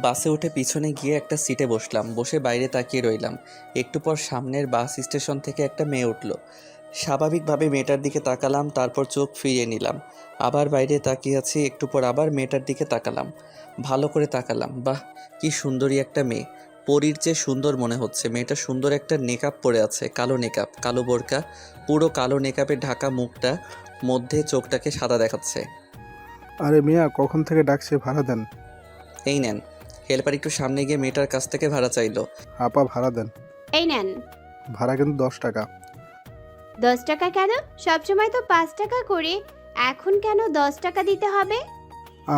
বাসে উঠে পিছনে গিয়ে একটা সিটে বসলাম, বসে বাইরে তাকিয়ে রইলাম। একটু পর সামনের বাস স্টেশন থেকে একটা মেয়ে উঠল। স্বাভাবিকভাবে মেয়েটার দিকে তাকালাম, তারপর চোখ ফিরিয়ে নিলাম। আবার বাইরে তাকিয়ে আছি, একটু পর আবার মেয়েটার দিকে তাকালাম, ভালো করে তাকালাম। বাহ, কি সুন্দরী একটা মেয়ে, পরীর চেয়ে সুন্দর মনে হচ্ছে। মেয়েটা সুন্দর একটা নেকআপ পরে আছে, কালো নেকআপ, কালো বোরকা, পুরো কালো নেকআপে ঢাকা মুখটা, মধ্যে চোখটাকে সাদা দেখাচ্ছে। আরে মিয়া, কখন থেকে ডাকছে? ভাড়া দেন। এই নেন। হেল্পার একটু সামনে গিয়ে মেয়েটার কাছ থেকে ভাড়া চাইলো। আপা, ভাড়া দেন। এই নেন। ভাড়া কিন্তু 10 টাকা। 10 টাকা কেন? সবসময় তো 5 টাকা করে, এখন কেন 10 টাকা দিতে হবে?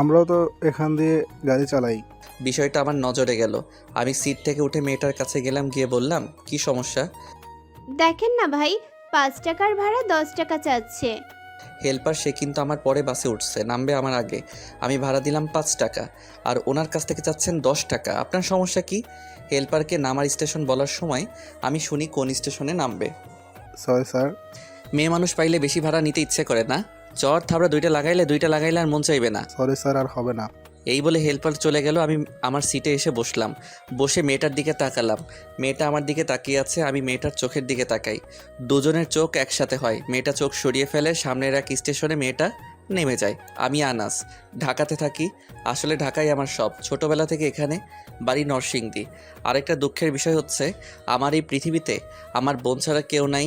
আমরাও তো এখান দিয়ে গাড়ি চালাই। বিষয়টা আমার নজরে গেল। আমি সিট থেকে উঠে মেয়েটার কাছে গেলাম, গিয়ে বললাম, কি সমস্যা? দেখেন না ভাই, 5 টাকার ভাড়া 10 টাকা চাচ্ছে। হেল্পার সে কিন্তু আমার পরে বাসে উঠছে, নামবে আমার আগে। আমি ভাড়া দিলাম 5 টাকা, আর ওনার কাছ থেকে চাচ্ছেন 10 টাকা। আপনার সমস্যা কি? হেল্পারকে নামার স্টেশন বলার সময় আমি শুনি কোন স্টেশনে নামবে। Sorry sir. মেয়ে মানুষ পাইলে বেশি ভাড়া নিতে ইচ্ছে করে না? চর থাবড়া দুইটা লাগাইলে আর মন চাইবে না। সরি স্যার, আর হবে না। এই বলে হেল্পার চলে গেল। আমি আমার সিটে এসে বসলাম, বসে মেয়েটার দিকে তাকালাম। মেয়েটা আমার দিকে তাকিয়ে আছে, আমি মেয়েটার চোখের দিকে তাকাই। দুজনের চোখ একসাথে হয়। মেয়েটা চোখ সরিয়ে ফেলে, সামনের এক স্টেশনে মেয়েটা নেমে যায়। আমি আনাস, ঢাকাতে থাকি। আসলে ঢাকাই আমার সব, ছোটোবেলা থেকে এখানে, বাড়ি নরসিংদী। আরেকটা দুঃখের বিষয় হচ্ছে, আমার এই পৃথিবীতে আমার বোন ছাড়া কেউ নাই।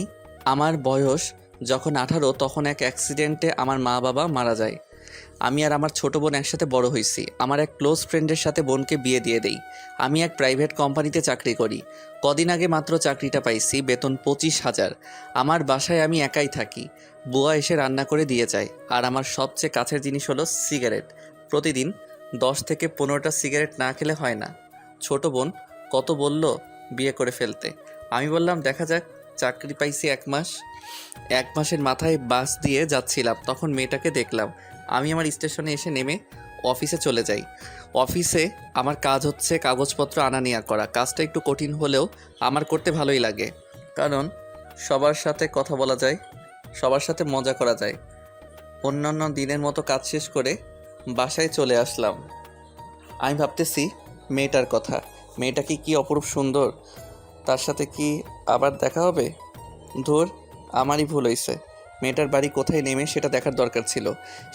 আমার বয়স যখন 18, তখন এক অ্যাক্সিডেন্টে আমার মা বাবা মারা যায়। আমি আর আমার ছোট বোন একসাথে বড় হয়েছি। আমার এক ক্লোজ ফ্রেন্ডের সাথে বোনকে বিয়ে দিয়ে দেই। আমি এক প্রাইভেট কোম্পানিতে চাকরি করি। কদিন আগে মাত্র চাকরিটা পাইছি, বেতন 25,000। আমার বাসায় আমি একাই থাকি। বুয়া এসে রান্না করে দিয়ে যায়। আর আমার সবচেয়ে কাছের জিনিস হলো সিগারেট। প্রতিদিন 10 থেকে 15টা সিগারেট না খেলে হয় না। ছোট বোন কত বলল বিয়ে করে ফেলতে। আমি বললাম দেখা যাক। চাকরি পাইছি 1 মাস। 1 মাসের মাথায় বাস দিয়ে যাচ্ছিলাম, তখন মেয়েটাকে দেখলাম। আমি আমার স্টেশনে এসে নেমে অফিসে চলে যাই। অফিসে আমার কাজ হচ্ছে কাগজপত্র আনা নেওয়া করা। কাজটা একটু কঠিন হলেও আমার করতে ভালোই লাগে, কারণ সবার সাথে কথা বলা যায়, সবার সাথে মজা করা যায়। অন্যান্য দিনের মতো কাজ শেষ করে বাসায় চলে আসলাম। আমি ভাবতেছি মেয়েটার কথা। মেয়েটা কি অপরূপ সুন্দর, তার সাথে কি আবার দেখা হবে? ধুর, আমারই ভুল হয়েছে। মেয়েটার বাড়ি কোথায় নেমে সেটা দেখার দরকার ছিল।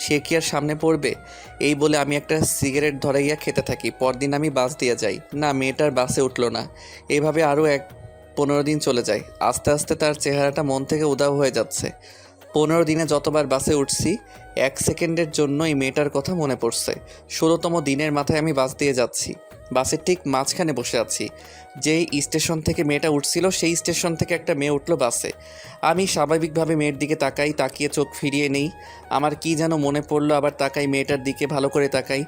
সে কি আর সামনে পড়বে? এই বলে আমি একটা সিগারেট ধরাইয়া খেতে থাকি। পরদিন আমি বাস দিয়ে যাই, না মেয়েটার বাসে উঠলো না। এইভাবে আরও 15 দিন চলে যায়। আস্তে আস্তে তার চেহারাটা মন থেকে উধাও হয়ে যাচ্ছে। 15 দিনে যতবার বাসে উঠছি, 1 সেকেন্ডের জন্য এই মেয়েটার কথা মনে পড়ছে। 16তম দিনের মাথায় আমি বাস দিয়ে যাচ্ছি। বাসের ঠিক মাঝখানে বসে আছি। যেই স্টেশন থেকে মেয়েটা উঠছিল, সেই স্টেশন থেকে একটা মেয়ে উঠলো বাসে। আমি স্বাভাবিকভাবে মেয়ের দিকে তাকাই, তাকিয়ে চোখ ফিরিয়ে নেই। আমার কি যেন মনে পড়লো, আবার তাকাই মেয়েটার দিকে, ভালো করে তাকাই।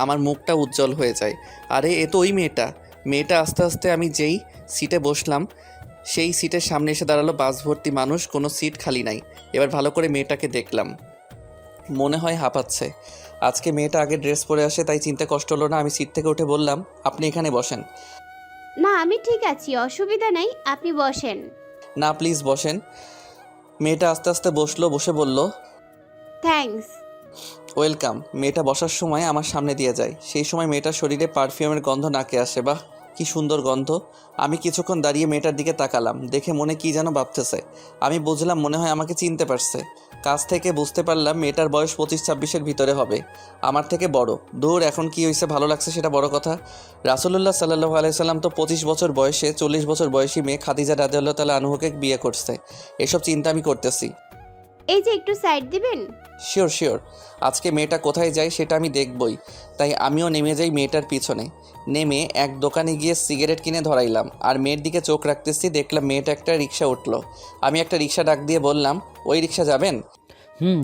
আমার মুখটা উজ্জ্বল হয়ে যায়। আরে এ তো ওই মেয়েটা। মেয়েটা আস্তে আস্তে আমি যেই সিটে বসলাম, সেই সিটের সামনে এসে দাঁড়ালো। বাস ভর্তি মানুষ, কোনো সিট খালি নাই। এবার ভালো করে মেয়েটাকে দেখলাম, মনে হয় হাঁপাচ্ছে। আজকে মেয়েটা আগে ড্রেস পরে আসে, তাই চিনতে কষ্ট হলো না। আমি সিট থেকে উঠে বললাম, আপনি এখানে বসেন। না, আমি ঠিক আছি, অসুবিধা নেই, আপনি বসেন। না প্লিজ বসেন। মেয়েটা আস্তে আস্তে বসলো, বসে বলল, থ্যাঙ্কস। ওয়েলকাম। মেয়েটা বসার সময় আমার সামনে দিয়ে যায়। সেই সময় মেয়েটার শরীরে পারফিউমের গন্ধ নাকে আসে। বাহ, কি সুন্দর গন্ধ। আমি কিছুক্ষণ দাঁড়িয়ে মেয়েটার দিকে তাকালাম, দেখে মনে কি যেন ভাবতেছে। আমি বুঝলাম মনে হয় আমাকে চিনতে পারছে। কাছ থেকে বুঝতে পারলাম মেয়েটার বয়স 25-26-এর ভিতরে হবে, আমার থেকে বড়। দূর, এখন কি হয়েছে, ভালো লাগছে সেটা বড় কথা। রাসূলুল্লাহ সাল্লাল্লাহু আলাইহি সাল্লাম তো 25 বছর বয়সে 40 বছর বয়সী মেয়ে খাদিজা রাদিয়াল্লাহু তাআলা আনহুকে বিয়ে করছে। এসব চিন্তা আমি করতেছি। এই যে একটু সাইড দিবেন। Sure sure. আজকে মেয়েটা কোথায় যায় সেটা আমি দেখবই। তাই আমিও নেমে যাই মেয়েটার পিছনে। নেমে এক দোকানে গিয়ে সিগারেট কিনে ধরাইলাম, আর মেয়ের দিকে চোখ রাখতেছি। দেখলাম মেয়েটা একটা রিক্সা উঠলো। আমি একটা রিক্সা ডাক দিয়ে বললাম, ওই রিক্সা যাবেন?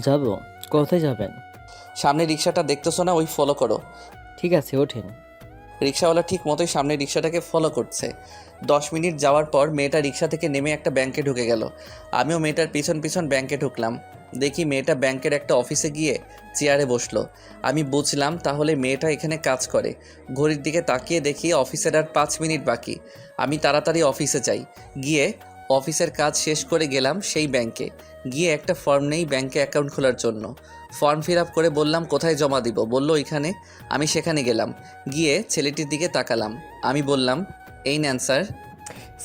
যাব। কোথায় যাবেন? সামনে রিক্সাটা দেখতেছো না, ওই ফলো করো। ঠিক আছে, ওঠেন। রিক্সাওয়ালা ঠিক মতোই সামনে রিক্সাটাকে ফলো করছে। 10 মিনিট যাওয়ার পর মেয়েটা রিক্সা থেকে নেমে একটা ব্যাংকে ঢুকে গেল। আমিও মেয়েটার পিছন পিছন ব্যাংকে ঢুকলাম। দেখি মেয়েটা ব্যাংকের একটা অফিসে গিয়ে চেয়ারে বসলো। আমি বুঝলাম তাহলে মেয়েটা এখানে কাজ করে। ঘড়ির দিকে তাকিয়ে দেখি অফিসের আর 5 মিনিট বাকি। আমি তাড়াতাড়ি অফিসে যাই। গিয়ে অফিসের কাজ শেষ করে গেলাম সেই ব্যাংকে। গিয়ে একটা ফর্ম নেই ব্যাংকে অ্যাকাউন্ট খোলার জন্য। ফর্ম ফিল আপ করে বললাম কোথায় জমা দিব, বলল ওইখানে। আমি সেখানে গেলাম, গিয়ে ছেলেটির দিকে তাকালাম। আমি বললাম, এই নেন স্যার।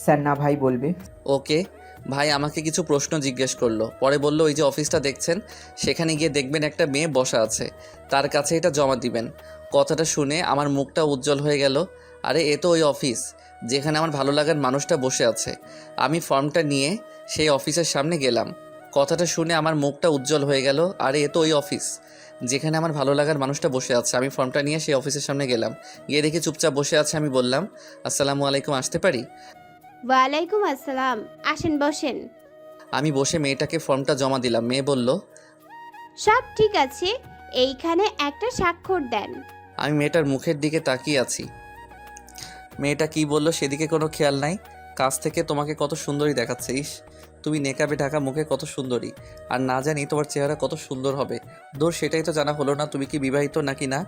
স্যার না ভাই বলবে। ওকে। ভাই আমাকে কিছু প্রশ্ন জিজ্ঞেস করলো, পরে বলল ওই যে অফিসটা দেখছেন সেখানে গিয়ে দেখবেন একটা মেয়ে বসা আছে, তার কাছে এটা জমা দিবেন। কথাটা শুনে আমার মুখটা উজ্জ্বল হয়ে গেল। আরে এ তো ওই অফিস যেখানে আমার ভালো লাগার মানুষটা বসে আছে। আমি ফর্মটা নিয়ে সেই অফিসের সামনে গেলাম। কথাটা শুনে আমার মুখটা উজ্জ্বল হয়ে গেল। আরে এ তো ওই অফিস যেখানে আমার ভালো লাগার মানুষটা বসে আছে। আমি ফর্মটা নিয়ে সেই অফিসের সামনে গেলাম, গিয়ে দেখি চুপচাপ বসে আছে। আমি বললাম, আসসালামু আলাইকুম, আসতে পারি? ওয়ালাইকুম আসসালাম, আসেন বসেন। আমি বসে মেয়েটাকে ফর্মটা জমা দিলাম। মেয়ে বলল, সব ঠিক আছে, এইখানে একটা স্বাক্ষর দেন। আমি মেয়েটার মুখের দিকে তাকিয়ে আছি। মেয়েটা কি বলল সেদিকে কোনো খেয়াল নাই। কাছ থেকে তোমাকে কত সুন্দরী দেখাচ্ছে। ইস, তুমি নেকাবে ঢাকা মুখে কত সুন্দরী, আর না জানি তোমার চেহারা কত সুন্দর হবে। দূর, সেটাই তো জানা হলো না তুমি কি বিবাহিত নাকি না।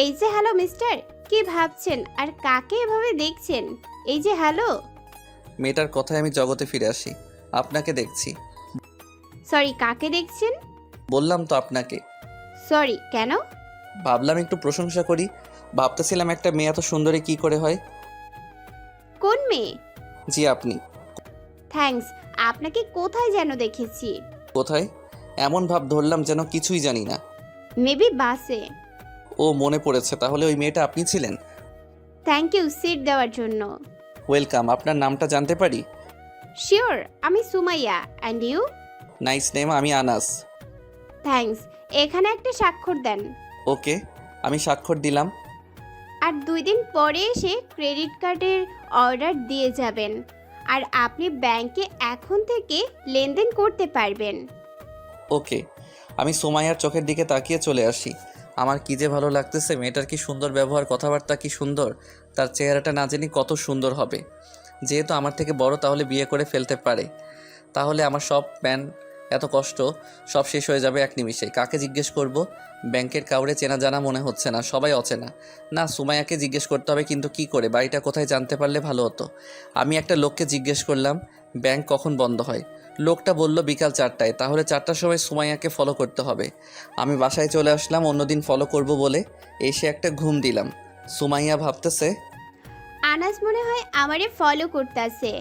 এই যে হ্যালো মিস্টার, কি ভাবছেন আর কাকে এভাবে দেখছেন? এই যে হ্যালো। মেয়েটার কথায় আমি জগতে ফিরে আসি। আপনাকে দেখছি। সরি, কাকে দেখছেন? বললাম তো আপনাকে। সরি কেন? ভাবলাম একটু প্রশংসা করি। ভাবতেছিলাম একটা মেয়ে এত সুন্দরী কি করে হয়। কোন মেয়ে? জি আপনি। থ্যাঙ্কস, আপনাকে কোথায় যেন দেখেছি। কোথায়? এমন ভাব ধরলাম যেন কিছুই জানি না। মেবি বাসে। ও মনে পড়েছে, তাহলে ওই মেয়েটা আপনি ছিলেন। থ্যাংক ইউ সিট দেওয়ার জন্য। ওয়েলকাম। আপনার নামটা জানতে পারি? শিওর, আমি Sumaiya. And you? Nice name, আমি আনাস। থ্যাঙ্কস, এখানে একটা স্বাক্ষর দেন। ওকে, আমি স্বাক্ষর দিলাম। আর 2 দিন পরে এসে ক্রেডিট কার্ডের অর্ডার দিয়ে যাবেন, আর আপনি ব্যাংকে এখন থেকে লেনদেন করতে পারবেন। ওকে। আমি সুমাইয়ার চোখের দিকে তাকিয়ে চলে আসি। আমার কি যে ভালো লাগতেছে, মেয়েটার কি সুন্দর ব্যবহার, কথাবার্তা কি সুন্দর। তার চেহারাটা না জানি কত সুন্দর হবে। যেহেতু আমার থেকে বড়, তাহলে বিয়ে করে ফেলতে পারে। তাহলে আমার সব প্ল্যান, এত কষ্ট সব শেষ হয়ে যাবে এক নিমিষে। কাকে জিজ্ঞেস করব? ব্যাংকের কাউরে চেনা জানা মনে হচ্ছে না, সবাই অচেনা। না, সুমাইয়াকে জিজ্ঞেস করতে হবে, কিন্তু কি করে, বাড়িটা কোথায় জানতে পারলে ভালো হতো। আমি একটা লোককে জিজ্ঞেস করলাম, ব্যাংক কখন বন্ধ হয়। লোকটা বলল বিকাল 4টায়। তাহলে 4টার সময় সুমাইয়াকে ফলো করতে হবে। আমি বাসায় চলে আসলাম অন্যদিন ফলো করব বলে। এসে একটা ঘুম দিলাম। সুমাইয়া ভাবতেছে, আনাস মনে হয় আমারে ফলো করতেছে,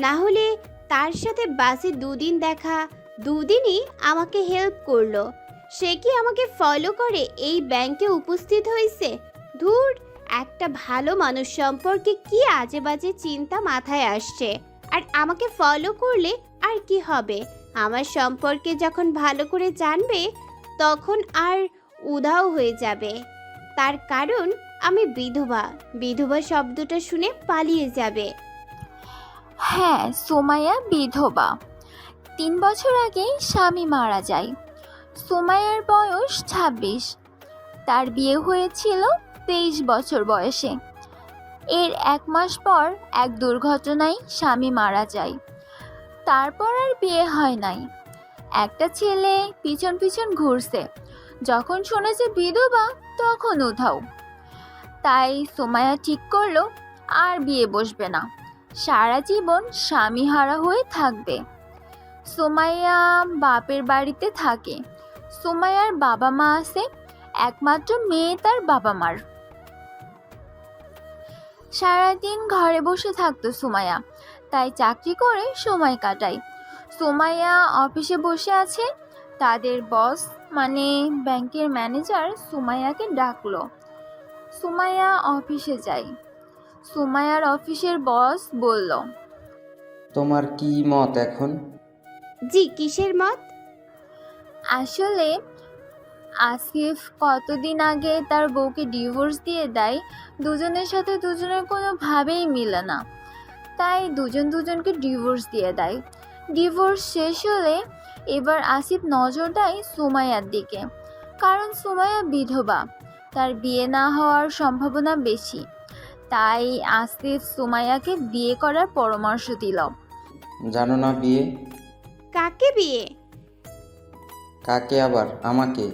না হলে তার সাথে বাসে 2 দিন দেখা, 2 দিনই আমাকে হেল্প করলো। সে কি আমাকে ফলো করে এই ব্যাংকে উপস্থিত হয়েছে? ধুর, একটা ভালো মানুষ সম্পর্কে কি আজে বাজে চিন্তা মাথায় আসছে। আর আমাকে ফলো করলে আর কি হবে? আমার সম্পর্কে যখন ভালো করে জানবে তখন আর উধাও হয়ে যাবে। তার কারণ আমি বিধবা। বিধবা শব্দটা শুনে পালিয়ে যাবে। হ্যাঁ, সোমাইয়া বিধবা। 3 বছর আগে স্বামী মারা যায়। সোমাইয়ার বয়স 26। তার বিয়ে হয়েছিল 23 বছর বয়সে। এর 1 মাস পর এক দুর্ঘটনায় স্বামী মারা যায়। তারপর আর বিয়ে হয় নাই। একটা ছেলে পিছন পিছন ঘুরছে, যখন শুনেছে বিধবা তখন উধাও। তাই সোমাইয়া ঠিক করলো আর বিয়ে বসবে না, সারা জীবন স্বামীহারা হয়ে থাকবে। সোমাইয়া বাপের বাড়িতে থাকে। সোমাইয়ার বাবা মা আছে, একমাত্র মেয়ে তার বাবা মার। সারাদিন ঘরে বসে থাকতো সোমাইয়া, তাই চাকরি করে সময় কাটায়। সোমাইয়া অফিসে বসে আছে। তাদের বস মানে ব্যাংকের ম্যানেজার সুমাইয়াকে ডাকলো। সুমাইয়া অফিসে যায়। সুমাইয়ার অফিসের বস বলল, তোমার কি মত এখন? জি, কিসের মত? আসলে আসিফ কতদিন আগে তার বউকে ডিভোর্স দিয়ে দেয়। দুজনের সাথে দুজনের কোনোভাবেই মিলে না, তাই দুজনকে ডিভোর্স দিয়ে দেয়। ডিভোর্স শেষ হলে এবার আসিফ নজর দেয় সুমাইয়ার দিকে, কারণ সুমাইয়া বিধবা, তার বিয়ে না হওয়ার সম্ভাবনা বেশি। তাই আসিফ সুমাইয়াকে বিয়ে করার পরামর্শ দিল। জানো না বিয়ে? কাকে বিয়ে? কাকে আবার? আমাকে।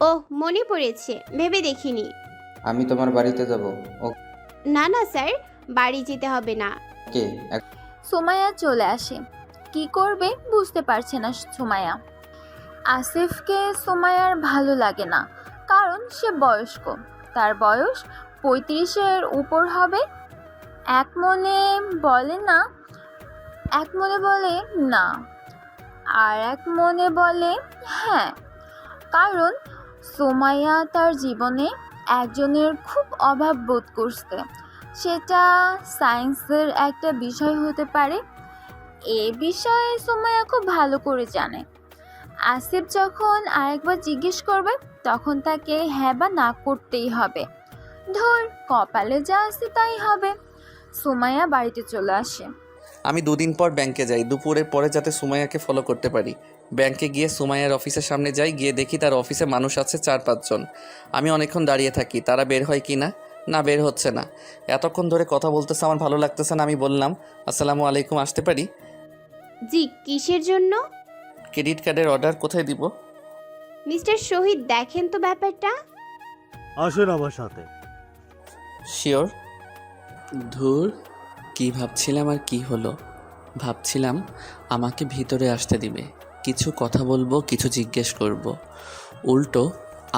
ওহ, মনে পড়েছে, ভেবে দেখিনি। আমি তোমার বাড়িতে যাব। না না স্যার, বাড়ি যেতে হবে না। ওকে। সুমাইয়া চলে আসে। কি করবে বুঝতে পারছে না সুমাইয়া। আসিফকে সুমাইয়ার ভালো লাগে না, কারণ সে বয়স্ক। তার বয়স 35-এর উপর হবে। এক মনে বলে না, আর এক মনে বলে হ্যাঁ, কারণ সুমাইয়া তার জীবনে একজনের খুব অভাব বোধ করছে। সেটা সায়েন্সের একটা বিষয় হতে পারে। এ বিষয়ে সুমাইয়া খুব ভালো করে জানে। আসিফ যখন আরেকবার জিজ্ঞেস করবে, তখন তাকে হ্যাঁ বা না করতেই হবে। ধর কপালে যা আছে তাই হবে। সুমাইয়া বাড়িতে চলে আসে। আমি 2 দিন পর ব্যাংকে যাই, দুপুরের পরে যাতে সুমাইয়াকে ফলো করতে পারি। ব্যাংকে গিয়ে সুমাইয়ার অফিসের সামনে যাই, গিয়ে দেখি তার অফিসে মানুষ আছে 4-5 জন। আমি অনেকক্ষণ দাঁড়িয়ে থাকি, তারা বের হয় কি না, না বের হচ্ছে না। এতক্ষণ ধরে কথা বলতেছে, আমার ভালো লাগতেছে না। আমি বললাম, আসসালামু আলাইকুম, আসতে পারি? জি, কিসের জন্য? ক্রেডিট কার্ডের অর্ডার কোথায় দিব? মিস্টার শহীদ, দেখেন তো ব্যাপারটা। আসুন আমার সাথে। শিওর? ধুর, কি ভাবছিলাম আর কি হলো। ভাবছিলাম আমাকে ভিতরে আসতে দিবে, কিছু কথা বলবো, কিছু জিজ্ঞেস করব। উল্টো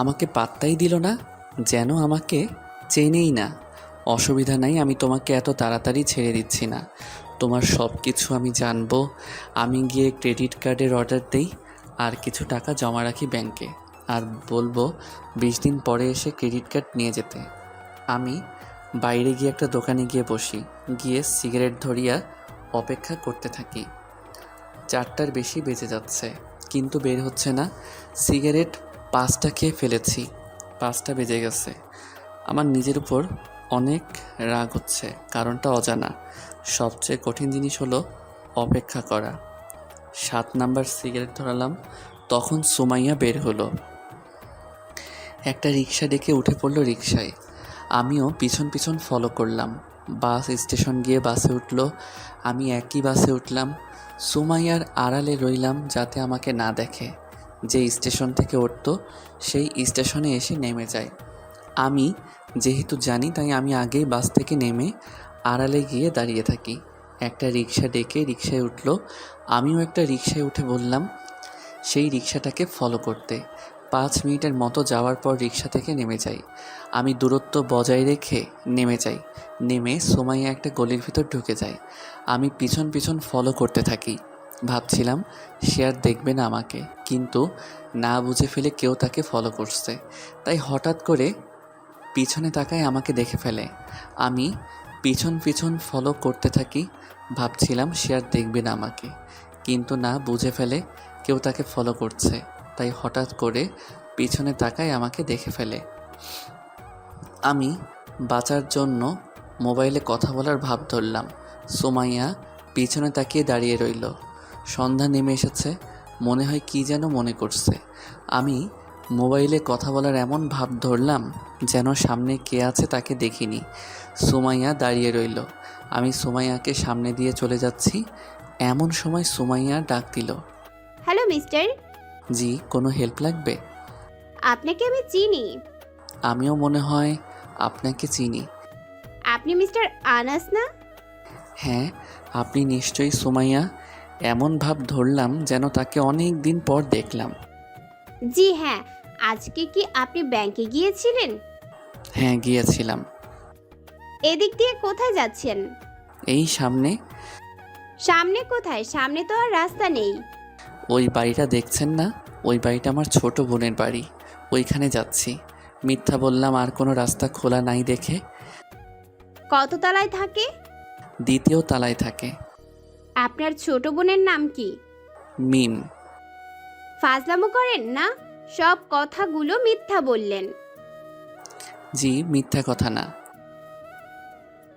আমাকে পাত্তাই দিল না, যেন আমাকে চেনেই না। অসুবিধা নাই, আমি তোমাকে এত তাড়াতাড়ি ছেড়ে দিচ্ছি না। তোমার সব কিছু আমি জানবো। আমি গিয়ে ক্রেডিট কার্ডের অর্ডার দেই, আর কিছু টাকা জমা রাখি ব্যাংকে, আর বলবো 20 দিন পরে এসে ক্রেডিট কার্ড নিয়ে যেতে। আমি বাইরে গিয়ে একটা দোকানে গিয়ে বসি, গিয়ে সিগারেট ধরিয়া অপেক্ষা করতে থাকি। 4টার বেশি বেজে যাচ্ছে, কিন্তু বের হচ্ছে না। সিগারেট 5টা খেয়ে ফেলেছি, 5টা বেজে গেছে। আমার নিজের উপর অনেক রাগ হচ্ছে, কারণটা অজানা। সবচেয়ে কঠিন জিনিস হলো অপেক্ষা করা। 7 নাম্বার সিগারেট ধরালাম, তখন সুমাইয়া বের হলো। একটা রিক্সা ডেকে উঠে পড়লো রিক্সায়। আমিও পিছন পিছন ফলো করলাম। বাস স্টেশন গিয়ে বাসে উঠলো, আমি একই বাসে উঠলাম। সুমাইয়ার আড়ালে রইলাম যাতে আমাকে না দেখে। যে স্টেশন থেকে উঠতো সেই স্টেশনে এসে নেমে যায়। আমি যেহেতু জানি, তাই আমি আগেই বাস থেকে নেমে আড়ালে গিয়ে দাঁড়িয়ে থাকি। একটা রিক্সা ডেকে রিক্সায় উঠলো, আমিও একটা রিক্সায় উঠে বললাম সেই রিক্সাটাকে ফলো করতে। 5 মিনিটের মতো যাওয়ার পর রিক্সা থেকে নেমে যাই। আমি দূরত্ব বজায় রেখে নেমে যাই। নেমে সুমাইয়া একটা গলির ভিতর ঢুকে যায়। আমি পিছন পিছন ফলো করতে থাকি। ভাবছিলাম সে আর দেখবে না আমাকে, কিন্তু না বুঝে ফেলে কেউ তাকে ফলো করছে। তাই হঠাৎ করে পিছনে তাকায়, আমাকে দেখে ফেলে। আমি পিছন পিছন ফলো করতে থাকি। ভাবছিলাম সে আর দেখবে না আমাকে, কিন্তু না বুঝে ফেলে কেউ তাকে ফলো করছে। তাই হঠাৎ করে পিছনে তাকায়, আমাকে দেখে ফেলে। আমি বাঁচার জন্য মোবাইলে কথা বলার ভাব ধরলাম। সুমাইয়া পিছনে তাকিয়ে দাঁড়িয়ে রইল। সন্ধ্যা নেমে এসেছে, মনে হয় কি যেন মনে করছে। আমি মোবাইলে কথা বলার এমন ভাব ধরলাম যেন সামনে কে আছে তাকে দেখিনি। সুমাইয়া দাঁড়িয়ে রইল। আমি সুমাইয়াকে সামনে দিয়ে চলে যাচ্ছি, এমন সময় সুমাইয়া ডাক দিল, হ্যালো মিস্টার। জি, কোনো হেল্প লাগবে? আপনাকে আমি চিনি। আমিও মনে হয় আপনাকে চিনি। আপনি মিস্টার আনাস না? হ্যাঁ, আপনি নিশ্চয়ই সুমাইয়া। এমন ভাব ধরলাম যেন তাকে অনেক দিন পর দেখলাম। জি হ্যাঁ। আজকে কি আপনি ব্যাংকে গিয়েছিলেন? হ্যাঁ, গিয়েছিলাম। এদিক দিয়ে কোথায় যাচ্ছেন? এই সামনে। সামনে কোথায়? সামনে তো আর রাস্তা নেই। ওই বাড়িটা দেখছেন না, ওই বাড়িটা আমার ছোট বোনের বাড়ি, ওইখানে যাচ্ছি। মিথ্যা বললাম আর কোনো রাস্তা খোলা নাই দেখে। কত তলায় থাকে? 2য় তলায় থাকে। আপনার ছোট বোনের নাম কি? মিম। ফাজলামো করেন না, সব কথাগুলো মিথ্যা বললেন। জি, মিথ্যা কথা না।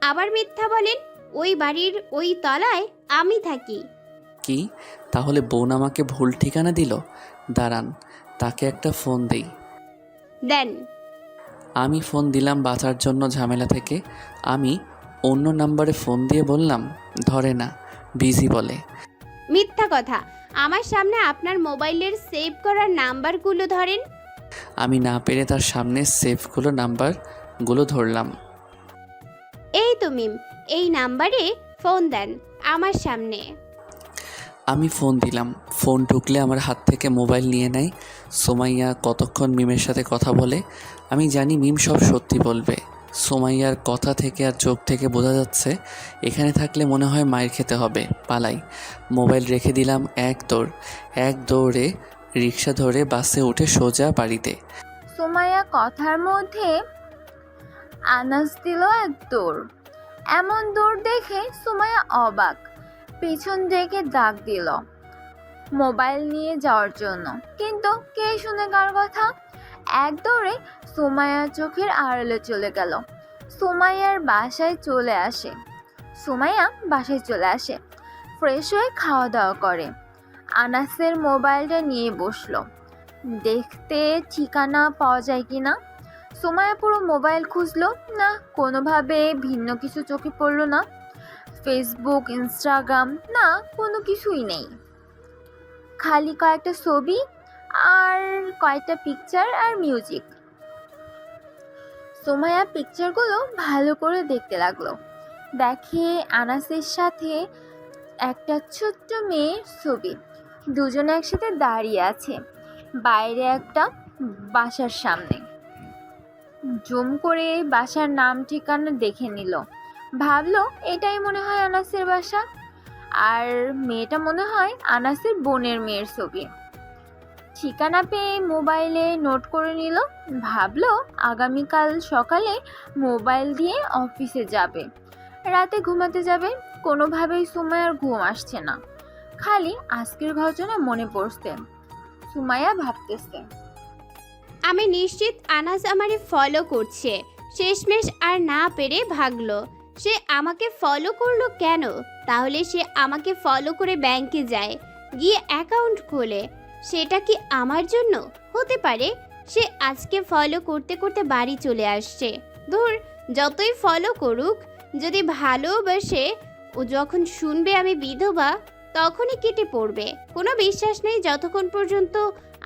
আবার মিথ্যা বলেন। ওই বাড়ির ওই তলায় আমি থাকি। কি, তাহলে বোন আমাকে ভুল ঠিকানা দিল? দাঁড়ান, তাকে একটা ফোন দেই। দেন। আমি ফোন দিলাম বাঁচার জন্য ঝামেলা থেকে। আমি অন্য নাম্বারে ফোন দিয়ে বললাম, ধরে না, বিজি বলে। মিথ্যা কথা। আমার সামনে আপনার মোবাইলের সেভ করা নাম্বারগুলো ধরেন। আমি না পেরে তার সামনে সেভগুলো নাম্বারগুলো ধরলাম। এই তো মিম, এই নাম্বারে ফোন দেন আমার সামনে। আমি ফোন দিলাম। ফোন ঢুকলে আমার হাত থেকে মোবাইল নিয়ে নেয়। সোমাইয়া কতক্ষণ মিমের সাথে কথা বলে। আমি জানি মিম সব সত্যি বলবে। সোমাইয়ার কথা থেকে আর চোখ থেকে বোঝা যাচ্ছে এখানে থাকলে মনে হয় মায়ের খেতে হবে। পালাই। মোবাইল রেখে দিলাম। এক দৌড়ে রিক্সা ধরে বাসে উঠে সোজা বাড়িতে। সুমাইয়া কথার মধ্যে আনাস দিল এক দৌড়। এমন দৌড় দেখে সুমাইয়া অবাক, পিছন থেকে ডাক দিল মোবাইল নিয়ে যাওয়ার জন্য, কিন্তু কে শুনে কার কথা। এক দৌড়ে সুমাইয়ার চোখের আড়ালে চলে গেল। সুমাইয়া বাসায় চলে আসে, ফ্রেশ হয়ে খাওয়া দাওয়া করে। আনাসের মোবাইলটা নিয়ে বসলো, দেখতে ঠিকানা পাওয়া যায় কিনা। সুমাইয়া পুরো মোবাইল খুঁজলো না, কোনোভাবে ভিন্ন কিছু চোখে পড়লো না। ফেসবুক, ইনস্টাগ্রাম, না কোনো কিছুই নেই। খালি কয়েকটা ছবি আর কয়েকটা পিকচার আর মিউজিক। সুমাইয়া পিকচারগুলো ভালো করে দেখতে লাগলো। দেখে আনাসের সাথে একটা ছোট্ট মেয়ের ছবি। দুজনে একসাথে দাঁড়িয়ে আছে বাইরে একটা বাসার সামনে। জুম করে বাসার নাম ঠিকানা দেখে নিল। ভাবলো এটাই মনে হয় আনাসের বাসা, আর মেয়েটা মনে হয় আনাসের বোনের মেয়ের ছবি। ঠিকানা পেয়ে মোবাইলে নোট করে নিল। ভাবলো আগামীকাল সকালে মোবাইল দিয়ে অফিসে যাবে, রাতে ঘুমাতে যাবে। কোনোভাবেই সুমাইয়ার ঘুম আসছে না, খালি আজকের ঘটনা মনে পড়ছে। সুমাইয়া ভাবতেছে, আমি নিশ্চিত আনাস আমারে ফলো করছে। শেষমেশ আর না পেরে ভাগলো। সে আমাকে ফলো করলো কেন? তাহলে সে আমাকে ফলো করে ব্যাংকে যায়, গিয়ে অ্যাকাউন্ট খোলে। সেটা কি আমার জন্য হতে পারে? সে আজকে ফলো করতে করতে বাড়ি চলে আসছে। ধুর, যতই ফলো করুক, যদি ভালোবাসে ও যখন শুনবে আমি বিধবা তখনই কেটে পড়বে। কোনো বিশ্বাস নেই যতক্ষণ পর্যন্ত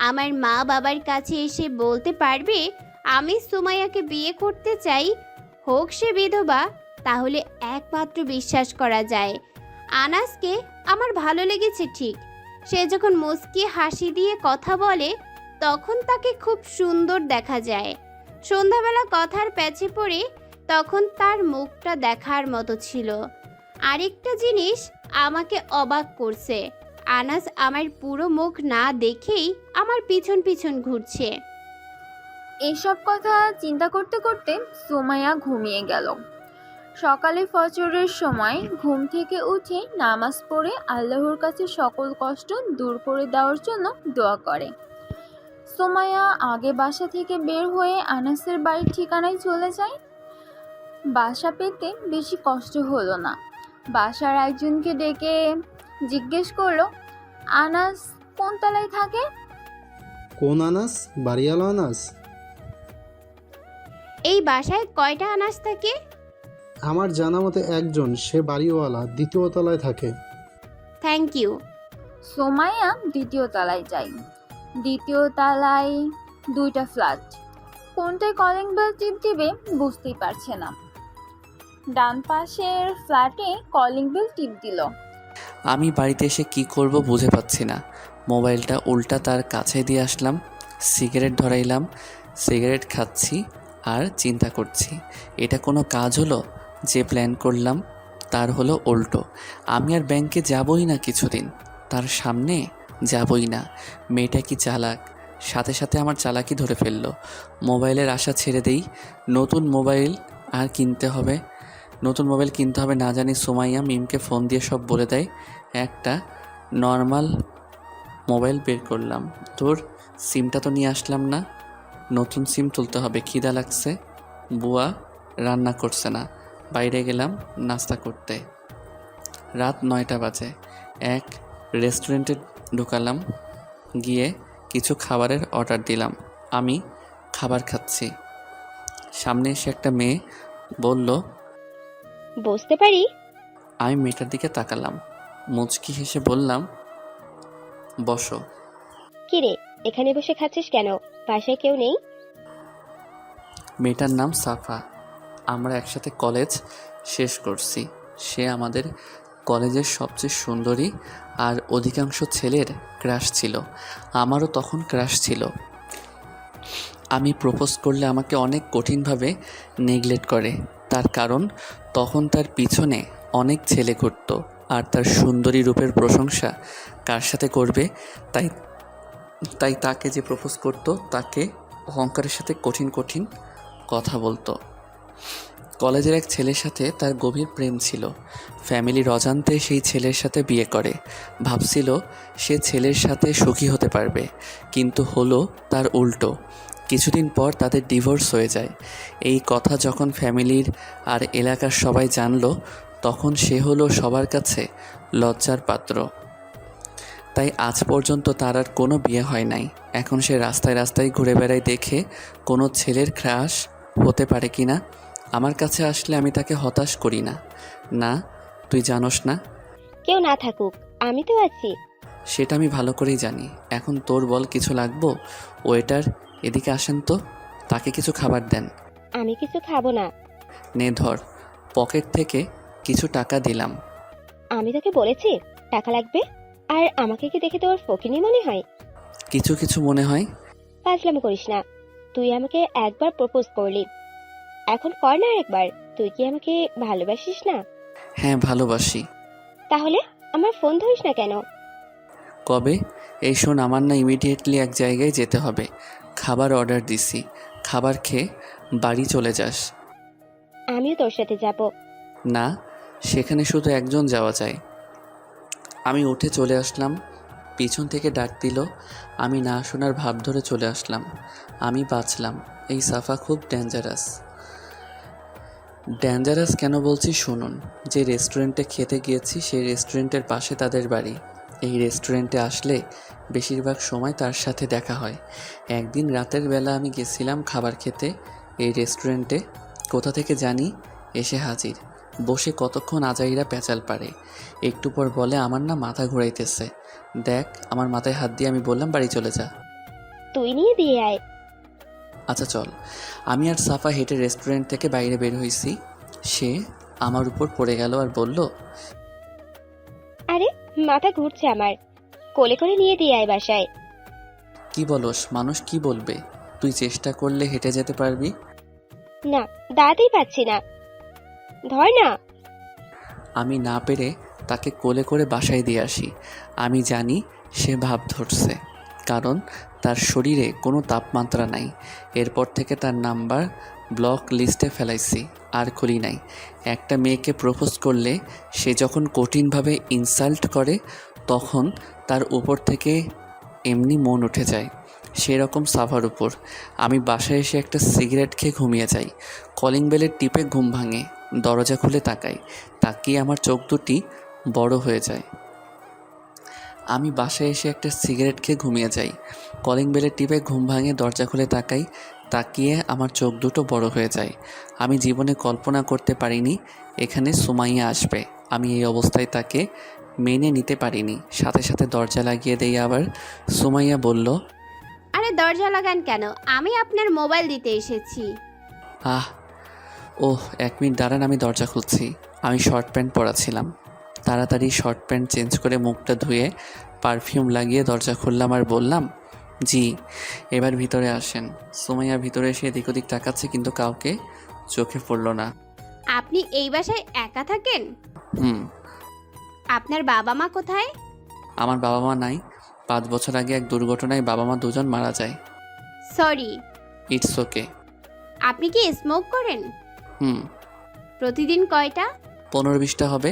আমার মা বাবার কাছে এসে বলতে পারবে আমি সুমাইয়াকে বিয়ে করতে চাই, হোক সে বিধবা, তাহলে একমাত্র বিশ্বাস করা যায় আনাসকে আমার ভালো লেগেছে। ঠিক সে যখন মুস্কি হাসি দিয়ে কথা বলে তখন তাকে খুব সুন্দর দেখা যায়। সন্ধ্যাবেলা কথার প্যাচে পড়ে তখন তার মুখটা দেখার মতো ছিল। আরেকটা জিনিস আমাকে অবাক করছে, আনাস আমার পুরো মুখ না দেখেই আমার পিছন পিছন ঘুরছে। এসব কথা চিন্তা করতে করতে সুমাইয়া ঘুমিয়ে গেল। সকালে ফজরের সময় ঘুম থেকে উঠে নামাজ পড়ে আল্লাহর কাছে সকল কষ্ট দূর করে দেওয়ার জন্য দোয়া করে। সুমাইয়া আগে বাসা থেকে বের হয়ে আনাসের বাড়ির ঠিকানায় চলে যায়। বাসা পেতে বেশি কষ্ট হলো না। বাসার একজনকে ডেকে জিজ্ঞেস করলো আনাস কোন তলায় থাকে। কোন আনাস? বাড়িওয়ালা আনাস? এই বাসায় কয়টা আনাস থাকে? আমার জানা মতে একজন, সে বাড়িওয়ালা, দ্বিতীয় তলায় থাকে। Thank you. সুমাইয়া দ্বিতীয় তলায় যায়। দ্বিতীয় তলায় দুইটা ফ্ল্যাট, কোনটায় কলিং বেল টিপ দিবে বুঝতেই পারছে না। ডান পাশের ফ্ল্যাটে কলিং বেল টিপ দিল। আমি বাড়িতে এসে কি করব বুঝে পাচ্ছি না। মোবাইলটা উল্টা তার কাছে দিয়ে আসলাম, সিগারেট ধরাইলাম, সিগারেট খাচ্ছি আর চিন্তা করছি এটা কোনো কাজ হলো? যে প্ল্যান করলাম তার হলো উল্টো। আমি আর ব্যাংকে যাবই না কিছুদিন, তার সামনে যাবই না। মেয়েটা কি চালাক, সাথে সাথে আমার চালাকি ধরে ফেললো। মোবাইলের আশা ছেড়ে দেই। নতুন মোবাইল কিনতে হবে না জানি সুমাইয়া মিমকে ফোন দিয়ে সব বলে দেয়। একটা নর্মাল মোবাইল বের করলাম। তোর সিমটা তো নিয়ে আসলাম না, নতুন সিম তুলতে হবে। খিদা লাগছে, বুয়া রান্না করছে না। বাইরে গেলাম নাস্তা করতে। রাত 9টা বাজে। এক রেস্টুরেন্টে ঢুকালাম, গিয়ে কিছু খাবারের অর্ডার দিলাম। আমি খাবার খাচ্ছি, সামনে এসে একটা মেয়ে বলল, বসতে পারি? আমি মেয়েটার দিকে তাকালাম, মুচকি হেসে বললাম, বসো। কিরে, এখানে বসে খাচ্ছিস কেন? বাসায় কেউ নেই? মেয়েটার নাম সাফা, আমরা একসাথে কলেজ শেষ করছি। সে আমাদের কলেজের সবচেয়ে সুন্দরী আর অধিকাংশ ছেলের ক্রাশ ছিল। আমারও তখন ক্রাশ ছিল। আমি প্রপোজ করলে আমাকে অনেক কঠিনভাবে নেগলেক্ট করে। তার কারণ তখন তার পিছনে অনেক ছেলে ঘুরত, আর তার সুন্দরী রূপের প্রশংসা কার সাথে করবে? তাই তাই তাকে যে প্রপোজ করত তাকে অহংকারের সাথে কঠিন কঠিন কথা বলতো। কলেজের এক ছেলের সাথে তার গভীর প্রেম ছিল। ফ্যামিলির অজান্তে সেই ছেলের সাথে বিয়ে করে। ভাবছিল সে ছেলের সাথে সুখী হতে পারবে, কিন্তু হলো তার উল্টো। কিছুদিন পর তাদের ডিভোর্স হয়ে যায়। এই কথা যখন ফ্যামিলির আর এলাকার সবাই জানলো, তখন সে হলো সবার কাছে লজ্জার পাত্র। তাই আজ পর্যন্ত তার আর কোনো বিয়ে হয় নাই। এখন সে রাস্তায় রাস্তায় ঘুরে বেড়ায়, দেখে কোনো ছেলের ক্রাশ হতে পারে কি না। আমার কাছে আসলে আমি তাকে হতাশ করি না। না, তুই জানোস না? কেউ না থাকুক, আমি তো আছি। সেটা আমি ভালো করেই জানি। এখন তোর বল, কিছু লাগবো? ওয়েটার, এদিকে আসেন তো, তাকে কিছু খাবার দেন। আমি কিছু খাবো না। নে ধর। পকেট থেকে কিছু টাকা দিলাম। আমি তোকে বলেছি টাকা লাগবে? আর আমাকে কি দেখে তোর ফকিনি মনে হয়? কিছু কিছু মনে হয়। ফাজলামি করিস না। তুই আমাকে একবার প্রপোজ করলি, এখন কর না একবার। তুই কি আমাকে ভালোবাসিস না? হ্যাঁ, ভালোবাসি। তাহলে আমার ফোন ধরিস না কেন? কবে? এই শোন, আমার না ইমিডিয়েটলি এক জায়গায় যেতে হবে। খাবার অর্ডার দিছি, খাবার খেয়ে বাড়ি চলে যাস। আমিও তোর সাথে যাব। না, সেখানে শুধু একজন যাওয়া যায়। আমি উঠে চলে আসলাম। পিছন থেকে ডাক দিল। আমি না শোনার ভাব ধরে চলে আসলাম। আমি বাঁচলাম। এই সাফা খুব ডেঞ্জারাস। ডেঞ্জারাস কেন বলছি শুনুন। যে রেস্টুরেন্টে খেতে গিয়েছি সেই রেস্টুরেন্টের পাশে তাদের বাড়ি। এই রেস্টুরেন্টে আসলে বেশিরভাগ সময় তার সাথে দেখা হয়। একদিন রাতের বেলা আমি গেছিলাম খাবার খেতে এই রেস্টুরেন্টে। কোথা থেকে জানি এসে হাজির। বসে কতক্ষণ আজাইরা প্যাচাল পারে। একটু পর বলে, আমার না মাথা ঘোরাইতেছে। দেখ, আমার মাথায় হাত দিয়ে আমি বললাম, বাড়ি চলে যা। তুই নিয়ে দিয়ে আয়। আচ্ছা চল। আমি আর সাফা হেঁটে রেস্টুরেন্ট থেকে বাইরে বের হয়েছি। সে আমার উপর পড়ে গেল আর বলল, আরে মাথা ঘুরছে আমার, কোলে করে নিয়ে দিয়ে আয় বাসায়। কি বলস? মানুষ কি বলবে? তুই চেষ্টা করলে হেঁটে যেতে পারবি। না, দাঁড়াতেই পাচ্ছি না, ধর না। আমি না পেরে তাকে কোলে করে বাসায় দিয়ে আসি। আমি জানি সে ভাব ধরছে, কারণ তার শরীরে কোনো তাপমাত্রা নাই। এরপর থেকে তার নাম্বার ব্লক লিস্টে ফেলাইছি, আর খুলি নাই। একটা মেয়েকে প্রপোজ করলে সে যখন কঠিনভাবে ইনসাল্ট করে, তখন তার উপর থেকে এমনি মন উঠে যায়। সেরকম সাফার উপর। আমি বাসায় এসে একটা সিগারেট খেয়ে ঘুমিয়ে যাই। কলিং বেলের টিপে ঘুম ভাঙে। দরজা খুলে তাকাই। তাকিয়ে আমার চোখ দুটি বড় হয়ে যায়। আমি বাসায় এসে একটা সিগারেট খেয়ে ঘুমিয়ে যাই। কলিং বেলের টিপে ঘুম ভাঙে, দরজা খুলে তাকাই। তাকিয়ে আমার চোখ দুটো বড় হয়ে যায়। আমি জীবনে কল্পনা করতে পারিনি এখানে সুমাইয়া আসবে। আমি এই অবস্থায় তাকে মেনে নিতে পারিনি। সাথে সাথে দরজা লাগিয়ে দেই আবার। সুমাইয়া বলল, আরে দরজা লাগান কেন? আমি আপনার মোবাইল দিতে এসেছি। আহ, ওহ, 1 মিনিট দাঁড়ান, আমি দরজা খুলছি। আমি শর্ট প্যান্ট পরা ছিলাম। তাড়াতাড়ি শর্ট প্যান্ট চেঞ্জ করে মুখটা ধুয়ে পারফিউম লাগিয়ে দরজা খুললাম আর বললাম, জি, এবার ভিতরে আসেন। সুমাইয়া ভিতরে এসে এদিক ওদিক তাকাচ্ছে, কিন্তু কাউকে চোখে পড়ল না। আপনি এই বাসায় একা থাকেন? হুম। আপনার বাবা মা কোথায়? আমার বাবা মা নাই। 5 বছর আগে এক দুর্ঘটনায় বাবা মা দুজন মারা যায়। সরি। It's okay. আপনি কি স্মোক করেন? হুম। প্রতিদিন কয়টা? 15-20টা হবে।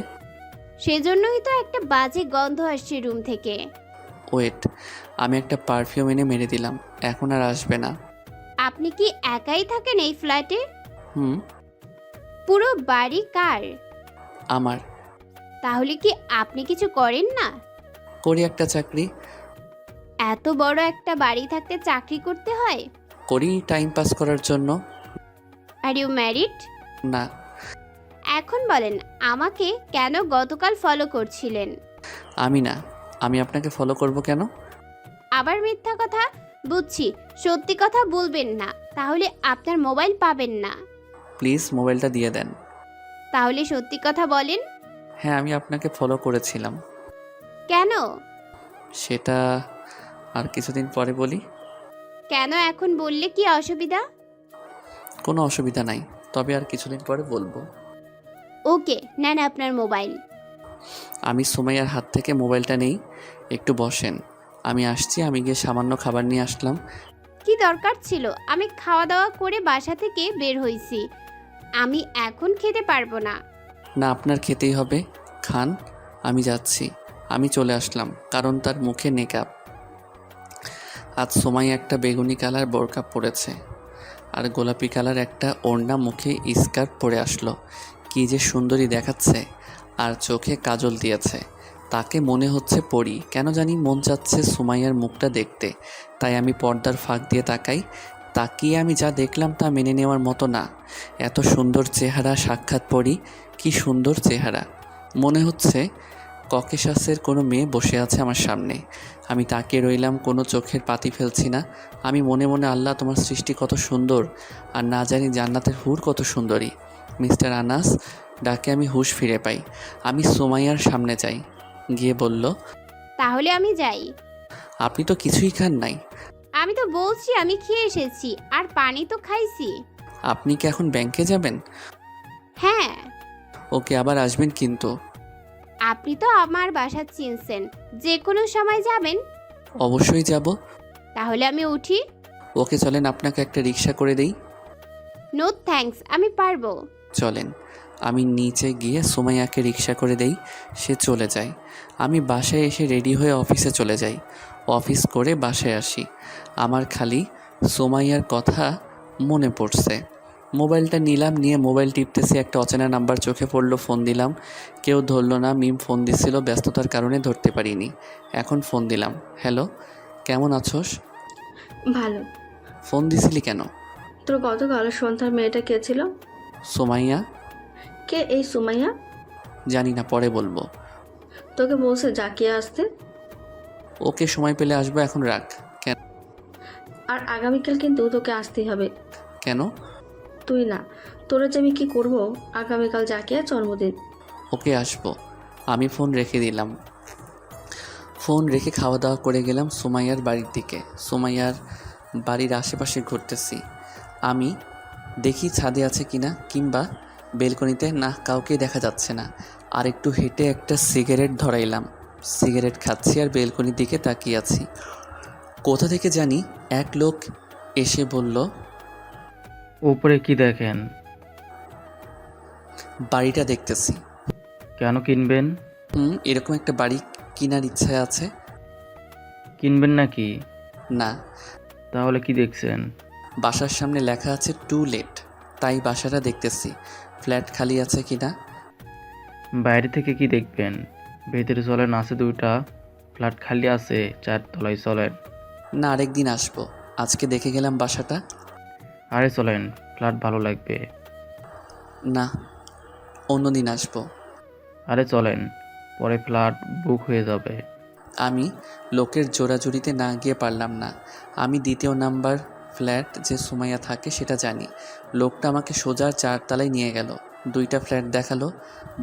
সেজন্যই তো একটা বাজে গন্ধ আসছে রুম থেকে। ওয়েট, আমি একটা পারফিউম এনে মেরে দিলাম। এখন আর আসবে না। আপনি কি একাই থাকেন এই ফ্ল্যাটে? হুম। পুরো বাড়ি কার? আমার। তাহলে কি আপনি কিছু করেন না? করি একটা চাকরি। এত বড় একটা বাড়ি থাকতে চাকরি করতে হয়? করি টাইম পাস করার জন্য। Are you married? না। এখন বলেন আমাকে কেন গতকাল ফলো করছিলেন? আমি না। আমি আপনাকে ফলো করব কেন? আবার মিথ্যা কথা? বুঝছি, সত্যি কথা বলবেন না, তাহলে আপনার মোবাইল পাবেন না। প্লিজ মোবাইলটা দিয়ে দেন। তাহলে সত্যি কথা বলেন। হ্যাঁ, আমি আপনাকে ফলো করেছিলাম। কেন? সেটা আর কিছুদিন পরে বলি। কেন এখন বললে কি অসুবিধা? কোনো অসুবিধা নাই, তবে আর কিছুদিন পরে বলবো। ওকে, নেন আপনার মোবাইল। আমি সুমাইয়ার হাত থেকে মোবাইলটা নেই। একটু বসেন, আমি আসছি। আমি গিয়ে সামান্য খাবার নিয়ে আসলাম। কি দরকার ছিল? আমি খাওয়া দাওয়া করে বাসা থেকে বের হইছি। আমি এখন খেতে পারবো না। না, আপনার খেতেই হবে, খান। আমি যাচ্ছি। আমি চলে আসলাম, কারণ তার মুখে নেকাব। আজ সুমাইয়া একটা বেগুনি কালার বোরকা পরেছে আর গোলাপি কালার একটা ওড়না, মুখে স্কার্ফ পরে আসলো। কি যে সুন্দরী দেখাচ্ছে, আর চোখে কাজল দিয়েছে। তাকে মনে হচ্ছে পরী। কেন জানি মন চাচ্ছে সুমাইয়ার মুখটা দেখতে। তাই আমি পর্দার ফাঁক দিয়ে তাকাই। তাকিয়ে আমি যা দেখলাম তা মেনে নেওয়ার মতো না। এত সুন্দর চেহারা, সাক্ষাৎ পরী। কি সুন্দর চেহারা! মনে হচ্ছে ককেশাসের কোনো মেয়ে বসে আছে আমার সামনে। আমি তাকিয়ে রইলাম, কোনো চোখের পাতি ফেলছি না। আমি মনে মনে, আল্লাহ তোমার সৃষ্টি কত সুন্দর, আর না জানি জান্নাতের হুর কত সুন্দরী। মিস্টার আনাস ডাকে আমি হুঁশ ফিরে পাই। আমি সুমাইয়ার সামনে যাই, গিয়ে বলল, তাহলে আমি যাই। আপনি তো কিছুই খান নাই। আমি তো বলছি আমি খেয়ে এসেছি, আর পানি তো খাইছি। আপনি কি এখন ব্যাংকে যাবেন? হ্যাঁ। ওকে, আবার আসবেন কিন্তু। আপনি তো আমার বাসা চিনছেন, যে কোনো সময় যাবেন। অবশ্যই যাব। তাহলে আমি উঠি? ওকে, চলেন আপনাকে একটা রিক্সা করে দেই। নো থ্যাঙ্কস, আমি পারবো। চলেন। আমি নিচে গিয়ে সুমাইয়াকে রিক্সা করে দেই, সে চলে যায়। আমি বাসায় এসে রেডি হয়ে অফিসে চলে যাই। অফিস করে বাসায় আসি। আমার খালি সুমাইয়ার কথা মনে পড়ছে। মোবাইলটা নিলাম, নিয়ে মোবাইল টিপতেছি। একটা অচেনা নাম্বার চোখে পড়লো, ফোন দিলাম। কেউ ধরলো না। মিম ফোন দিছিল, ব্যস্ততার কারণে ধরতে পারিনি। এখন ফোন দিলাম। হ্যালো, কেমন আছোস? ভালো। ফোন দিছিলি কেন? তোর গতকাল সন্ধ্যার মেয়েটা কে ছিল? সুমাইয়া। কে এই সুমাইয়া? জানি না, পরে বলবো। তোকে বলছে জাকিয়ে আসতে? ওকে, সময় পেলে আসবো, এখন রাখ। আর আগামীকাল কিন্তু তোকে আসতেই হবে। কেন? তুই না, তোরা যে আমি কি করব? আগামীকাল জাকিয়ার জন্মদিন। ওকে, আসবো। আমি ফোন রেখে দিলাম। ফোন রেখে খাওয়া দাওয়া করে গেলাম সুমাইয়ার বাড়ির দিকে। সুমাইয়ার বাড়ির আশেপাশে ঘুরতেছি। আমি দেখি ছাদে আছে কিনা, কিংবা বেলকনিতে। না, কাউকে দেখা যাচ্ছে না। আর একটু হেঁটে একটা সিগারেট ধরাইলাম। সিগারেট খাচ্ছি আর বেলকনির দিকে তাকিয়ে আছি। কোথা থেকে জানি এক লোক এসে বলল, উপরে কি দেখেন? বাড়িটা দেখতেছি। কেন কিনবেন? এরকম একটা বাড়ি কেনার ইচ্ছা আছে। কিনবেন নাকি? না, তাহলে কি দেখছেন? বাসার সামনে লেখা আছে টু লেট, তাই বাসাটা দেখতেছি। ফ্ল্যাট খালি আছে কিনা। বাইরে থেকে কি দেখবেন? ভেতরে চলেন, আছে 2টা ফ্ল্যাট খালি আছে, 4 তলায় চলেন। না, আরেকদিন আসবো। আজকে দেখে গেলাম বাসাটা। আরে চলেন, ফ্ল্যাট ভালো লাগবে। না, অন্যদিন আসবো। আরে চলেন, পরে ফ্ল্যাট বুক হয়ে যাবে। আমি লোকের জোড়াজুড়িতে না গিয়ে পারলাম না। আমি 2 নাম্বার ফ্ল্যাট যে সুমাইয়া থাকে সেটা জানি। লোকটা আমাকে সোজা 4 তলায় নিয়ে গেল। 2টা ফ্ল্যাট দেখালো,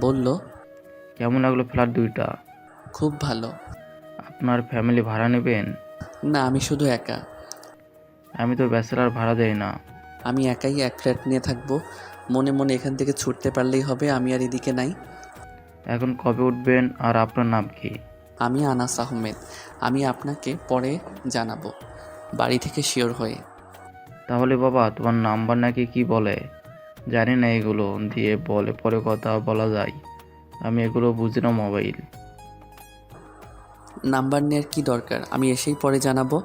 বলল, কেমন লাগলো ফ্ল্যাট 2টা? খুব ভালো। আপনার ফ্যামিলি ভাড়া নেবেন? না, আমি শুধু একা। আমি তো ব্যাচেলার, ভাড়া দেই না। আমি একাই এক ফ্ল্যাট নিয়ে থাকবো। মনে মনে এখান থেকে ছুটতে পারলেই হবে। আমি আর এদিকে নাই। এখন কবে উঠবেন আর আপনার নাম কি? আমি আনাস আহমেদ। আমি আপনাকে পরে জানাবো, বাড়ি থেকে শিওর হয়ে। তাহলে বাবা, তোমার নাম্বার নাকি কি বলে? জানি না, এগুলো দিয়ে বলে পরে কথা বলা যায়। আমি এগুলো বুঝি না মোবাইল। নাম্বার নেওয়ার কি দরকার? আমি এসেই পরে জানাবো।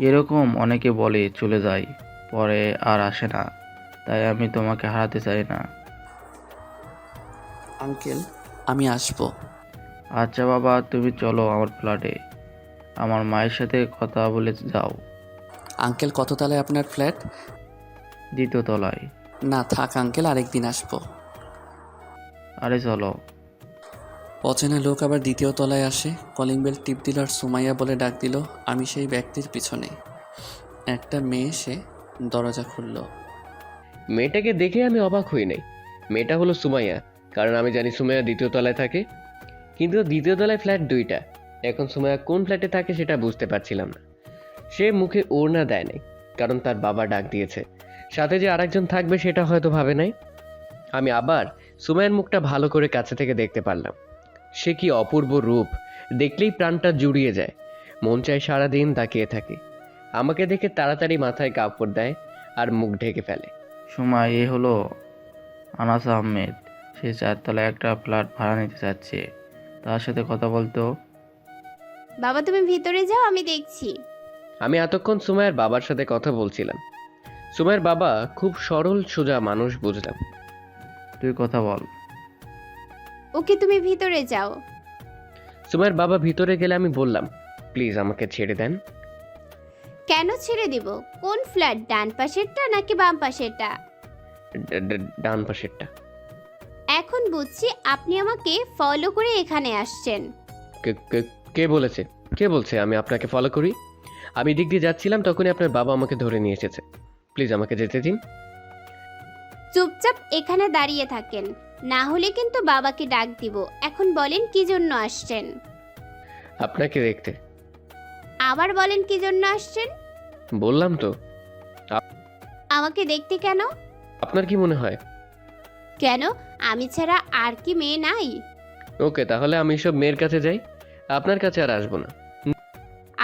এরকম অনেকে বলে চলে যায়, পরে আর আসে না। তাই আমি তোমাকে হারাতে চাই না। আঙ্কেল, আমি আসবো। আচ্ছা বাবা, তুমি চলো আমার ফ্ল্যাটে, আমার মায়ের সাথে কথা বলে যাও। আঙ্কেল, কত তলায় আপনার ফ্ল্যাট? 2য় তলায়। না থাক আঙ্কেল, আরেকদিন আসবো। আরে চলো। অচেনা লোক আবার 2য় তলায় আসে। কলিং বেল টিপ দিল আর সুমাইয়া বলে ডাক দিল। আমি সেই ব্যক্তির পিছনে। একটা মেয়ে এসে দরজা খুলল। মেয়েটাকে দেখে আমি অবাক হই নাই। মেয়েটা হলো সুমাইয়া। কারণ আমি জানি সুমাইয়া দ্বিতীয় তলায় থাকে, কিন্তু দ্বিতীয় তলায় ফ্ল্যাট 2টা। এখন সুমাইয়া কোন ফ্ল্যাটে থাকে সেটা বুঝতে পারছিলাম না। সে মুখে ওড়না দেয় নাই, কারণ তার বাবা ডাক দিয়েছে। সাথে যে আরেকজন থাকবে সেটা হয়তো ভাবে নাই। আমি আবার সুমাইয়ার মুখটা ভালো করে কাছে থেকে দেখতে পারলাম। সে কি অপূর্ব রূপ, দেখলেই প্রাণটা জুড়িয়ে যায়। মন চায় সারাদিন তাকিয়ে থাকে। আমাকে দেখে তাড়াতাড়ি মাথায় কাপড় দেয় আর মুখ ঢেকে ফেলে। সময় এ হলো আনাস আহমেদ। সে 4 তলায় একটা ফ্ল্যাট ভাড়া নিতে চাচ্ছে, তার সাথে কথা বলতো। বাবা তুমি ভিতরে যাও, আমি দেখছি। আমি এতক্ষণ সুমাইয়ার বাবার সাথে কথা বলছিলাম। সুমাইয়ার বাবা খুব সরল সোজা মানুষ বুঝলাম। তুই কথা বল। ওকে তুমি ভিতরে যাও। সুমাইয়ার বাবা ভিতরে গেলে আমি বললাম, প্লিজ আমাকে ছেড়ে দেন। কেন ছেড়ে দিব? কোন ফ্ল্যাট, ডান পাশেরটা নাকি বাম পাশেরটা? ডান পাশেরটা। এখন বুঝছি আপনি আমাকে ফলো করে এখানে আসছেন। কে বলেছে? কে বলছে আমি আপনাকে ফলো করি? আমি দিক দিয়ে যাচ্ছিলাম, তখনই আপনার বাবা আমাকে ধরে নিয়ে এসেছে। প্লিজ আমাকে যেতে দিন। চুপচাপ এখানে দাঁড়িয়ে থাকেন, না হলে কিন্তু বাবাকে ডাক দিব। এখন বলেন কি জন্য আসছেন? আপনাকে দেখতে। আবার বলেন কি জন্য আসছেন? বললাম তো। আমাকে দেখতে কেন? আপনার কি মনে হয়? কেন, আমি ছাড়া আর কি মেয়ে নাই? ওকে, তাহলে আমি সব মেয়ের কাছে যাই, আপনার কাছে আর আসবো না।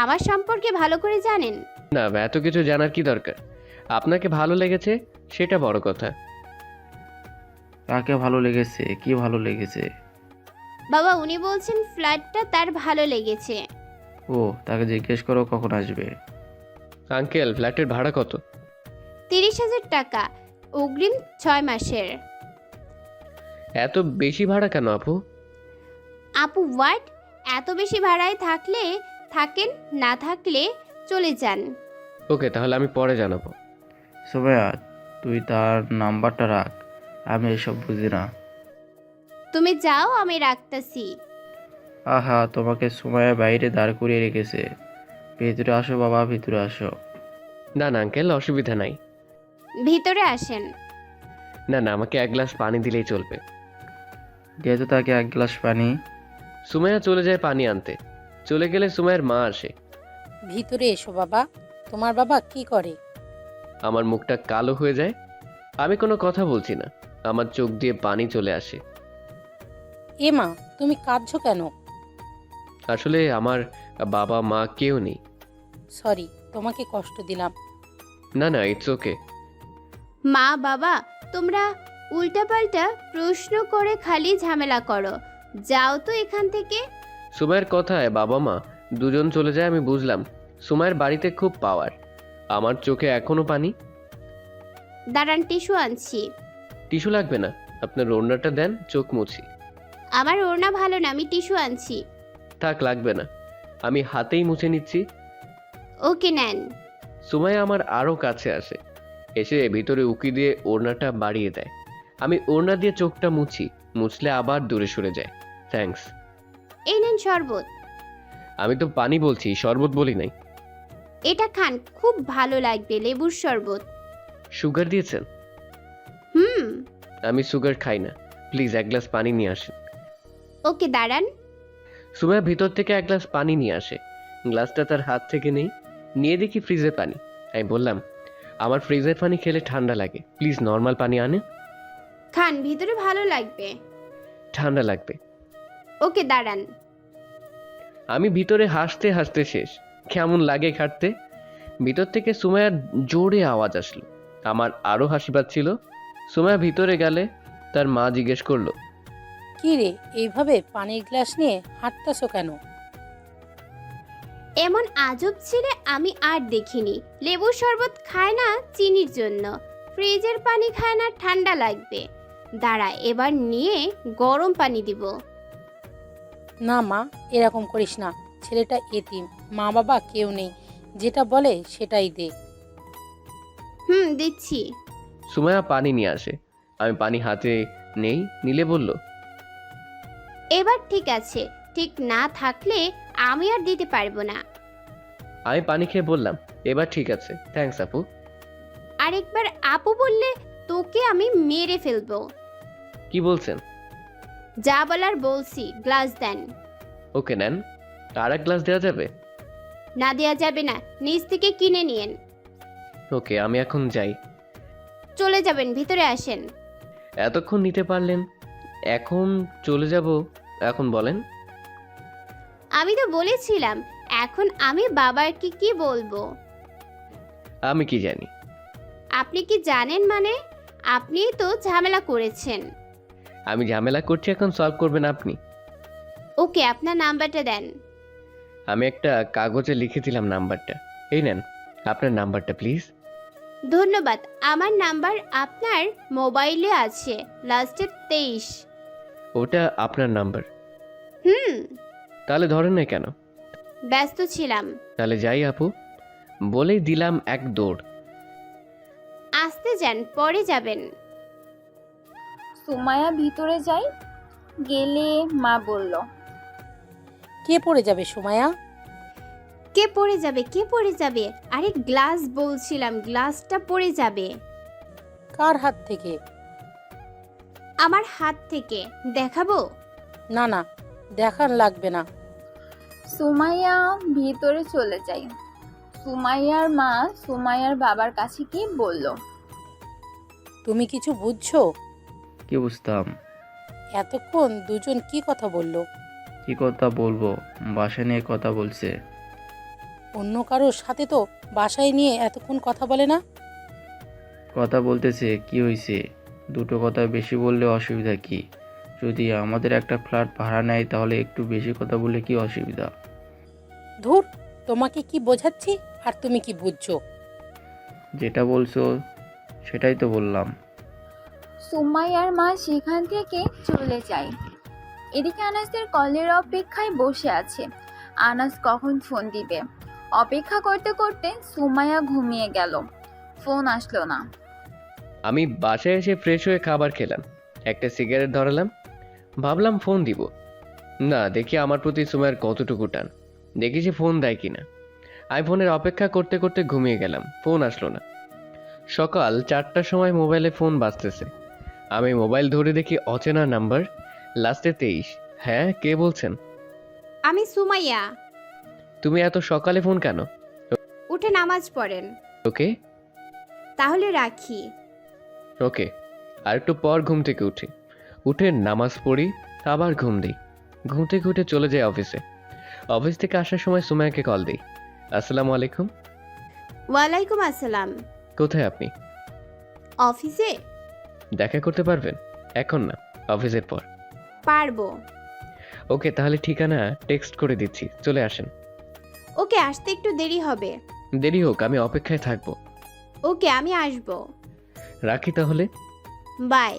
আমার সম্পর্কে ভালো করে জানেন? না, এত কিছু জানার কি দরকার? আপনাকে ভালো লেগেছে সেটা বড় কথা। কাকে ভালো লেগেছে? কি ভালো লেগেছে? বাবা উনি বলছেন ফ্ল্যাটটা তার ভালো লেগেছে। ও, তাকে জিজ্ঞেস করো কখন আসবে। আঙ্কেল, ফ্ল্যাটের ভাড়া কত? 30,000 টাকা, অগ্রিম 6 মাসের। এত বেশি ভাড়া কেন আপু? আপু হোয়াট? এত বেশি ভাড়ায় থাকলে থাকেন, না থাকলে চলে যান। ওকে, তাহলে আমি পরে জানাবো। সুমাইয়া, তুই তার নাম্বারটা রাখ, আমি এসব বুঝি না। তুমি যাও, আমি রাখতেছি। আহা, তোমাকে সুমাইয়া বাইরে দাঁড় করিয়ে রেখেছে। ভিতরে আসো বাবা, ভিতরে আসো। না না আঙ্কেল, অসুবিধা নাই। ভিতরে আসেন। না না, আমাকে 1 গ্লাস পানি দিলেই চলবে। দিয়ে তো তাকে 1 গ্লাস পানি। সুমাইয়া চলে যায় পানি আনতে। চলে গেলে সুমাইয়ার মা আসে। ভিতরে এসো বাবা। তোমার বাবা কি করে? আমার মুখটা কালো হয়ে যায়। আমি কোনো কথা বলছি না, আমার চোখ দিয়ে পানি চলে আসে। এ মা, তুমি কাঁদছো কেন? আসলে আমার বাবা মা কেউ নেই। সরি, তোমাকে কষ্ট দিলাম। না না, ইটস ওকে। মা বাবা তোমরা উল্টাপাল্টা প্রশ্ন করে খালি ঝামেলা করো, যাও তো এখান থেকে। সুমাইয়ের কথায় বাবা মা দুজন চলে যায়। আমি বুঝলাম সুমাইয়ের বাড়িতে খুব পাওয়ার। আমার চোখে এখনো পানি। দাঁড়ান, টিস্যু আনছি। টিস্যু লাগবে না, আপনার ওড়নাটা দেন, চোখ মুছি। আমার ওড়না ভালো না, আমি টিস্যু আনছি। থাক, লাগবে না, আমি হাতেই মুছে নিচ্ছি। ওকে নেন। সুমাইয়া আমার আরও কাছে আসে, এসে ভিতরে উকি দিয়ে ওড়নাটা বাড়িয়ে দেয়। আমি ওড়না দিয়ে চোখটা মুছি, মুছলে আবার দূরে সরে যায়। থ্যাঙ্কস। এই নেন শরবত। আমি তো পানি বলছি, শরবত বলি নাই। এটা খান, খুব ভালো লাগবে, লেবুর শরবত। সুগার দিয়েছেন? হুম। আমি সুগার খাই না, প্লিজ 1 গ্লাস পানি নিয়ে আসেন। ওকে দাঁড়ান। সুমাইয়া ভিতর থেকে 1 গ্লাস পানি নিয়ে আসে। গ্লাসটা তার হাত থেকে নেই, নিয়ে দেখি ফ্রিজের পানি। আমি বললাম, আমার ফ্রিজের পানি খেলে ঠান্ডা লাগে, প্লিজ নর্মাল পানি আনে। খান, ভিতরে ভালো লাগবে। ঠান্ডা লাগবে। ওকে দাঁড়ান। আমি ভিতরে হাসতে হাসতে শেষ। কেমন লাগে খাটতে। ভিতর থেকে সুমাইয়ার জোরে আওয়াজ আসলো। আমার আরো হাসি পাচ্ছিল। সুমাইয়া ভিতরে গেলে তার মা জিজ্ঞেস করলো, কি রে, এইভাবে পানির গ্লাস নিয়ে হাঁটতেছো কেন? এমন আজব ছেলে আমি আর দেখিনি। লেবুর শরবত খায় না চিনির জন্য, ফ্রিজের পানি খায় না ঠান্ডা লাগবে। দাঁড়া, এবার নিয়ে গরম পানি দিব। না মা, এরকম করিস না। ছেলেটা এতিম, মা বাবা কেউ নেই, যেটা বলে সেটাই দে। দিচ্ছি। সুমাইয়া পানি নিয়ে আসে। আমি পানি হাতে নেই, নিলে বলল, এবার ঠিক আছে, ঠিক না থাকলে আমি আর দিতে পারবো না। আমি পানি খেয়ে বললাম, এবার ঠিক আছে, থ্যাঙ্কস আপু। আরেকবার আপু বললে তোকে আমি মেরে ফেলবো। কি বলছেন? যা বলার বলছি, গ্লাস দেন। ওকে নেন। আর এক গ্লাস দেওয়া যাবে? না দেয়া যাবে না, নিচ থেকে কিনে নিয়েন। ওকে, আমি এখন যাই। চলে যাবেন, ভিতরে আসেন। এতক্ষণ নিতে পারলেন, এখন চলে যাব? এখন বলেন। আমি তো বলেছিলাম, এখন আমি বাবাকে কি বলবো? আমি কি জানি? আপনি কি জানেন মানে? আপনিই তো ঝামেলা করেছেন। আমি ঝামেলা করছি, এখন সলভ করবেন আপনি। ওকে, আপনার নাম্বারটা দেন। আমি একটা কাগজে লিখেছিলাম নাম্বারটা, এই নেন আপনার নাম্বারটা প্লিজ। ধন্যবাদ। আমার নাম্বার আপনার মোবাইলে আছে, লাস্টের 23। ওটা আপনার নাম্বার? হুম। তাহলে ধরেন না কেন? ব্যস্ত ছিলাম। তাহলে যাই আপু, বলেই দিলাম এক দৌড়। আসতে যান, পরে যাবেন। সুমাইয়া ভিতরে যায়। গেলে মা বলল, কে পড়ে যাবে সুমাইয়া? কে পড়ে যাবে? কে পড়ে যাবে? আরে গ্লাস বলছিলাম, গ্লাসটা পড়ে যাবে। কার হাত থেকে? আমার হাত থেকে। দেখাবো? না না, দেখার লাগবে না। সুমাইয়া ভিতরে চলে যায়। সুমাইয়ার মা সুমাইয়ার বাবার কাছে গিয়ে বলল, তুমি কিছু বুঝছো? কি বুঝতাম? এতক্ষণ দুজন কি কথা বললো? কি কথা বলবো, বাসা নিয়ে কথা বলছে। অন্য কারোর সাথে তো বাসায় নিয়ে এতক্ষণ কথা বলে না। কথা বলতেছে, কি হয়েছে? দুটো কথা বেশি বললে অসুবিধা কি? যদি আমাদের একটা ফ্ল্যাট ভাড়া নেয় তাহলে একটু বেশি কথা বললে কি অসুবিধা? ধুর, তোমাকে কি বোঝাচ্ছি আর তুমি কি বুঝছো? যেটা বলছো সেটাই তো বললাম। সুমাইয়ার মা সেখান থেকে চলে যায়। এদিকে আনাসের কলের অপেক্ষায় বসে আছে। আনাস কখন ফোন দিবে অপেক্ষা করতে করতে সুমাইয়া ঘুমিয়ে গেল। ফোন আসলো না। আমি বাসায় এসে ফ্রেশ হয়ে খাবার খেলাম, একটা সিগারেট ধরালাম, ভাবলাম ফোন দিব। না, দেখি আমার প্রতি সুমাইয়ার কতটুকু টান, দেখি সে ফোন দেয় কিনা। আমি ফোনের অপেক্ষা করতে করতে ঘুমিয়ে গেলাম, ফোন আসলো না। সকাল 4টার সময় মোবাইলে ফোন বাজতেছে। আমি মোবাইল ধরে দেখি অচেনা নাম্বার, লাস্টে 23। হ্যাঁ, কে বলছেন? আমি সুমাইয়া। তুমি এত সকালে ফোন কেন? উঠে নামাজ পড়েন। ওকে তাহলে রাখি। ওকে। আর একটু পর ঘুম থেকে উঠে নামাজ পড়ি, আবার ঘুম দিই। ঘুম থেকে উঠে চলে যাই অফিসে। অফিস থেকে আসার সময় সুমাইয়াকে কল দিই। আসসালামু আলাইকুম। ওয়ালাইকুম আসসালাম। কোথায় আপনি? অফিসে। দেখা করতে পারবেন? এখন না, অফিসের পর। পারবো। ওকে, তাহলে ঠিকানা টেক্সট করে দিচ্ছি, চলে আসেন। ওকে, আসতে একটু দেরি হবে। দেরি হোক, আমি অপেক্ষায় থাকবো। ওকে, আমি আসবো। রাখি তাহলে। বাই।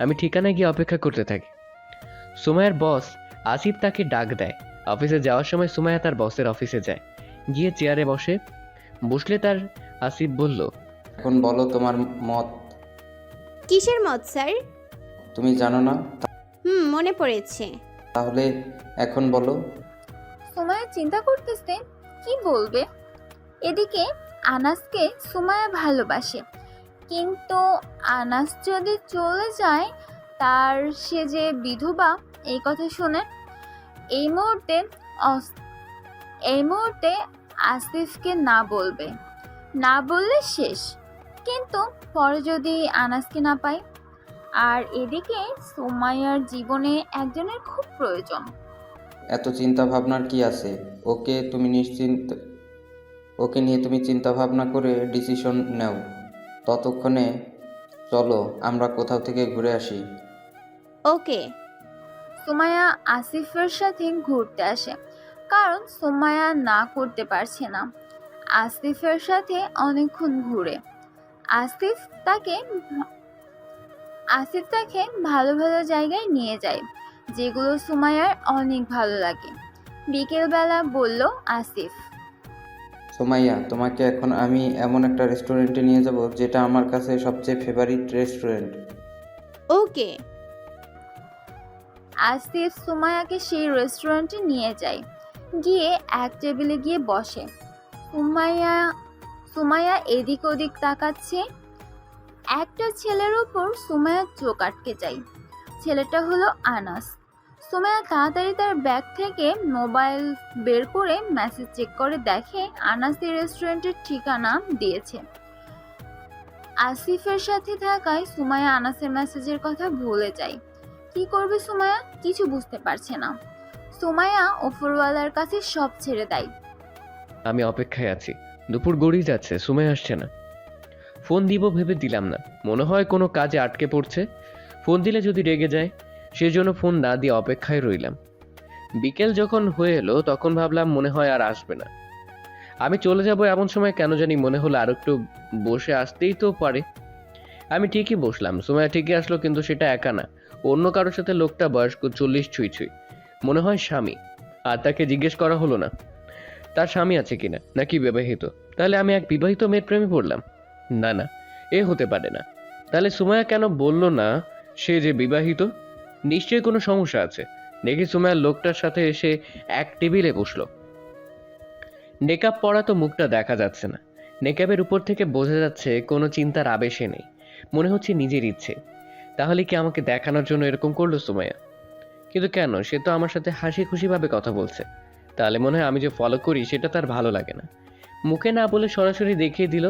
আমি ঠিকানায় গিয়ে অপেক্ষা করতে থাকি। সুমাইয়ার বস আসিফ তাকে ডাক দেয়। অফিসে যাওয়ার সময় সুমাইয়া তার বসের অফিসে যায়, গিয়ে চেয়ারে বসলে তার আসিফ বলল, এখন বলো তোমার মত। কিসের মত স্যার? তুমি জানো না? মনে পড়েছে। তাহলে এখন বলো। সুমাইয়া চিন্তা করতেছে কি বলবে। এদিকে আনাসকে সুমাইয়া ভালোবাসে, কিন্তু আনাস যদি চলে যায়, তার সে যে বিধবা এই কথা শুনে এই মুহূর্তে আসিফকে না বলবে, না বললে শেষ। কিন্তু পরে যদি আনাসকে না পায়, আর এদিকে সুমাইয়ার জীবনে একজনের খুব প্রয়োজন। এত চিন্তা ভাবনার কি আছে? ওকে নিয়ে তুমি চিন্তা ভাবনা করে ডিসিশন নাও। ততক্ষণে চলো আমরা কোথাও থেকে ঘুরে আসি। ওকে। সুমাইয়া আসিফের সাথে ঘুরতে আসে, কারণ সুমাইয়া না করতে পারছে না। আসিফের সাথে অনেকক্ষণ ঘুরে। আসিফ তাকে ভালো ভালো জায়গায় নিয়ে যায়, যেগুলো সুমাইয়ার অনেক ভালো লাগে। বিকেলবেলা বলল আসিফ, সুমাইয়া, তোমাকে এখন আমি এমন একটা রেস্টুরেন্টে নিয়ে যাব যেটা আমার কাছে সবচেয়ে ফেভারিট রেস্টুরেন্ট। ওকে। আসিফ সুমাইয়াকে সেই রেস্টুরেন্টে নিয়ে যায়। গিয়ে এক টেবিলে গিয়ে বসে। সুমাইয়া এদিক ওদিক তাকাচ্ছে। একটা ছেলের উপর সুমাইয়ার চোখ আটকে যায়। ছেলেটা হলো আনাস। সুমাইয়া তাড়াতাড়ি তার ব্যাগ থেকে মোবাইল বের করে মেসেজ চেক করে দেখে আনাস এই রেস্টুরেন্টের ঠিকানা দিয়েছে। আসিফের সাথে থাকায় সুমাইয়া আনাসের মেসেজের কথা ভুলে যায়। কি করবে সুমাইয়া কিছু বুঝতে পারছে না। সুমাইয়া ওপরওয়ালার কাছে সব ছেড়ে দেয়। আমি অপেক্ষায় আছি, দুপুর গড়িয়ে যাচ্ছে, সময় আসছে না। ফোন দিব ভেবে দিলাম না, মনে হয় কোনো কাজে আটকে পড়ছে। ফোন দিলে যদি রেগে যায়, সেজন্য ফোন না দিয়ে অপেক্ষায় রইলাম। বিকেল যখন হয়ে এলো তখন ভাবলাম মনে হয় আর আসবে না। আমি চলে যাব এমন সময় কেন জানি মনে হলো আর একটু বসে আসতেই তো পারে। আমি ঠিকই বসলাম, সময় ঠিকই আসলো, কিন্তু সেটা একা না, অন্য কারোর সাথে। লোকটা বয়স্ক, 40 ছুঁই ছুঁই, মনে হয় স্বামী। আর তাকে জিজ্ঞেস করা হলো না তার স্বামী আছে কিনা, নাকি বিবাহিত। তাহলে আমি এক বিবাহিত মেয়ের প্রেমে পড়লাম? না না, এ হতে পারে না। তাহলে সুমাইয়া কেন বললো না সে যে বিবাহিত? নিশ্চয়ই কোনো সমস্যা আছে। দেখি সুমাইয়া লোকটার সাথে এসে এক টেবিলে বসলো। নেকআপ পরা তো মুখটা দেখা যাচ্ছে না। নেকআপের উপর থেকে বোঝা যাচ্ছে কোনো চিন্তার আবেশে নেই, মনে হচ্ছে নিজের ইচ্ছে। তাহলে কি আমাকে দেখানোর জন্য এরকম করলো সুমাইয়া? কিন্তু কেন? সে তো আমার সাথে হাসি খুশিভাবে কথা বলছে। তাহলে মনে হয় আমি যে ফলো করি সেটা তার ভালো লাগে না। মুখে না বলে সরাসরি দেখিয়ে দিল।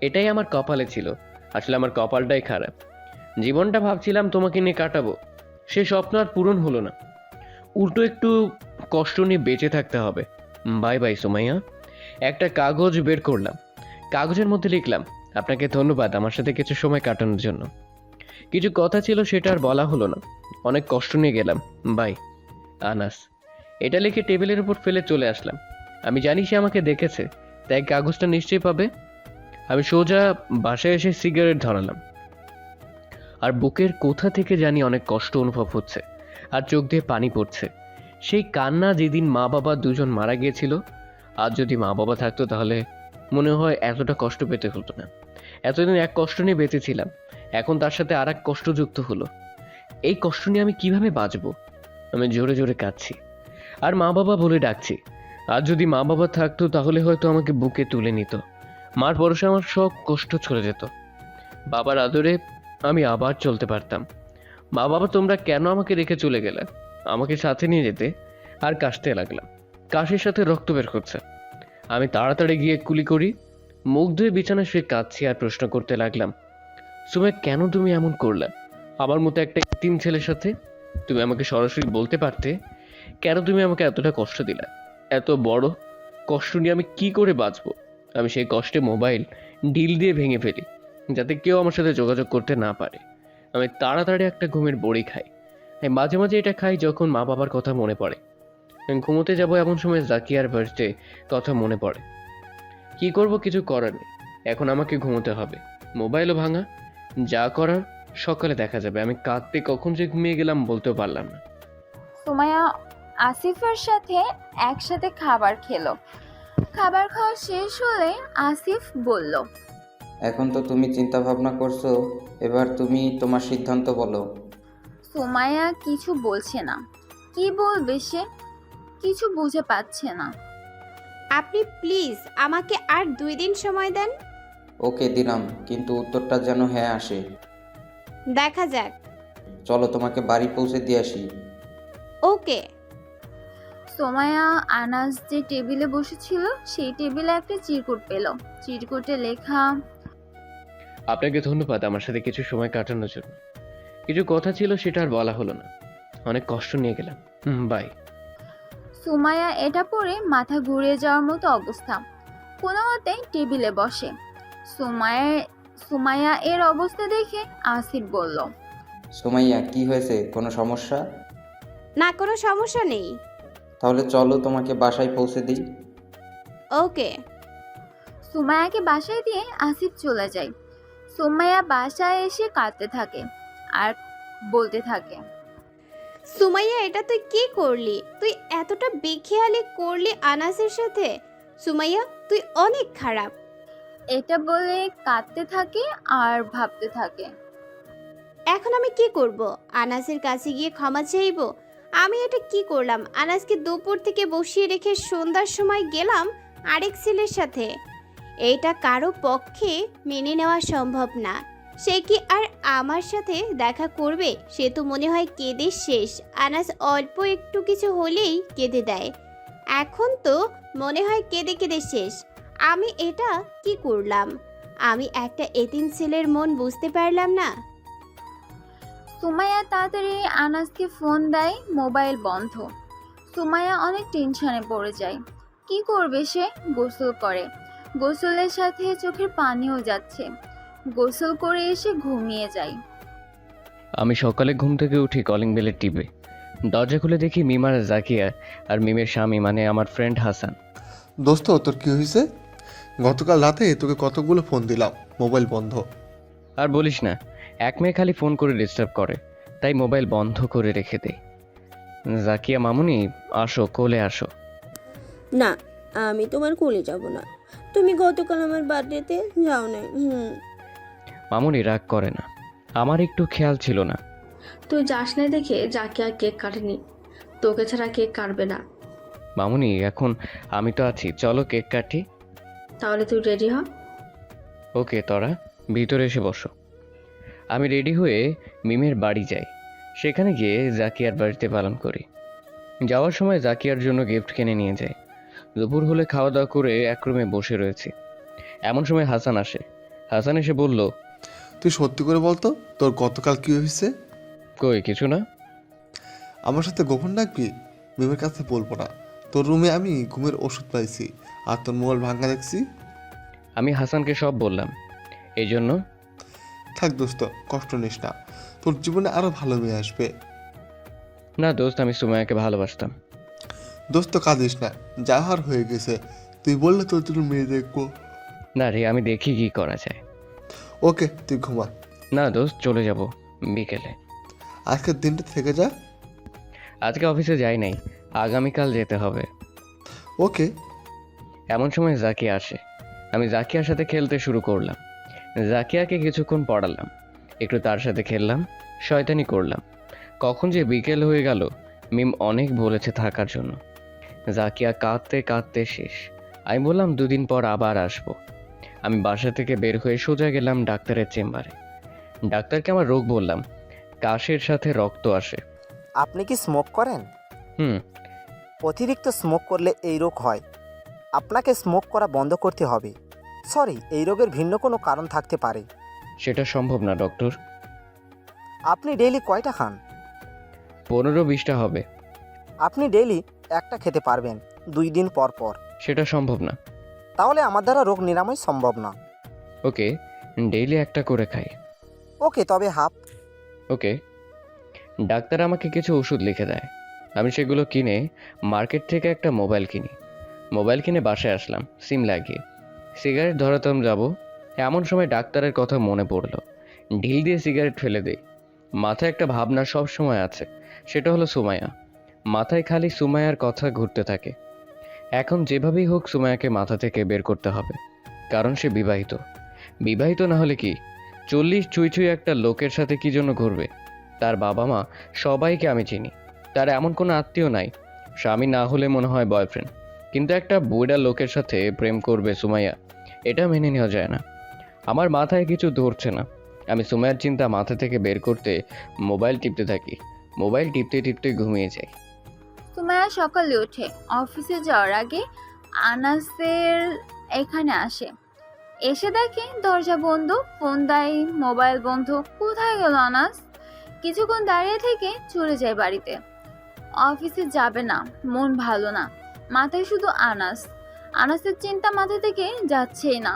এটাই আমার কপালে ছিল। আসলে আমার কপালটাই খারাপ। জীবনটা ভাবছিলাম তোমাকে নিয়ে কাটাবো, সে স্বপ্ন আর পূরণ হলো না। উল্টো একটু কষ্ট নিয়ে বেঁচে থাকতে হবে। Bye bye Sumaiya. একটা কাগজ বের করলাম, কাগজের মধ্যে লিখলাম, আপনাকে ধন্যবাদ আমার সাথে কিছু সময় কাটানোর জন্য। কিছু কথা ছিল সেটা আর বলা হলো না, অনেক কষ্ট নিয়ে গেলাম। বাই আনাস। এটা লিখে টেবিলের উপর ফেলে চলে আসলাম। আমি জানি সে আমাকে দেখেছে, তাই কাগজটা নিশ্চয়ই পাবে। আমি সোজা বাসায় এসে সিগারেট ধরালাম। আর বুকের কোথা থেকে জানি অনেক কষ্ট অনুভব হচ্ছে, আর চোখ দিয়ে পানি পড়ছে। সেই কান্না যেদিন মা বাবা দুজন মারা গিয়েছিল। আর যদি মা বাবা থাকতো তাহলে মনে হয় এতটা কষ্ট পেতে হতো না। এতদিন এক কষ্ট নিয়ে বেঁচেছিলাম, এখন তার সাথে আর এক কষ্ট যুক্ত হলো। এই কষ্ট নিয়ে আমি কিভাবে বাঁচবো? আমি জোরে জোরে কাঁদছি আর মা বাবা বলে ডাকছি। আর যদি মা বাবা থাকতো তাহলে হয়তো আমাকে বুকে তুলে নিত। মার ভরসা আমার সব কষ্ট চলে যেত। বাবার আদরে আমি আবার চলতে পারতাম। মা বাবা তোমরা কেন আমাকে রেখে চলে গেলে? আমাকে সাথে নিয়ে যেতে। আর কাশতে লাগলাম, কাশির সাথে রক্ত বের করছে। আমি তাড়াতাড়ি গিয়ে কুলি করি, মুখ ধুয়ে বিছানায় শুয়ে কাঁদছি আর প্রশ্ন করতে লাগলাম, সুমাইয়া কেন তুমি এমন করলে আমার মতো একটা তিন ছেলের সাথে? তুমি আমাকে সরাসরি বলতে পারতে, কেন তুমি আমাকে এতটা কষ্ট দিলে? এত বড় কষ্ট নিয়ে আমি কি করে বাঁচবো? আমি সেই কষ্টে মোবাইল ডিল দিয়ে ভেঙে ফেলি, যাতে কেউ আমার সাথে যোগাযোগ করতে না পারে। আমি তাড়াতাড়ি একটা ঘুমের বড়ি খাই। আমি মাঝে মাঝে এটা খাই যখন মা বাবার কথা মনে পড়ে। আমি ঘুমোতে যাবো এমন সময় জাকিয়ার বার্থডে কথা মনে পড়ে। কি করব, কিছু করার নেই, এখন আমাকে ঘুমোতে হবে। মোবাইলও ভাঙা, যা করার সকালে দেখা যাবে। আমি কাঁদতে কখন যে ঘুমিয়ে গেলাম বলতেও পারলাম না। সুমাইয়া আসিফের সাথে একসাথে খাবার খেলো। খাবার খাওয়া শেষ হলে আসিফ বলল, এখন তো তুমি চিন্তা ভাবনা করছো, এবার তুমি তোমার সিদ্ধান্ত বলো। সুমাইয়া কিছু বলছে না। কি বলবে সে? কিছু বুঝে পাচ্ছে না। আপনি প্লিজ আমাকে আর 2 দিন সময় দেন। ওকে দিলাম, কিন্তু উত্তরটা যেন হ্যাঁ আসে। দেখা যাক। চলো তোমাকে বাড়ি পৌঁছে দিয়ে আসি। ওকে। সুমাইয়া আনাস যে টেবিলে বসেছিল সেই টেবিলে একটা চিরকুট পেল। চিরকুটে লেখা, আপনাকে ধন্যবাদ আমার সাথে কিছু সময় কাটানোর জন্য। কিছু কথা ছিল সেটা আর বলা হলো না, অনেক কষ্ট নিয়ে গেলাম। বাই। সুমাইয়া এটা পড়ে মাথা ঘুরে যাওয়ার মতো অবস্থা। কোনো মতে টেবিলে বসে। সুমাইয়া এর অবস্থা দেখে আসিফ বলল, সুমাইয়া কি হয়েছে, কোনো সমস্যা? না, কোনো সমস্যা নেই। তাহলে চলো তোমাকে বাসায় পৌঁছে দিই। ওকে। সুমাইয়াকে বাসায় দিয়ে আসিফ চলে যায়। সুমাইয়া বাসায় এসে কাঁদতে থাকে আর বলতে থাকে, সুমাইয়া, এটা তুই কি করলি? তুই এতটা বেখেয়ালি করলি আনাসের সাথে। সুমাইয়া, তুই অনেক খারাপ। এটা বলে কাঁদতে থাকে আর ভাবতে থাকে, এখন আমি কি করব? আনাসের কাছে গিয়ে ক্ষমা চাইব? আমি এটা কি করলাম? আনাসকে দুপুর থেকে বসিয়ে রেখে সন্ধ্যার সময় গেলাম আরেক ছেলের সাথে। এইটা কারো পক্ষে মেনে নেওয়া সম্ভব না। সে কি আর আমার সাথে দেখা করবে? সে তো মনে হয় কেঁদে শেষ। আনাস অল্প একটু কিছু হলেই কেঁদে দেয়। এখন তো মনে হয় কেঁদে কেঁদে শেষ। আমি এটা কি করলাম? আমি একটা এতিম ছেলের মন বুঝতে পারলাম না। সুমাইয়া তাড়াতাড়ি আনাসকে ফোন দেয়, মোবাইল বন্ধ। সুমাইয়া অনেক টেনশনে পড়ে যায়। কি করবে সে? গোসল করে, গোসলের সাথে চোখের পানিও যাচ্ছে। গোসল করে এসে ঘুমিয়ে যায়। আমি সকালে ঘুম থেকে উঠি কলিং বেলের টিপে। দরজা খুলে দেখি মিম আর জাকিয়া আর মিমের স্বামী মানে আমার ফ্রেন্ড হাসান। দোস্ত তোর কি হয়েছে? গতকাল রাতে তোকে কতগুলো ফোন দিলাম, মোবাইল বন্ধ। আর বলিস না, এক মেয়ে খালি ফোন করে ডিস্টার্ব করে, তাই মোবাইল বন্ধ করে রেখে দেই। জাকিয়া মামুনি, আসো, কোলে আসো। না, আমি তোমার কোলে যাব না। তুমি গতকাল আমার বার্থডেতে যাও না। মামুনি রাগ করে না, আমার একটু খেয়াল ছিল না। তুই যাস না দেখে জাকিয়া কেক কাটেনি, তোকে ছাড়া কেক কাটবে না। মামুনি এখন আমি তো আছি, চলো কেক কাটি। তাহলে তুই রেডি হ। ওকে, তোরা ভিতরে এসে বসো। আমি রেডি হয়ে মিমের বাড়ি যাই। সেখানে গিয়ে জাকিয়ার বাড়িতে পালন করি। যাওয়ার সময় জাকিয়ার জন্য গিফট কিনে নিয়ে যাই। দুপুর হলে খাওয়া দাওয়া করে এক রুমে বসে রয়েছি। এমন সময় হাসান আসে। হাসান এসে বলল, তুই সত্যি করে বলতো তোর গতকাল কি হয়েছে? কই কিছু না। আমার সাথে গোপন রাখবি? মিমের কাছে বলবো না। তোর রুমে আমি ঘুমের ওষুধ পাইছি আর তোর মোবাইল ভাঙা দেখছি। আমি হাসানকে সব বললাম। এই জন্য থাক দোস্ত, কষ্ট নিস না, তোর জীবনে আরো ভালো মেয়ে আসবে। না দোস্ত, আমি সুমাইয়াকে ভালোবাসতাম। দোস্ত কাঁদিস না, যা হার হয়ে গেছে। তুই বললে তোর জন্য মেয়ে দেখবো। না রে, আমি দেখি কি করা যায়। ওকে, তুই ঘুমা। না দোস্ত, চলে যাব বিকেলে। আজকের দিনটা থেকে যা। আজকে অফিসে যাই নাই, আগামীকাল যেতে হবে। ওকে। এমন সময় জাকিয়া আসে। আমি জাকিয়ার সাথে খেলতে শুরু করলাম। জাকিয়াকে কিছুক্ষণ পড়ালাম, একটু তার সাথে খেললাম, শয়তানি করলাম। কখন যে বিকেল হয়ে গেল। মিম অনেক বলেছে থাকার জন্য। জাকিয়া কাঁদতে কাঁদতে শেষ। আমি বললাম 2 দিন পর আবার আসবো। আমি বাসা থেকে বের হয়ে সোজা গেলাম ডাক্তারের চেম্বারে। ডাক্তারকে আমার রোগ বললাম। কাশের সাথে রক্ত আসে। আপনি কি স্মোক করেন? হুম। অতিরিক্ত স্মোক করলে এই রোগ হয়। আপনাকে স্মোক করা বন্ধ করতে হবে। সরি, এই রোগের ভিন্ন কোনো কারণ থাকতে পারে। সেটা সম্ভব না ডক্টর। আপনি ডেইলি কয়টা খান? 15-20টা হবে। আপনি ডেইলি একটা খেতে পারবেন 2 দিন পর পর। সেটা সম্ভব না। তাহলে আমার দ্বারা রোগ নিরাময় সম্ভব না। ওকে, ডেইলি একটা করে খাই। ওকে, তবে হাফ। ওকে। ডাক্তার আমাকে কিছু ওষুধ লিখে দেয়। আমি সেগুলো কিনে মার্কেট থেকে একটা মোবাইল কিনি। মোবাইল কিনে বাসায় আসলাম সিম লাগিয়ে। সিগারেট ধরাতাম যাব, এমন সময় ডাক্তারের কথা মনে পড়লো। ঢিল দিয়ে সিগারেট ফেলে দেই। মাথায় একটা ভাবনা সব সময় আছে, সেটা হলো সুমাইয়া। মাথায় খালি সুমাইয়ার কথা ঘুরতে থাকে। এখন যেভাবেই হোক সুমাইয়াকে মাথা থেকে বের করতে হবে, কারণ সে বিবাহিত। বিবাহিত না হলে কি 40 ছুঁই ছুঁই একটা লোকের সাথে কি জন্য ঘুরবে? তার বাবা মা সবাইকে আমি চিনি। তার এমন কোনো আত্মীয় নাই। স্বামী না হলে মনে হয় বয়ফ্রেন্ড, কিন্তু একটা বুড়া লোকের সাথে প্রেম করবে সুমাইয়া, এটা মেনে নেওয়া যায় না। আমার মাথায় কিছু ধরছে না। আমি সুমাইয়ার চিন্তা মাথা থেকে বের করতে মোবাইল টিপতে থাকি। মোবাইল টিপতে টিপতে ঘুমিয়ে যাই। সুমাইয়া সকালে ওঠে। অফিসে যাওয়ার আগে আনাসের এখানে আসে। এসে দেখে দরজা বন্ধ, ফোন দেয়, মোবাইল বন্ধ। কোথায় গেল আনাস? কিছুক্ষণ দাঁড়িয়ে থেকে চলে যায় বাড়িতে। অফিসে যাবে না, মন ভালো না, মাথায় শুধু আনাস। আনাসের চিন্তা মাথা থেকে যাচ্ছেই না।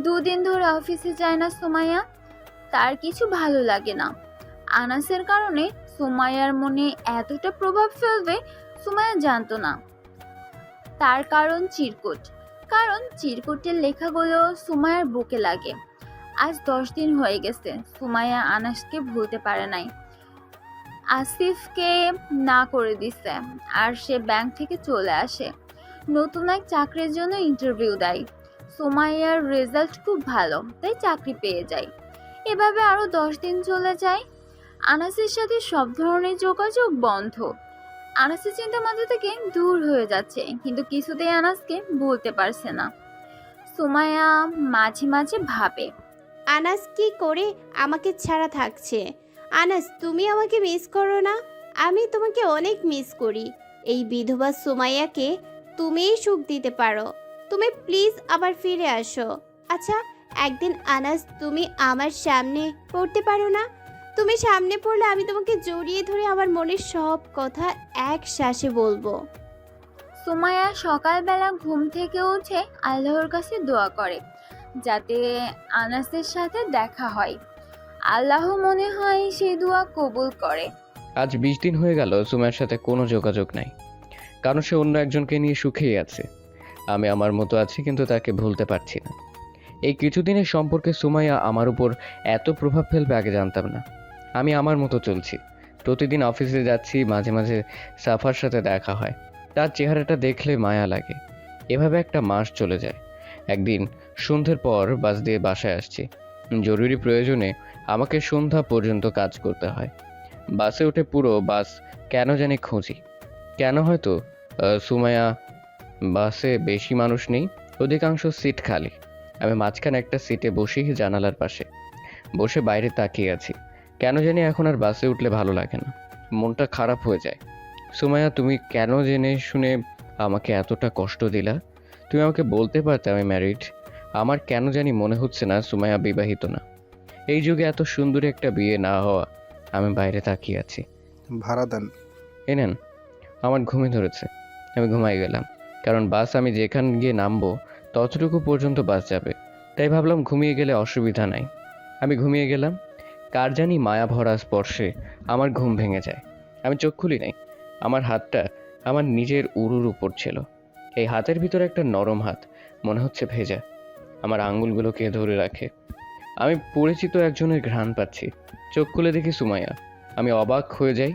2 দিন ধরে অফিসে যায় না সুমাইয়া। তার কিছু ভালো লাগে না। আনাসের কারণে সুমাইয়ার মনে এতটা প্রভাব ফেলবে সুমাইয়া জানতো না। তার কারণ চিরকুট। কারণ চিরকুটের লেখাগুলো সুমাইয়ার বুকে লাগে। আজ 10 দিন হয়ে গেছে সুমাইয়া আনাসকে ভুলতে পারে নাই। আসিফকে না করে দিছে আর সে ব্যাংক থেকে চলে আসে। নতুন এক চাকরির জন্য ইন্টারভিউ দেয়। সুমাইয়ার রেজাল্ট খুব ভালো, তাই চাকরি পেয়ে যায়। এভাবে আরো 10 দিন চলে যায়। আনাসের সাথে সব ধরনের যোগাযোগ বন্ধ। আনাসের চিন্তা মাথা থেকে দূর হয়ে যাচ্ছে, কিন্তু কিছুতেই আনাসকে বলতে পারছে না। সুমাইয়া মাঝে মাঝে ভাবে, আনাস কি করে আমাকে ছাড়া থাকছে। আনাস, তুমি আমাকে মিস করো না? আমি তোমাকে অনেক মিস করি। এই বিধবা সুমাইয়াকে তুমিই সুখ দিতে পারো। তুমি প্লিজ আবার ফিরে আসো। আচ্ছা, একদিন আনাস তুমি আমার সামনে পড়তে পারো না? তুমি সামনে পড়লে আমি তোমাকে জড়িয়ে ধরে আমার মনের সব কথা এক শ্বাসে বলবো। সুমাইয়া সকালবেলা ঘুম থেকে উঠে আল্লাহর কাছে দোয়া করে যাতে আনাসের সাথে দেখা হয়। আল্লাহ মনে হয় সেই দোয়া কবুল করে। আজ 20 দিন হয়ে গেল সুমাইয়ার সাথে কোনো যোগাযোগ নাই, কারণ সে অন্য একজনকে নিয়ে সুখেই আছে। আমি আমার মতো আছি, কিন্তু তাকে ভুলতে পারছি না। এই কিছুদিনের সম্পর্কে সুমাইয়া আমার উপর এত প্রভাব ফেলবে আগে জানতাম না। আমি আমার মতো চলছি, প্রতিদিন অফিসে যাচ্ছি, মাঝে মাঝে সাফার সাথে দেখা হয়। তার চেহারাটা দেখলে মায়া লাগে। এভাবে একটা মাস চলে যায়। একদিন সন্ধ্যের পর বাস দিয়ে বাসায় আসছি। জরুরি প্রয়োজনে আমাকে সন্ধ্যা পর্যন্ত কাজ করতে হয়। বাসে উঠে পুরো বাস কেন জানি খুঁজি। কেন হয়তো সুমাইয়া বাসে বেশি মানুষ নেই, অধিকাংশ সিট খালি। আমি মাঝখানে একটা সিটে বসি, জানালার পাশে বসে বাইরে তাকিয়ে আছি। কেন জানি এখন আর বাসে উঠলে ভালো লাগে না, মনটা খারাপ হয়ে যায়। সুমাইয়া, তুমি কেন জেনে শুনে আমাকে এতটা কষ্ট দিলা? তুমি আমাকে বলতে পারতে আমি ম্যারিড। আমার কেন জানি মনে হচ্ছে না সুমাইয়া বিবাহিত না। এই যুগে এত সুন্দর একটা বিয়ে না হওয়া। আমি বাইরে তাকিয়ে আছি। ভাড়া দেন। এনেন। আমার ঘুমে ধরেছে, আমি ঘুমাই গেলাম। কারণ বাস আমি যেখানে গিয়ে নামবো ততটুকু পর্যন্ত বাস যাবে, তাই ভাবলাম ঘুমিয়ে গেলে অসুবিধা নাই। আমি ঘুমিয়ে গেলাম। কার জানি মায়া ভরা স্পর্শে আমার ঘুম ভেঙে যায়। আমি চোখ খুলি নাই। আমার হাতটা আমার নিজের উরুর উপর ছিল। এই হাতের ভিতরে একটা নরম হাত, মনে হচ্ছে ভেজা, আমার আঙ্গুলগুলোকে ধরে রাখে। আমি পরিচিত একজনের ঘ্রাণ পাচ্ছি। চোখ খুলে দেখি সুমাইয়া। আমি অবাক হয়ে যাই।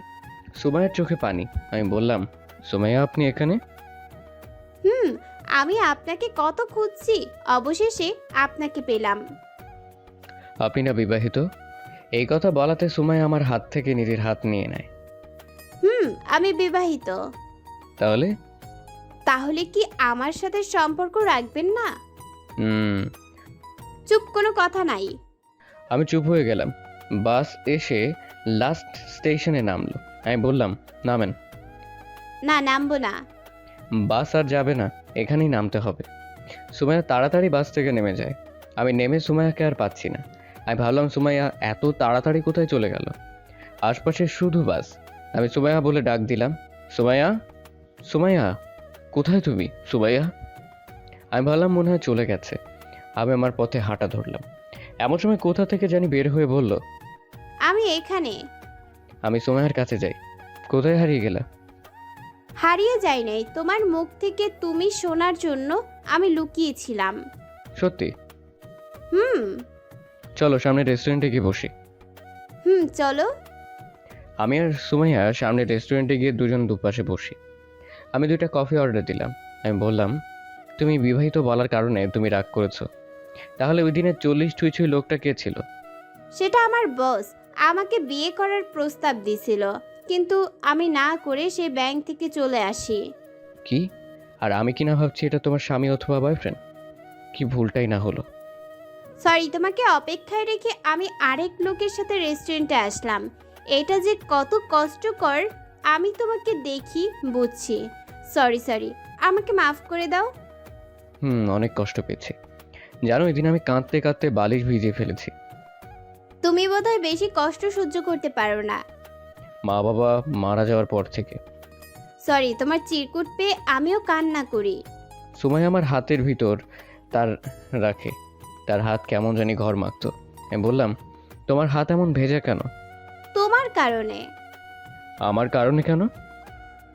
সুমাইয়ার চোখে পানি। আমি বললাম, সুমাইয়া, আপনি এখানে? আমি আপনাকে কত খুঁজছি, অবশেষে আপনাকে পেলাম। আপনি না বিবাহিত? এই কথা বলাতে সুমাইয়া আমার হাত থেকে নিজের হাত নিয়ে নেয়। আমি বিবাহিত। তাহলে? তাহলে কি আমার সাথে সম্পর্ক রাখবেন না? চুপ, কোনো কথা নাই। আমি চুপ হয়ে গেলাম। বাস এসে লাস্ট স্টেশনে নামলো। আমি বললাম, নামেন। না, নামবো না। বাস আর যাবে না, এখানেই নামতে হবে। সুমাইয়া তাড়াতাড়ি বাস থেকে নেমে যায়। আমি নেমে সুমাইয়াকে আর পাচ্ছি না। আমি ভাবলাম, সুমাইয়া এত তাড়াতাড়ি কোথায় চলে গেল? আশপাশে শুধু বাস। আমি সুমাইয়া বলে ডাক দিলাম, সুমাইয়া, সুমাইয়া, কোথায় তুমি সুমাইয়া? আমি ভাবলাম মনে হয় চলে গেছে। আমি আমার পথে হাঁটা ধরলাম। এমন সময় কোথা থেকে জানি বের হয়ে বলল, আমি এখানে। আমি সুমাইয়ার কাছে যাই। কোথায় হারিয়ে গেলা? হারিয়ে যাই নাই, তোমার মুখ থেকে তুমি শোনার জন্য আমি লুকিয়েছিলাম। সত্যি? হুম। চলো সামনে রেস্টুরেন্টে গিয়ে বসি। চলো। আমি আর সুমাইয়া সামনে রেস্টুরেন্টে গিয়ে দুজন দুপাশে বসি। আমি 2টা কফি অর্ডার দিলাম। আমি বললাম, তুমি বিবাহিত বলার কারণে তুমি রাগ করেছো। তাহলে ওই দিনের 40 ছুঁই ছুঁই লোকটা কে ছিল? সেটা আমার বস। আমাকে বিয়ে করার প্রস্তাব দিছিল, কিন্তু আমি না করে সে ব্যাংক থেকে চলে আসি। কি? আর আমি কিনা ভাবছি এটা তোমার স্বামী অথবা বয়ফ্রেন্ড। কি ভুলটাই না হলো। সরি, তোমাকে অপেক্ষায় রেখে আমি আরেক লোকের সাথে রেস্টুরেন্টে আসলাম। এটা যে কত কষ্টকর আমি তোমাকে দেখি বুঝছি। সরি, আমাকে মাফ করে দাও। অনেক কষ্ট পেয়েছি। জানো, এদিন আমি কাঁদতে কাঁদতে বালিশ ভিজিয়ে ফেলেছি। তুমি বোধহয় বেশি কষ্ট সহ্য করতে পারো না। মা বাবা মারা যাওয়ার পর থেকে। সরি, তোমার চিরকুট পেয়ে আমিও কান্না করি। সুমাইয়া আমার হাতের ভিতর তার রাখে। তার হাত কেমন জানি ঘর মাখতো। আমি বললাম, তোমার হাত এমন ভেজা কেন? তোমার কারণে। আমার কারণে কেন?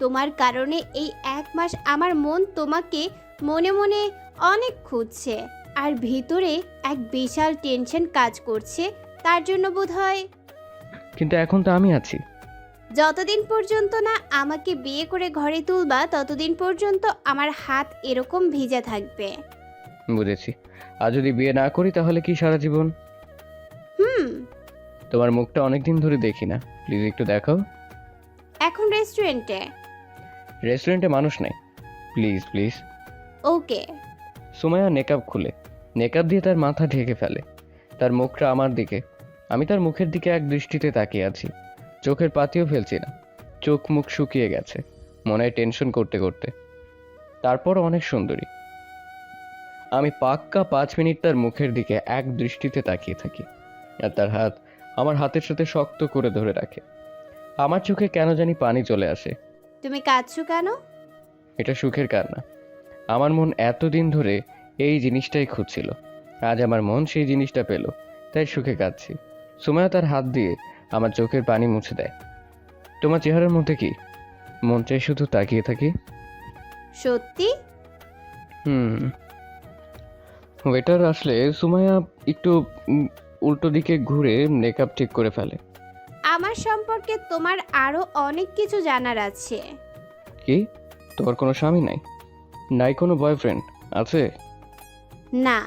তোমার কারণে এই 1 মাস আমার মন তোমাকে মনে মনে অনেক খুঁজছে, আর ভিতরে এক বিশাল টেনশন কাজ করছে। তার জন্য বোধহয়। কিন্তু এখন তো আমি আছি। যতদিন পর্যন্ত না আমাকে বিয়ে করে ঘরে তুলবা, ততদিন পর্যন্ত আমার হাত এরকম ভিজা থাকবে। বুঝেছি। আর যদি বিয়ে না করি তাহলে কি সারা জীবন? তোমার মুখটা অনেকদিন ধরে দেখি না, প্লিজ একটু দেখাও। এখন রেস্টুরেন্টে। রেস্টুরেন্টে মানুষ নাই, প্লিজ প্লিজ। ওকে। সুমাইয়া নেকআপ খুলে নেকআপ দিয়ে তার মাথা ঢেকে ফেলে। তার মুখটা আমার দিকে। আমি তার মুখের দিকে এক দৃষ্টিতে তাকিয়ে আছি, চোখের পাতিও ফেলছি না। চোখ মুখ শুকিয়ে গেছে, মনে হয় টেনশন করতে করতে। তারপর অনেক সুন্দরী। আমি পাক্কা 5 মিনিট তার মুখের দিকে এক দৃষ্টিতে তাকিয়ে থাকি, আর তার হাত আমার হাতের সাথে শক্ত করে ধরে রাখে। আমার চোখে কেন জানি পানি চলে আসে। তুমি কাঁদছো কেন? এটা সুখের কান্না। আমার মন এতদিন ধরে এই জিনিসটাই খুঁজছিল, আজ আমার মন সেই জিনিসটা পেল, তাই সুখে কাঁদছি। সুমাইয়া তার হাত দিয়ে আমার চোখের পানি মুছে দেয়। তোমার চেহারার মধ্যে কি? মন চাই শুধু তাকিয়ে থাকি। সত্যি? ওয়েটার আসলে সুমাইয়া একটু উল্টো দিকে ঘুরে মেকআপ ঠিক করে ফেলে। আমার সম্পর্কে তোমার আরো অনেক কিছু জানার আছে। কি? তোমার কোনো স্বামী নাই? নাই কোনো বয়ফ্রেন্ড আছে? না।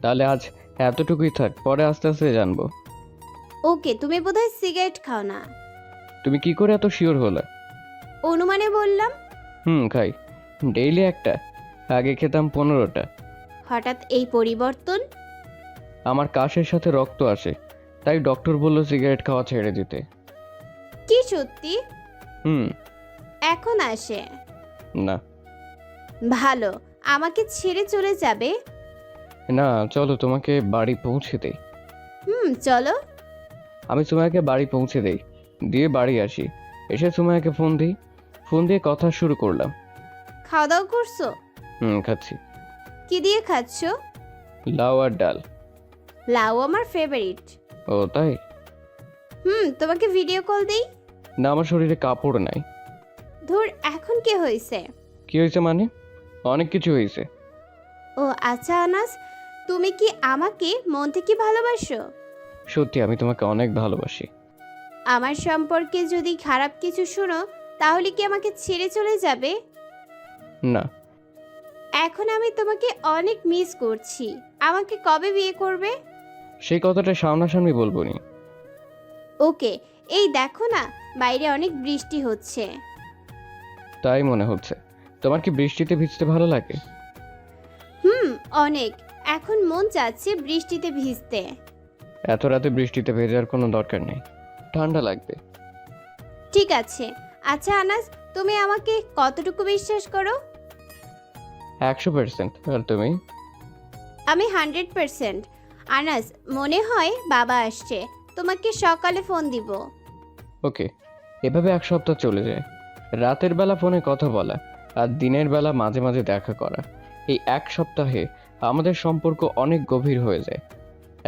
তাহলে আজ এতটুকুই থাক, পরে আস্তে আস্তে জানবো। ওকে, তুমি বোধহয় সিগারেট খাও না। তুমি কি করে এত শিওর হলে? অনুমানে বললাম। খাই, ডেইলি একটা, আগে খেতাম 15টা। হঠাৎ এই পরিবর্তন? আমার কাশের সাথে রক্ত আসে, তাই ডক্টর বলল সিগারেট খাওয়া ছেড়ে দিতে। কি সত্যি? হুম। এখন আসে না। ভালো, আমাকে ছেড়ে চলে যাবে? না, চলো তোমাকে বাড়ি পৌঁছে দেই। চলো। আমি সুমাইয়াকে বাড়ি পৌঁছে দেই, দিয়ে বাড়ি আসি। এসে সুমাইয়াকে ফোন দিই, ফোন দিয়ে কথা শুরু করলাম। খাওয়া দাওয়া করছো? খাচ্ছি। কি দিয়ে খাচ্ছো? লাউ আর ডাল। লাউ আমার ফেভারিট। ও তাই? তোমাকে ভিডিও কল দেই? না, আমার শরীরে কাপড় নাই। ধুর, এখন কি হয়েছে? কি হয়েছে মানে? অনেক কিছু হয়েছে। ও আচ্ছা আনাস, তুমি কি আমাকে মন থেকে ভালোবাসো? সত্যি, আমি তোমাকে অনেক ভালোবাসি। আমার সম্পর্কে যদি খারাপ কিছু শোনো তাহলে কি আমাকে ছেড়ে চলে যাবে? না। এখন আমি তোমাকে অনেক মিস করছি। আমাকে কবে বিয়ে করবে? সেই কথাটা সামনাসামনি বলবো নি। ওকে, এই দেখো না, বাইরে অনেক বৃষ্টি হচ্ছে। তাই মনে হচ্ছে। তোমার কি বৃষ্টিতে ভিজতে ভালো লাগে? অনেক। এখন মন চাচ্ছে বৃষ্টিতে ভিজতে। এত রাতে বৃষ্টিতে ভেজার কোনো দরকার নেই, ঠান্ডা লাগবে। ঠিক আছে। আচ্ছা আনাস, তুমি আমাকে কতটুকু বিশ্বাস করো? 100%। আর তুমি? আমি 100%। আনাস, মনে হয় বাবা আসছে, তোমাকে সকালে ফোন দিব। ওকে। এভাবে 1 সপ্তাহ চলে যায়। রাতের বেলা ফোনে কথা বলা আর দিনের বেলা মাঝে মাঝে দেখা করা, এই 1 সপ্তাহে আমাদের সম্পর্ক অনেক গভীর হয়ে যায়।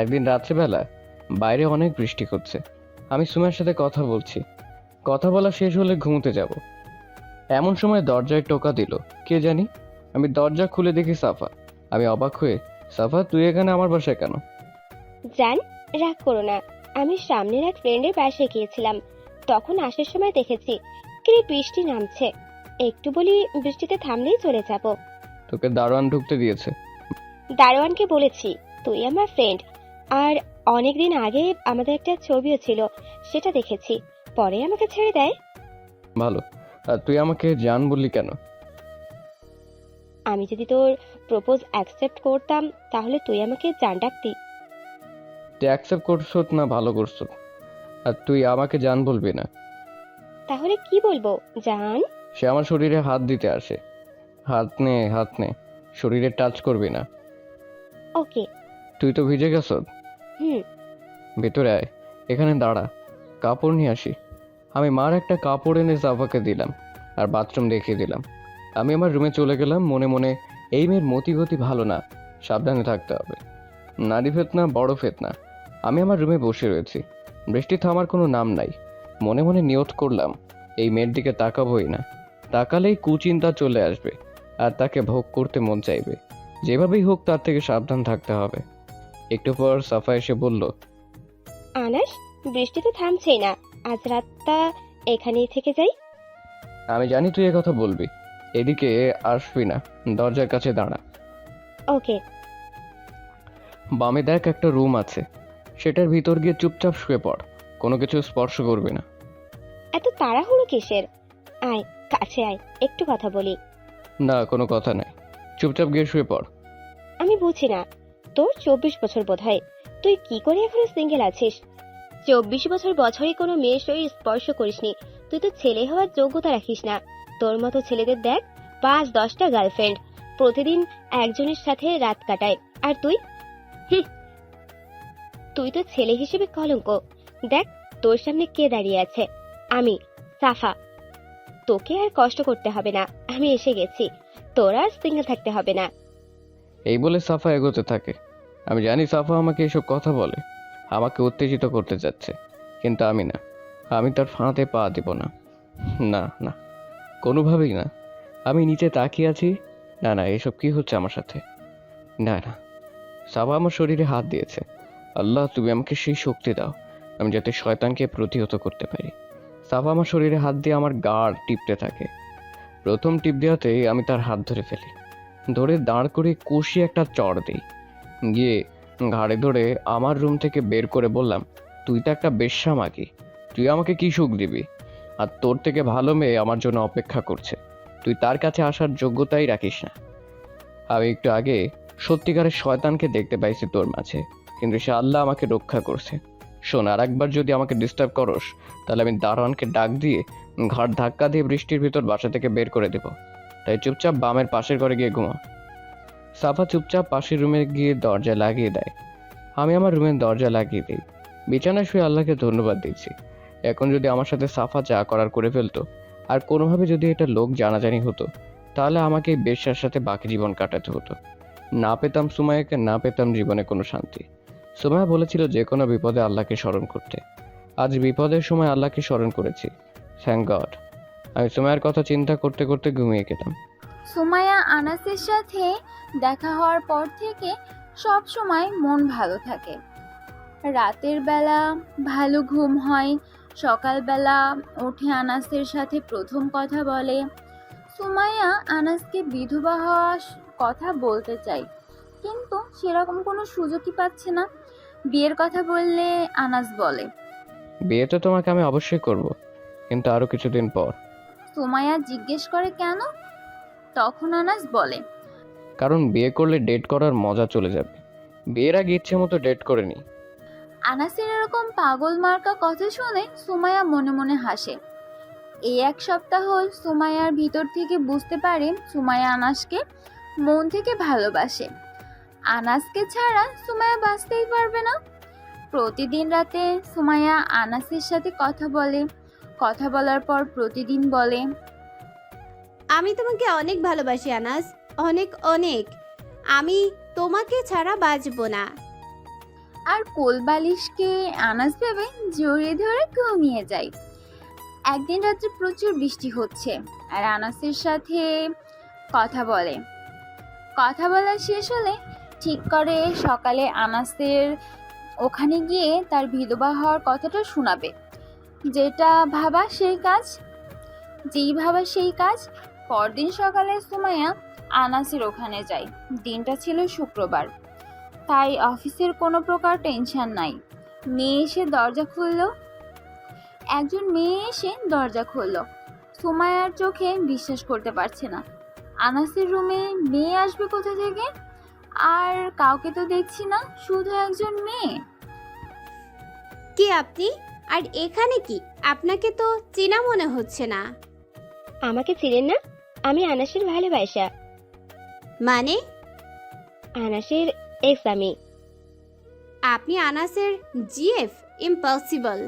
একদিন রাত্রেবেলা বাইরে অনেক বৃষ্টি হচ্ছে, আমি সুমাইয়ার সাথে কথা বলছি। কথা বলা শেষ হলে ঘুমোতে যাব, এমন সময় দরজায় টোকা দিল কে জানি। আমি দরজা খুলে দেখি সাফা। আমি অবাক হয়ে, সাফা তুই এখানে আমার বাসায় কেন? জান, রাগ করো না, আমি সামনের এক ফ্রেন্ডের বাসায় গিয়েছিলাম, তখন আসার সময় দেখেছি কি বৃষ্টি নামছে। একটু বলি বৃষ্টিতে থামলেই চলে যাব। তোকে দারোয়ান ঢুকতে দিয়েছে? দারোয়ানকে বলেছি তুই আমার ফ্রেন্ড, আর অনেকদিন আগে আমাদের একটা ছবিও ছিল, সেটা দেখেছি, পরে আমাকে ছেড়ে দেয়। ভালো। আর তুই আমাকে জান বললি কেন? আমি যদি তোর প্রপোজ অ্যাকসেপ্ট করতাম তাহলে তুই আমাকে জান ডাকতি। তুই অ্যাকসেপ্ট করছো না ভালো করছো, আর তুই আমাকে জান বলবি না। তাহলে কি বলবো জান? সে আমার শরীরে হাত দিতে আসে। হাত নে, হাত নে, শরীরে টাচ করবি না। ওকে। তুই তো ভিজে গেছ। ভেতরে আয়, এখানে দাঁড়া, কাপড় নিয়ে আসি। আমি মার একটা কাপড় এনে সাফাকে দিলাম আর বাথরুম দেখিয়ে দিলাম। আমি আমার রুমে চলে গেলাম, মনে মনে এই মেয়ের মতিগতি ভালো না, সাবধানে থাকতে হবে। নারী ফেতনা বড় ফেতনা। আমি আমার রুমে বসে রয়েছি, বৃষ্টি থামার কোনো নাম নাই। মনে মনে নিয়ত করলাম এই মেয়ের দিকে তাকাবোই না, তাকালেই কুচিন্তা চলে আসবে আর তাকে ভোগ করতে মন চাইবে। যেভাবেই হোক তার থেকে সাবধান থাকতে হবে। একটু পর সাফা এসে বলল, আনাস, বৃষ্টি তো থামছেই না, আজ রাতটা এখানেই থেকে যাই। আমি জানি তুই কথা বলবি, এদিকে আসবি না, দরজার কাছে দাঁড়া। ওকে। বামে দেখ একটা রুম আছে, সেটার ভিতর গিয়ে চুপচাপ শুয়ে পড়, কোনো কিছু স্পর্শ করবি না। এত তাড়াহুড়ো কিসের? আয় কাছে আয়, একটু কথা বলি। না, কোনো কথা নাই, চুপচাপ গিয়ে শুয়ে পড়। আমি বুঝি না, তোর 24 বছর বোধ হয়, তুই কি করে এখনো সিঙ্গেল আছিস? 24 বছর বছরে কোনো মেয়ের শরীর স্পর্শ করিসনি, তুই তো ছেলে হওয়ার যোগ্যতা রাখিস না। তোর মতো ছেলেদের দেখ 5-10টা গার্লফ্রেন্ড, প্রতিদিন একজনের সাথে রাত কাটায়, আর তুই তুই তো ছেলে হিসেবে কলঙ্ক। দেখ তোর সামনে কে দাঁড়িয়ে আছে, আমি সাফা। তোকে আর কষ্ট করতে হবে না, আমি এসে গেছি, তোর আর সিঙ্গেল থাকতে হবে না। এই বলে সাফা এগোতে থাকে। আমি জানি সাফা আমাকে এসব কথা বলে, আমাকে উত্তেজিত করতে যাচ্ছে, কিন্তু আমি না, আমি তার ফাঁদে পা দেব না। না না, কোনোভাবেই না। আমি নিচে তাকিয়ে আছি। না না, এসব কি হচ্ছে আমার সাথে? না না, সাফা আমার শরীরে হাত দিয়েছে। আল্লাহ, তুমি আমাকে সেই শক্তি দাও আমি যাতে শয়তানকে প্রতিহত করতে পারি। সাফা আমার শরীরে হাত দিয়ে আমার গাড় টিপতে থাকে। প্রথম টিপ দেওয়াতেই আমি তার হাত ধরে ফেলি, ধরে দাঁড় করে কষিয়ে একটা চড় দিই, গিয়ে ঘাড়ে ধরে আমার রুম থেকে বের করে বললাম, তুই তো একটা বেশ্যা মাগি, তুই আমাকে কি সুখ দিবি? আর তোর থেকে ভালো মেয়ে আমার জন্য অপেক্ষা করছে, তুই তার কাছে আসার যোগ্যতাই রাখিস না। আমি একটু আগে সত্যিকারের শয়তানকে দেখতে পাইছি তোর মাঝে, কিন্তু সে আল্লাহ আমাকে রক্ষা করছে। শোন, আর একবার যদি আমাকে ডিস্টার্ব করস তাহলে আমি দারোয়ানকে ডাক দিয়ে ঘাট ধাক্কা দিয়ে বৃষ্টির ভিতর বাসা থেকে বের করে দেব। তাই চুপচাপ বামের পাশের ঘরে গিয়ে ঘুমা। সাফা চুপচাপ পাশের রুমে গিয়ে দরজা লাগিয়ে দেয়। আমি আমার রুমের দরজা লাগিয়ে দিই। বিছানায় শুয়ে আল্লাহকে ধন্যবাদ দিচ্ছি। এখন যদি আমার সাথে সাফা যা করার করে ফেলতো, আর কোনোভাবে যদি এটা লোক জানাজানি হতো, তাহলে আমাকে এই বেশ্যার সাথে বাকি জীবন কাটাতে হতো। না পেতাম সুমাইয়াকে, না পেতাম জীবনে কোনো শান্তি। সুমাইয়া বলেছিল যে কোনো বিপদে আল্লাহকে স্মরণ করতে। আজ বিপদের সময় আল্লাহকে স্মরণ করেছি। Thank god. আমি সুমাইয়ার কথা চিন্তা করতে করতে ঘুমিয়ে গেলাম। সুমাইয়া আনাসের সাথে দেখা হওয়ার পর থেকে সব সময় মন ভালো থাকে। রাতের বেলা ভালো ঘুম হয়, সকালবেলা উঠে আনাসের সাথে প্রথম কথা বলে। সুমাইয়া আনাসকে বিধবা হওয়ার কথা বলতে চাই, কিন্তু সেরকম কোনো সুযোগই পাচ্ছে না। বিয়ের কথা বললে আনাস বলে, বিয়ে তো তোমাকে আমি অবশ্যই করব, কিন্তু আরো কিছুদিন পর। সুমাইয়া জিজ্ঞেস করে কেন? তখন আনাস বলে, কারণ বিয়ে করলে ডেট করার মজা চলে যাবে। বিয়ের আগে ইচ্ছে মতো ডেট করে নি। আনাসের এরকম পাগল মার্কা কথা শুনে সুমাইয়া মনে মনে হাসে। এই এক সপ্তাহ সুমাইয়ার ভিতর থেকে বুঝতে পারে সুমাইয়া আনাসকে মন থেকে ভালোবাসে। আনাসকে ছাড়া সুমাইয়া বাঁচতেই পারবে না। প্রতিদিন রাতে সুমাইয়া আনাসের সাথে কথা বলে, কথা বলার পর প্রতিদিন বলে, আমি তোমাকে অনেক ভালোবাসি আনাস, অনেক অনেক। আমি তোমাকে ছাড়া বাঁচবো না। আর কোলবালিশকে আনাস ভেবে জড়িয়ে ধরে ঘুমিয়ে যায়। একদিন রাত্রে প্রচুর বৃষ্টি হচ্ছে আর আনাসের সাথে কথা বলে। কথা বলা শেষ হলে ঠিক করে সকালে আনাসের ওখানে গিয়ে তার বিধবা হওয়ার কথাটা শোনাবে। যেটা ভাবা সেই কাজ, যেই ভাবা সেই কাজ। পরদিন সকালে সুমাইয়া আনাসের ওখানে যায়। দিনটা ছিল শুক্রবার, তাই অফিসের কোনো প্রকার টেনশন নাই। মেয়ে এসে দরজা খুলল। একজন মেয়ে এসে দরজা খুলল। সুমাইয়ার চোখে বিশ্বাস করতে পারছে না। আনাসের রুমে মেয়ে আসবে কোথা থেকে? আর কাউকে তো দেখছি না, শুধু একজন মেয়ে। কি আপনি? আর এখানে কি? আপনাকে তো চেনা মনে হচ্ছে না। আমাকে চিনেন না? আমি আনাসের ভালোবাসা। মানে? আনাসের এক্স আমি। আপনি আনাসের জিএফ? ইম্পসিবল।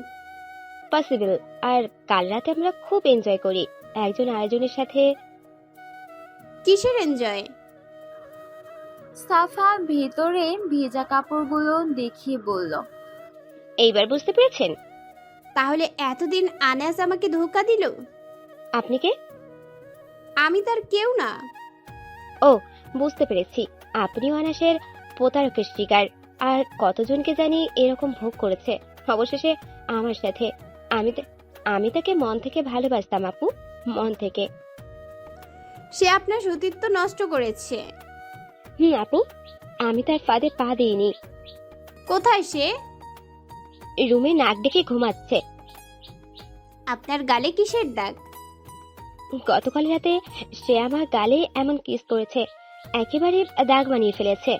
পসিবল। আর কাল রাতে আমরা খুব এনজয় করি একজন আরেকজনের সাথে। কিসের এনজয়? সাফা ভেতরে ভেজা কাপড়গুলো দেখিয়ে বলল, এইবার বুঝতে পেরেছেন? তাহলে এতদিন আনাস আমাকে ধোঁকা দিল? আপনি কে? আমি তার কেউ না। ও, বুঝতে পেরেছি। আপনিও আনাসের প্রতারকের শিকার। আর কতজনকে জানি এরকম ভোগ করেছে, অবশেষে আমার সাথে। আমি তাকে মন থেকে ভালোবাসতাম আপু, মন থেকে। সে আপনার সতীত্ব নষ্ট করেছে। আপু, আমি তার ফাঁদে পা দিইনি। কোথায় সে? রুমে নাক ডেকে ঘুমাচ্ছে। আপনার গালে কিসের দাগ? গতকাল রাতে সে আমার গালে এমন কিস করেছে, একেবারে দাগ বানিয়ে ফেলেছে।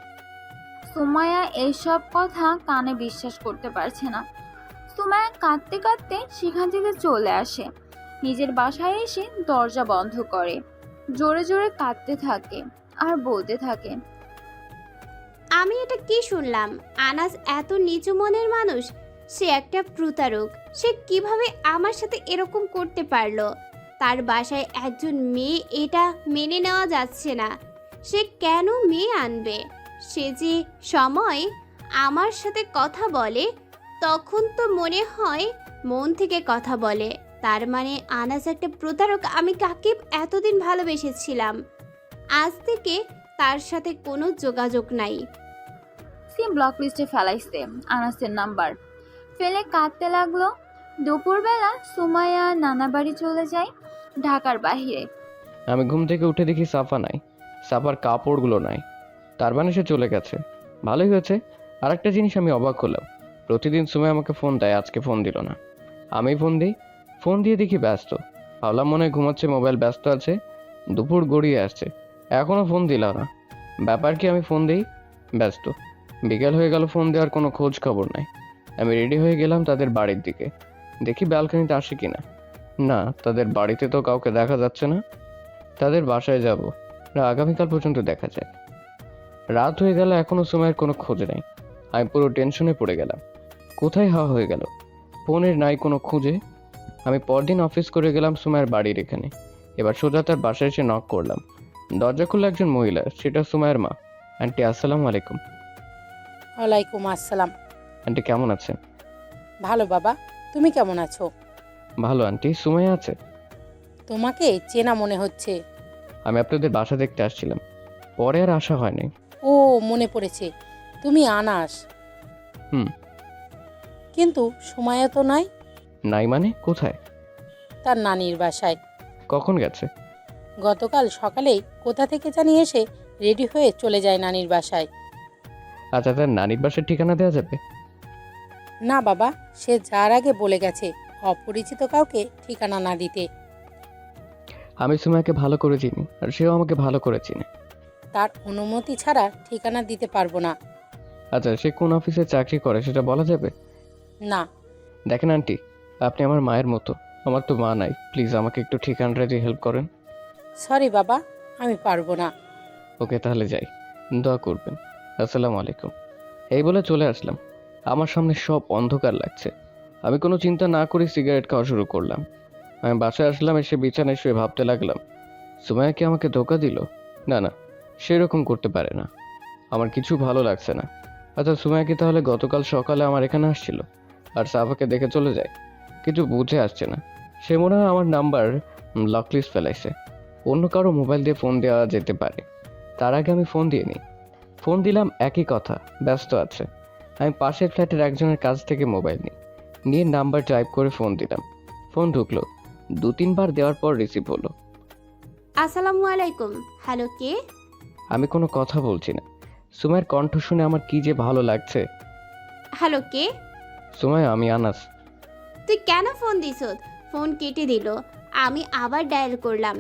সুমাইয়া এইসব কথা কানে বিশ্বাস করতে পারছে না। সুমাইয়া কাঁদতে কাঁদতে সেখান থেকে চলে আসে, নিজের বাসায় এসে দরজা বন্ধ করে, জোরে জোরে কাঁদতে থাকে আর বলতে থাকে, আমি এটা কি শুনলাম? আনাস এত নিচু মনের মানুষ? সে একটা প্রতারক। সে কিভাবে আমার সাথে এরকম করতে পারলো? তার বাসায় একজন মেয়ে, এটা মেনে নেওয়া যাচ্ছে না। সে কেন মেয়ে আনবে? সে যে সময় আমার সাথে কথা বলে তখন তো মনে হয় মন থেকে কথা বলে। তার মানে আনাস একটা প্রতারক। আমি কাকে এতদিন ভালোবেসেছিলাম, আজ থেকে তার সাথে কোনো যোগাযোগ নাই। সিম ব্লক লিস্টে ফেলাইছে আনাসের নাম্বার, ফেলে কাঁদতে লাগলো। দুপুরবেলা সুমাইয়া নানা বাড়ি চলে যায়, ঢাকার বাইরে। আমি ঘুম থেকে উঠে দেখি সাফা নাই, সাফার কাপড়গুলো নাই। তার মানে সে চলে গেছে, ভালোই হয়েছে। আর একটা জিনিস আমি অবাক হলাম, প্রতিদিন সুমাইয়া আমাকে ফোন দেয়, আজকে ফোন দিল না। আমি ফোন দিই, ফোন দিয়ে দেখি ব্যস্ত। ভাবলাম মনে হয় ঘুমাচ্ছে, মোবাইল ব্যস্ত আছে। দুপুর গড়িয়ে আসছে, এখনও ফোন দিল না। ব্যাপার কি? আমি ফোন দিই, ব্যস্ত। বিকেল হয়ে গেল, ফোন দেওয়ার কোনো খোঁজ খবর নাই। আমি রেডি হয়ে গেলাম তাদের বাড়ির দিকে, দেখি ব্যালকনিতে আসে কিনা। না, তাদের বাড়িতে তো কাউকে দেখা যাচ্ছে না। তাদের বাসায় যাব, আগামীকাল পর্যন্ত দেখা যায়। রাত হয়ে গেল, এখনো সময়ের কোনো খোঁজ নেই। আমি পুরো টেনশনে পড়ে গেলাম, কোথায় হাওয়া হয়ে গেল, ফোনের নাই কোনো খুঁজে। আমি পরদিন অফিস করে গেলাম সুমাইয়ের বাড়ির এখানে। এবার সোজা তার বাসায় এসে নক করলাম। দরজা খুললো একজন মহিলা, সেটা সুমাইয়ের মা। আন্টি আসসালামু আলাইকুম। ওয়ালাইকুম আসসালাম। আন্টি কেমন আছেন? ভালো বাবা, তুমি কেমন আছো? ভালো আন্টি। সুমাইয়া আছে? তোমাকে চেনা মনে হচ্ছে। আমি আপনাদের বাসা দেখতে আসছিলাম, পরে আর আসা হয়নি। ও, মনে পড়েছে, তুমি আনাস। হুম। কিন্তু সুমাইয়া তো নাই। নাই মানে? কোথায়? তার নানির বাসায়। কখন গেছে? গতকাল সকালেই কোথা থেকে জানি এসে রেডি হয়ে চলে যায় নানির বাসায়। আচ্ছা, তার নানির বাসার ঠিকানা দেওয়া যাবে? না বাবা, সে যার আগে বলে গেছে অপরিচিত কাউকে ঠিকানা না দিতে। আমি সুমাইয়াকে ভালো করে চিনি, আর সেও আমাকে ভালো করে চিনে। তার অনুমতি ছাড়া ঠিকানা দিতে পারবো না। আচ্ছা, সে কোন অফিসে চাকরি করে সেটা বলা যাবে? না। দেখেন আন্টি, আপনি আমার মায়ের মতো, আমার তো মা নাই। প্লিজ আমাকে একটু ঠিকানাটা দিয়ে হেল্প করেন। সরি বাবা, আমি পারবো না। ওকে, তাহলে যাই, দোয়া করবেন। আসসালামু আলাইকুম। এই বলে চলে আসলাম। আমার সামনে সব অন্ধকার লাগছে। আমি কোনো চিন্তা না করে সিগারেট খাওয়া শুরু করলাম। আমি বাসায় আসলাম, এসে বিছানায় শুয়ে ভাবতে লাগলাম, সুমাইয়া কি আমাকে ধোকা দিল? না না, সেরকম করতে পারে না। আমার কিছু ভালো লাগছে না। আচ্ছা, সুমাইয়া কি তাহলে গতকাল সকালে আমার এখানে আসছিল আর সাফাকে দেখে চলে যায়? কিছু বুঝে আসছে না। সে মনে হয় আমার নাম্বার ব্লক লিস্ট ফেলাইছে। অন্য কারো মোবাইল দিয়ে ফোন দেওয়া যেতে পারে, তার আগে আমি ফোন দিয়ে নিই। ফোন দিলাম, একই কথা, ব্যস্ত আছে। আমি পাশের ফ্ল্যাটের একজনের কাছ থেকে মোবাইল নিয়ে নাম্বার টাইপ করে ফোন দিলাম। ফোন ঢুকলো, 2-3 বার দেওয়ার পর রিসিভ হলো। আসসালামু আলাইকুম। হ্যালো, কে? আমি কোনো কথা বলছি না। সুমাইয়ের কণ্ঠ শুনে আমার কি যে ভালো লাগছে। হ্যালো, কে? সুমাইয়া, আমি আনাস। তুই কেন ফোন দিছ? ফোন কেটে দিল। আমি আবার ডায়াল করলাম।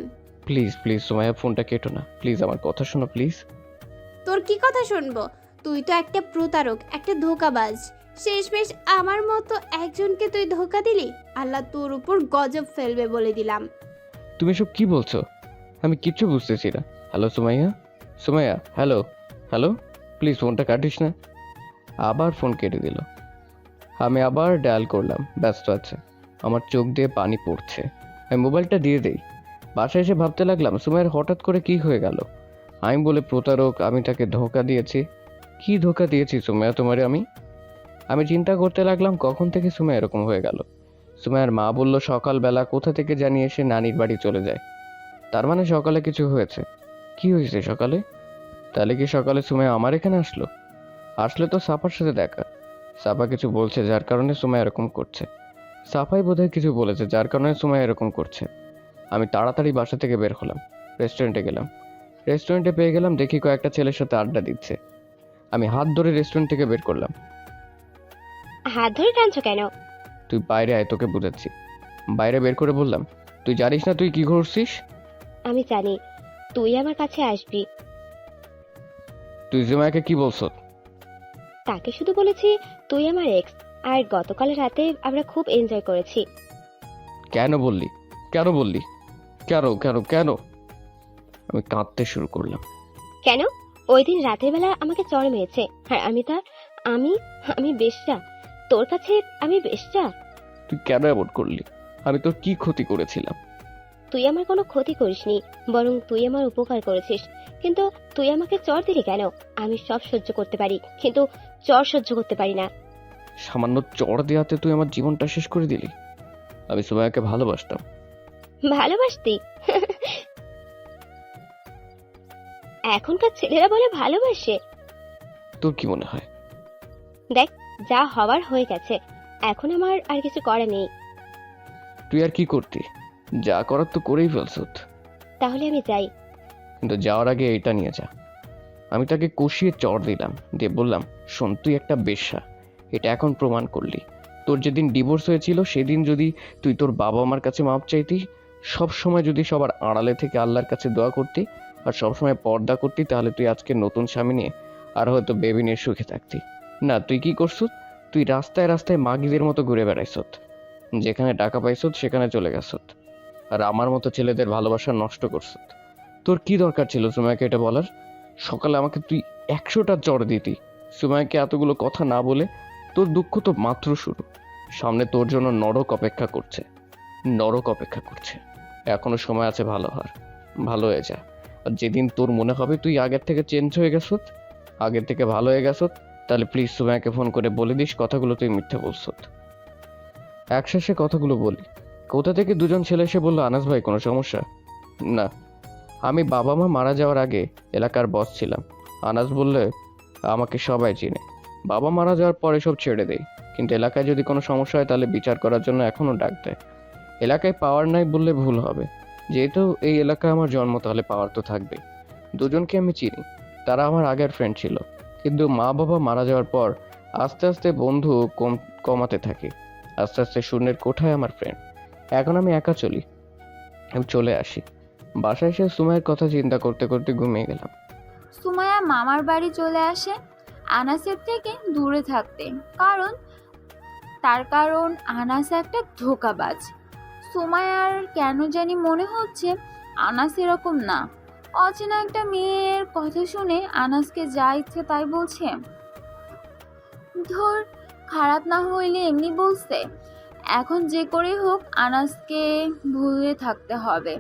প্লিজ প্লিজ সুমাইয়া, ফোনটা কেটো না প্লিজ, আমার কথা শোনো প্লিজ। তোর কি কথা শুনবো? তুই তো একটা প্রতারক, একটা ধোঁকাবাজ। শেষমেশ আমার মতো একজনকে তুই ধোঁকা দিলি। আল্লাহ তোর উপর গজব ফেলবে বলে দিলাম। তুমি সব কি বলছো? আমি কিচ্ছু বুঝতেছি না। Hello Sumaiya, Sumaiya, hello hello, please ফোনটা কাটিস না। আবার ফোন কেটে দিল। আমি আবার ডায়াল করলাম, ব্যস্ত আছে। আমার চোখ দিয়ে পানি পড়ছে। আমি মোবাইলটা দিয়ে দেই। বাসায় এসে ভাবতে লাগলাম, সুমাইয়ার হঠাৎ করে কি হয়ে গেল? আমি বলে প্রতারক, আমি তাকে ধোঁকা দিয়েছি। কি ধোঁকা দিয়েছি সুমাইয়া তোমারে আমি চিন্তা করতে লাগলাম কখন থেকে সুমাইয়া এরকম হয়ে গেল। সুমাইয়ার মা বলল সকালবেলা কোথা থেকে জানিয়ে এসে নানির বাড়ি চলে যায়। তার মানে সকালে কিছু হয়েছে। কি হয়েছে সকালে? তাহলে কি সকালে সুমাইয়া আমার এখানে আসলে তো সাফার সাথে দেখা। সাফা কিছু বলছে যার কারণে সুমাইয়া এরকম করছে। সাফাই বোধহয় কিছু বলেছে যার কারণে সুমাইয়া এরকম করছে। আমি তাড়াতাড়ি বাসা থেকে বের হলাম, রেস্টুরেন্টে গেলাম। রেস্টুরেন্টে পেয়ে গেলাম, দেখি কয়েকটা ছেলের সাথে আড্ডা দিচ্ছে। আমি হাত ধরে রেস্টুরেন্ট থেকে বের করলাম। হাত ধরে টানছো কেন? তুই বাইরে আয়, তোকে বুঝাচ্ছি। বাইরে বের করে বললাম, তুই জানিস না তুই কি করছিস? আমি জানি, তুই আমার কাছে আসবি। তুই সুমাইয়াকে কি বলছ? তাকে শুধু বলেছি তুই আমার এক্স, আর গতকাল রাতে আমরা খুব এনজয় করেছি। কেন বললি? কেন বললি? কেন কেন কেন? আমি কাঁদতে শুরু করলাম। কেন? ওই দিন রাতের বেলা আমাকে চড় মেরেছে, আর আমি আমি বেশ্যা। তোর কাছে আমি বেশ্যা? তুই কেন এমন করলি? আমি তোর কি ক্ষতি করেছিলাম? তুই আমার কোনো ক্ষতি করিসনি, বরং তুই আমার উপকার করেছিস। কিন্তু তুই আমাকে চড় দিলি কেন? আমি সব সহ্য করতে পারি, কিন্তু চড় সহ্য করতে পারি না। সামান্য চড় দেওয়াতে তুই আমার জীবনটা শেষ করে দিলি। আমি সুমাইয়াকে ভালোবাসতাম। ভালোবাসতি? এখনকার ছেলেরা বলে ভালোবাসে। তোর কি মনে হয়? দেখ, যা হওয়ার হয়ে গেছে, এখন আমার আর কিছু করার নেই। তুই আর কি করতি? যা করার তো করেই ফেলছত। তাহলে আমি যাই। কিন্তু যাওয়ার আগে এইটা নিয়ে যা। আমি তাকে কষিয়ে চড় দিলাম, দিয়ে বললাম, শোন, তুই একটা বেশ্যা, এটা এখন প্রমাণ করলি। তোর যেদিন ডিভোর্স হয়েছিল সেদিন যদি তুই তোর বাবা মার কাছে মাপ চাইতি, সব সময় যদি সবার আড়ালে থেকে আল্লাহর কাছে দোয়া করতি, আর সবসময় পর্দা করতি, তাহলে তুই আজকে নতুন স্বামী নিয়ে আর হয়তো বেবি নিয়ে সুখে থাকতি। না, তুই কি করছত? তুই রাস্তায় রাস্তায় মাগিদের মতো ঘুরে বেড়াইছত, যেখানে টাকা পাইছত সেখানে চলে গেছত, আর আমার মতো ছেলেদের ভালোবাসা নষ্ট করছত। তোর কি দরকার ছিল সুমাইয়াকে এটা বলার? সকালে আমাকে তুই 100টা চড় দিতি। সুমাইয়াকে এতগুলো কথা না বলে। তোর দুঃখ তো মাত্র শুরু। সামনে তোর জন্য নরক অপেক্ষা করছে, নরক অপেক্ষা করছে। এখনো সময় আছে ভালো হওয়ার। ভালো হয়ে যা। আর যেদিন তোর মনে হবে তুই আগের থেকে চেঞ্জ হয়ে গেছত, আগের থেকে ভালো হয়ে গেছত, তাহলে প্লিজ সুমাইয়াকে ফোন করে বলে দিস কথাগুলো তুই মিথ্যে বলছত। একশেষে কথাগুলো বলি। কোথা থেকে দুজন ছেলে এসে বললো, আনাস ভাই কোনো সমস্যা? না, আমি বাবা মা মারা যাওয়ার আগে এলাকার বস ছিলাম। আনাস বললে আমাকে সবাই চিনে। বাবা মারা যাওয়ার পরে সব ছেড়ে দেয়, কিন্তু এলাকায় যদি কোনো সমস্যা হয় তাহলে বিচার করার জন্য এখনও ডাক দেয়। এলাকায় পাওয়ার নাই বললে ভুল হবে, যেহেতু এই এলাকায় আমার জন্ম, তাহলে পাওয়ার তো থাকবে। দুজনকে আমি চিনি, তারা আমার আগের ফ্রেন্ড ছিল, কিন্তু মা বাবা মারা যাওয়ার পর আস্তে আস্তে বন্ধু কমাতে থাকি। আস্তে আস্তে শূন্যের কোঠায় আমার ফ্রেন্ড। এখন আমি একা চলি। আমি চলে আসি। বাসায় এসে সুমাইয়ের কথা চিন্তা করতে করতে ঘুমিয়ে গেলাম। সুমাইয়া মামার বাড়ি চলে আসে আনাসের থেকে দূরে থাকতে, কারণ আনাস একটা ধোঁকাবাজ। সুমাইয়ার কেন জানি মনে হচ্ছে আনাস এরকম না। অচেনা একটা মেয়ের কথা শুনে আনাসকে যা ইচ্ছে তাই বলছে। ধর, খারাপ না হইলে এমনি বলছে। এখন যে করে হোক আনাসকে ভুলে থাকতে হবে।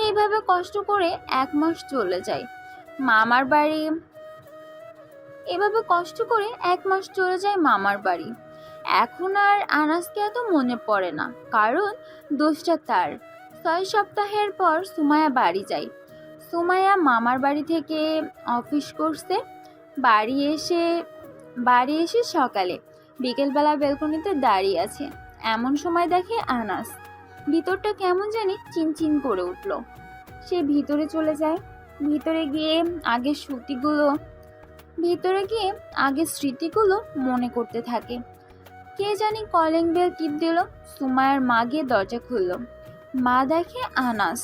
এইভাবে কষ্ট করে 1 মাস চলে যায় মামার বাড়ি। মামার বাড়ি। এখন আর আনাসকে এত মনে পড়ে না, কারণ দোষটা তার। 6 সপ্তাহের পর সুমাইয়া বাড়ি যায়। সুমাইয়া মামার বাড়ি থেকে অফিস করছে। বাড়ি এসে সকালে বিকেলবেলা বেলকনিতে দাঁড়িয়ে আছে। এমন সময় দেখে আনাস। ভিতরটা কেমন জানি চিনচিন করে উঠল। সে ভিতরে চলে যায়। ভিতরে গিয়ে আগের স্মৃতিগুলো মনে করতে থাকে। কে জানি কলিং বেল টিপ দিল। সুমাইয়ার মা গিয়ে দরজা খুলল। মা দেখে আনাস।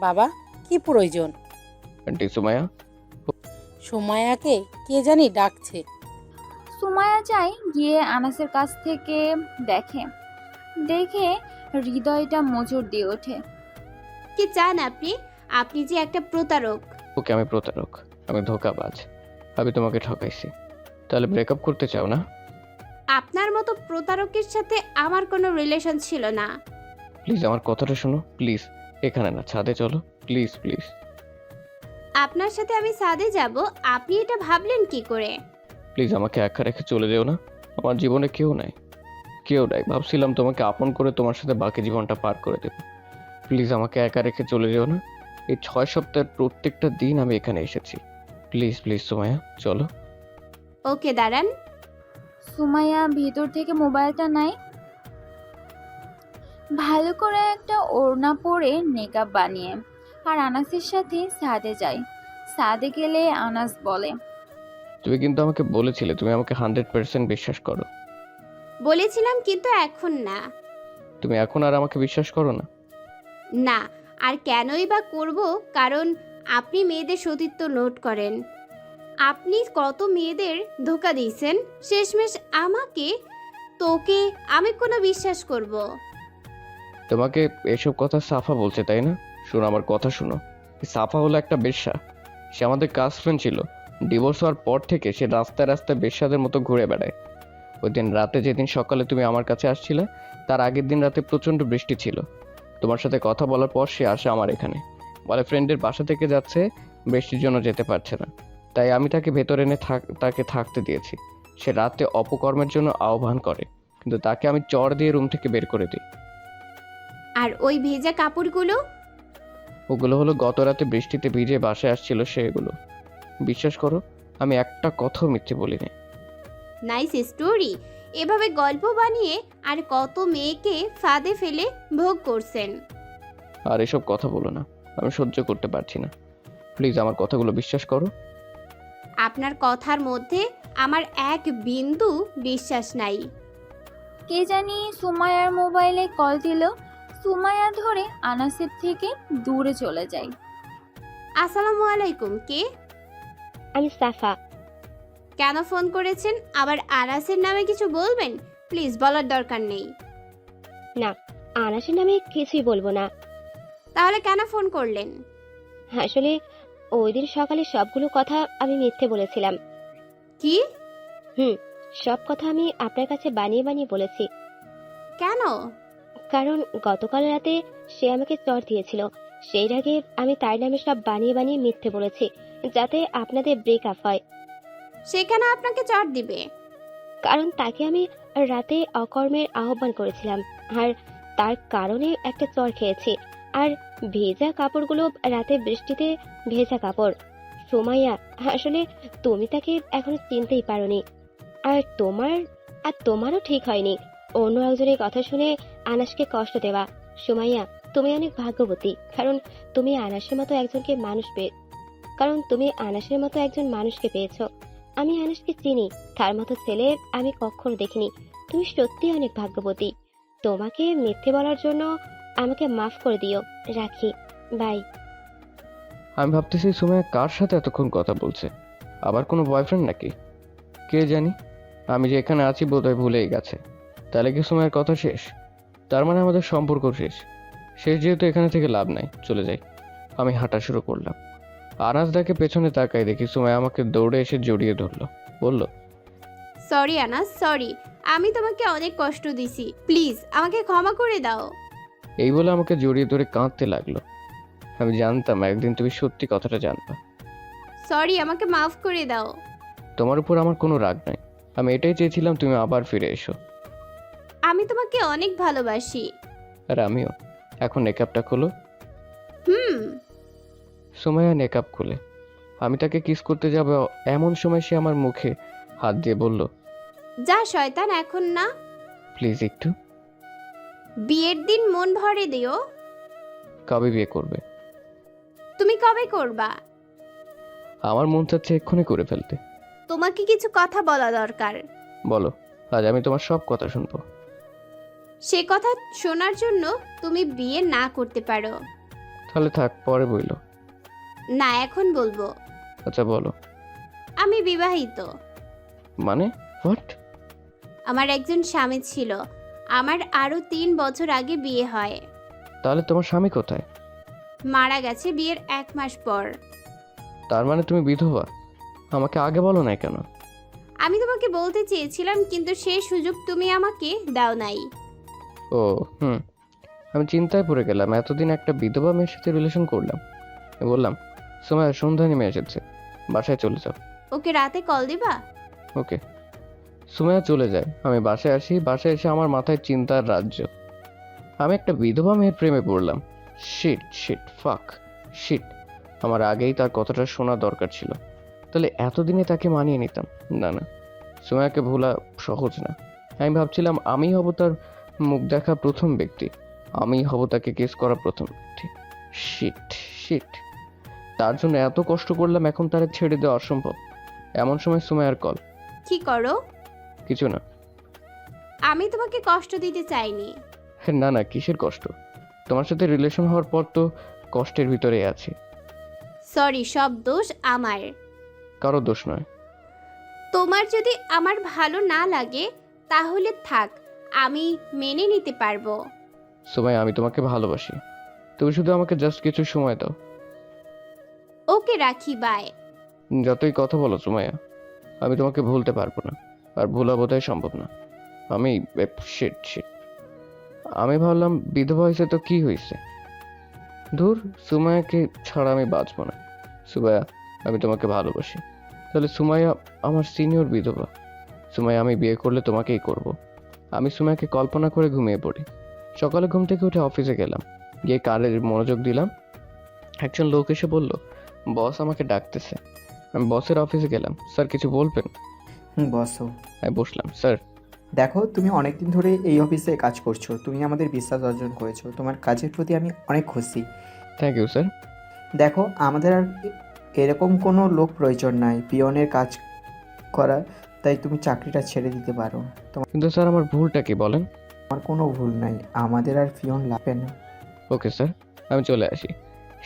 বাবা, কি প্রয়োজন? আন্টি সুমাইয়া। সুমাইয়াকে কে জানি ডাকছে। সুমাইয়া যায় গিয়ে আনাসের কাছ থেকে দেখে হৃদয়টা মোচড় দিয়ে ওঠে। কি চান আপনি? আপনি যে একটা প্রতারক। ওকে, আমি প্রতারক, আমি ধোঁকাবাজ, আমি তোমাকে ঠকাইছি। তাহলে ব্রেকআপ করতে চাও না? আপনার মতো প্রতারকের সাথে আমার কোনো রিলেশন ছিল না। প্লিজ আমার কথাটা শোনো, প্লিজ। এখানে না, ছাদে চলো, প্লিজ প্লিজ। আপনার সাথে আমি ছাদে যাব? আপনি এটা ভাবলেন কি করে? প্লিজ আমাকে একা রেখে চলে যেও না। আমার জীবনে কেউ নাই। ভাবছিলাম তোমাকে আপন করে তোমার সাথে বাকি জীবনটা পার করে দেব। প্লিজ আমাকে একা রেখে চলে যেও না। এই 6 সপ্তাহের প্রত্যেকটা দিন আমি এখানে এসেছি। প্লিজ প্লিজ সুমাইয়া, চলো। ওকে, দাঁড়ান। সুমাইয়া ভিতর থেকে মোবাইলটা নেয়। ভালো করে একটা ওড়না পরে মেকআপ বানিয়ে আর আনাসের সাথে ছাদে যায়। ছাদে গেলে আনাস বলে, তুমি কিন্তু আমাকে বলেছিলে তুমি আমাকে 100% বিশ্বাস করো। বলেছিলাম, কিন্তু এখন না। তুমি এখন আর আমাকে বিশ্বাস করো না? না, আর কেনই বা করব? কারণ আপনি মেয়েদের সতীত্ব নোট করেন। আপনি কত মেয়েদের ধোকা দিয়েছেন, শেষমেশ আমাকে, তোকে আমি কোনো বিশ্বাস করব? তোমাকে এসব কথা সাফা বলছে তাই না? শোনো আমার কথা শোনো। এই সাফা হলো একটা বেশ্যা। সে আমাদের কাস্ট ফ্রেন্ড ছিল। ডিভোর্স হওয়ার পর থেকে সে রাস্তায় রাস্তায় বেশ্যাদের মতো ঘুরে বেড়ায়। ওই দিন রাতে, যেদিন সকালে তুমি আমার কাছে আসছিলে, তার আগের দিন রাতে প্রচণ্ড বৃষ্টি ছিল। তোমার সাথে কথা বলার পর সে আসে আমার এখানে, বলে ফ্রেন্ডের বাসা থেকে যাচ্ছে, বৃষ্টির জন্য যেতে পারছে না। তাই আমি তাকে ভেতরে এনে তাকে থাকতে দিয়েছি। সে রাতে অপকর্মের জন্য আহ্বান করে, কিন্তু তাকে আমি চড় দিয়ে রুম থেকে বের করে দিই। আর ওই ভেজা কাপড়গুলো? ওগুলো হলো গত রাতে বৃষ্টিতে ভিজে বাসায় আসছিল সেগুলো। বিশ্বাস করো, আমি একটা কথাও মিথ্যে বলিনি। Nice story. এভাবে গল্প বানিয়ে আর কত মেয়েকে ফাঁদে ফেলে ভোগ করছেন। আর এসব কথা বলো না, আমি সহ্য করতে পারছি না। প্লিজ আমার কথাগুলো বিশ্বাস করো। আপনার কথার মধ্যে আমার এক বিন্দু বিশ্বাস নাই। কে জানি সুমাইয়ার মোবাইলে কল দিল। সুমাইয়া ধরে আনাসের থেকে দূরে চলে যায়। আসসালামু আলাইকুম, কে? আমি সাফা। কেন ফোন করেছেন? আবার আনাসের নামে কিছু বলবেন? প্লিজ, বলার দরকার নেই। না, আনাসের নামে কিছুই বলবো না। তাহলে কেন ফোন করলেন? আসলে ওই দিন সকালে সবগুলো কথা আমি মিথ্যে বলেছিলাম। কি? সব কথা আমি আপনার কাছে বানিয়ে বানিয়ে বলেছি। কেন? কারণ গতকাল রাতে সে আমাকে চড় দিয়েছিল। সেই আগে আমি তার নামে সব বানিয়ে বানিয়ে মিথ্যে বলেছি, যাতে আপনাদের ব্রেকআপ হয়। সেখানে আপনাকে চড় দিবে? কারণ তাকে আমি রাতে অকর্মের আহ্বান করেছিলাম, আর তার কারণে একটা চড় খেয়েছি। আর ভেজা কাপড়গুলো রাতে বৃষ্টিতে ভেজা কাপড়। সুমাইয়া, আসলে তুমি তাকে এখনো চিনতেই পারোনি। আর তোমারও ঠিক হয়নি অন্য একজনের কথা শুনে আনাসকে কষ্ট দেওয়া। সুমাইয়া, তুমি অনেক ভাগ্যবতী, কারণ তুমি আনাসের মতো একজন মানুষকে পেয়েছো। আমি আনাসকে চিনি, তার মতো ছেলে আমি কখনো দেখিনি। তুমি সত্যি অনেক ভাগ্যবতী। তোমাকে মিথ্যে বলার জন্য আমাকে মাফ করে দিও। রাখি, বাই। আমি ভাবতেছি সুমাইয়া কার সাথে এতক্ষণ কথা বলছে। আবার কোনো বয়ফ্রেন্ড নাকি? কে জানি। আমি যে এখানে আছি বোধহয় ভুলেই গেছে। তাহলে কি সুমাইয়ার কথা শেষ? তার মানে আমাদের সম্পর্ক শেষ। যেহেতু এখানে থেকে লাভ নাই, চলে যাই। আমি হাঁটা শুরু করলাম। আনাস ডাকে পেছনে তাকাই, দেখি সুমাইয়া আমাকে দৌড়ে এসে জড়িয়ে ধরলো, বলল, সরি আনাস, সরি। আমি তোমাকে অনেক কষ্ট দিছি, প্লিজ আমাকে ক্ষমা করে দাও। এই বলে আমাকে জড়িয়ে ধরে কাঁদতে লাগলো। আমি জানতাম একদিন তুমি সত্যি কথাটা জানবা। সরি, আমাকে মাফ করে দাও। তোমার উপর আমার কোনো রাগ নাই। আমি এটাই চেয়েছিলাম তুমি আবার ফিরে এসো। আমি তোমাকে অনেক ভালোবাসি। আর আমিও। এখন নেকআপটা খোলো। সুমাইয়া নেকআপ খুলে। আমি তাকে কিস করতে যাব, এমন সময় সে আমার মুখে হাত দিয়ে বলল, যা শয়তান, এখন না, প্লিজ একটু। বিয়ের দিন মন ভরে দিও। কবে বিয়ে করবে? তুমি কবে করবা? আমার মন চাচ্ছে এক্ষুনি করে ফেলতে। তোমাকে কিছু কথা বলা দরকার। বলো, আজ আমি তোমার সব কথা শুনবো। সে কথা শোনার জন্য তুমি বিয়ে না করতে পারো। তাহলে থাক, পরে বইলো। না, এখন বলবো। আচ্ছা বলো। আমি বিবাহিত। মানে হোয়াট? আমার একজন স্বামী ছিল। আমার আরো 3 বছর আগে বিয়ে হয়। তাহলে তোমার স্বামী কোথায়? মারা গেছে বিয়ের 1 মাস পর। তার মানে তুমি বিধবা? আমাকে আগে বলো নাই কেন? আমি তোমাকে বলতে চেয়েছিলাম, কিন্তু সেই সুযোগ তুমি আমাকে দাও নাই। ও আমি চিন্তায় পড়ে গেলাম। এতদিন একটা বিধবা মেয়ের সাথে রিলেশন করলাম। বললাম, সময় সন্ধ্যা নেমে এসেছে, বাসায় চলে যাও। ওকে রাতে কল দিবা? ওকে। সুমাইয়া চলে যায়। আমি বাসায় আসি। বাসায় এসে আমার মাথায় চিন্তার রাজ্য। আমি একটা বিধবা মেয়ের প্রেমে পড়লাম। শিট। আমার আগেই তার কথাটা শোনা দরকার ছিল। তাহলে এতদিনে তাকে মানিয়ে নিতাম। না, সুমাইয়াকে ভোলা সহজ না। আমি ভাবছিলাম আমি হব তার মুখ দেখা প্রথম ব্যক্তি, আমি হব তাকে কিস করা প্রথম ব্যক্তি। শিট। তার জন্য এত কষ্ট করলাম, এখন তারা ছেড়ে দেওয়া অসম্ভব। এমন সময় সুমাইয়ার কল। কি করো? কিছু না। আমি তোমাকে কষ্ট দিতে চাইনি। না, কিসের কষ্ট? তোমার সাথে রিলেশন হওয়ার পর তো কষ্টের ভিতরে আছি। সরি, সব দোষ আমার। কারো দোষ নয়। তোমার যদি আমার ভালো না লাগে তাহলে থাক, আমি মেনে নিতে পারবো। সুমাইয়া, আমি তোমাকে ভালোবাসি। তুমি শুধু আমাকে জাস্ট কিছু সময় দাও। ওকে, রাখি, বাই। যতই কথা বলো সুমাইয়া, আমি তোমাকে ভুলতে পারবো না, আর ভোলা বোধহয় সম্ভব না। আমি শিট শিট আমি ভাবলাম বিধবা হয়েছে তো কি হয়েছে, ধুর, সুমাইয়াকে ছাড়া আমি বাঁচবো না। সুমাইয়া, আমি তোমাকে ভালোবাসি। তাহলে সুমাইয়া আমার সিনিয়র বিধবা। সুমাইয়া, আমি বিয়ে করলে তোমাকেই করব। আমি সুমাইয়াকে কল্পনা করে ঘুমিয়ে পড়ি। সকালে ঘুম থেকে উঠে অফিসে গেলাম, গিয়ে কাজে মনোযোগ দিলাম। একজন লোক এসে বলল, বস আমাকে ডাকতেছে। আমি বসের অফিসে গেলাম। স্যার, কিছু বলবেন? বসো। আমি বসলাম। স্যার, দেখো, তুমি অনেকদিন ধরে এই অফিসে কাজ করছো, তুমি আমাদের বিশ্বাস অর্জন করেছো, তোমার কাজের প্রতি আমি অনেক খুশি। Thank you sir. দেখো, আমাদের আর এরকম কোনো লোক প্রয়োজন নাই পিয়নের কাজ করা, তাই তুমি চাকরিটা ছেড়ে দিতে পারো। কিন্তু স্যার, আমার ভুলটা কি বলেন? তোমার কোনো ভুল নাই, আমাদের আর পিয়ন লাগবে না। ওকে স্যার, আমি চলে আসি।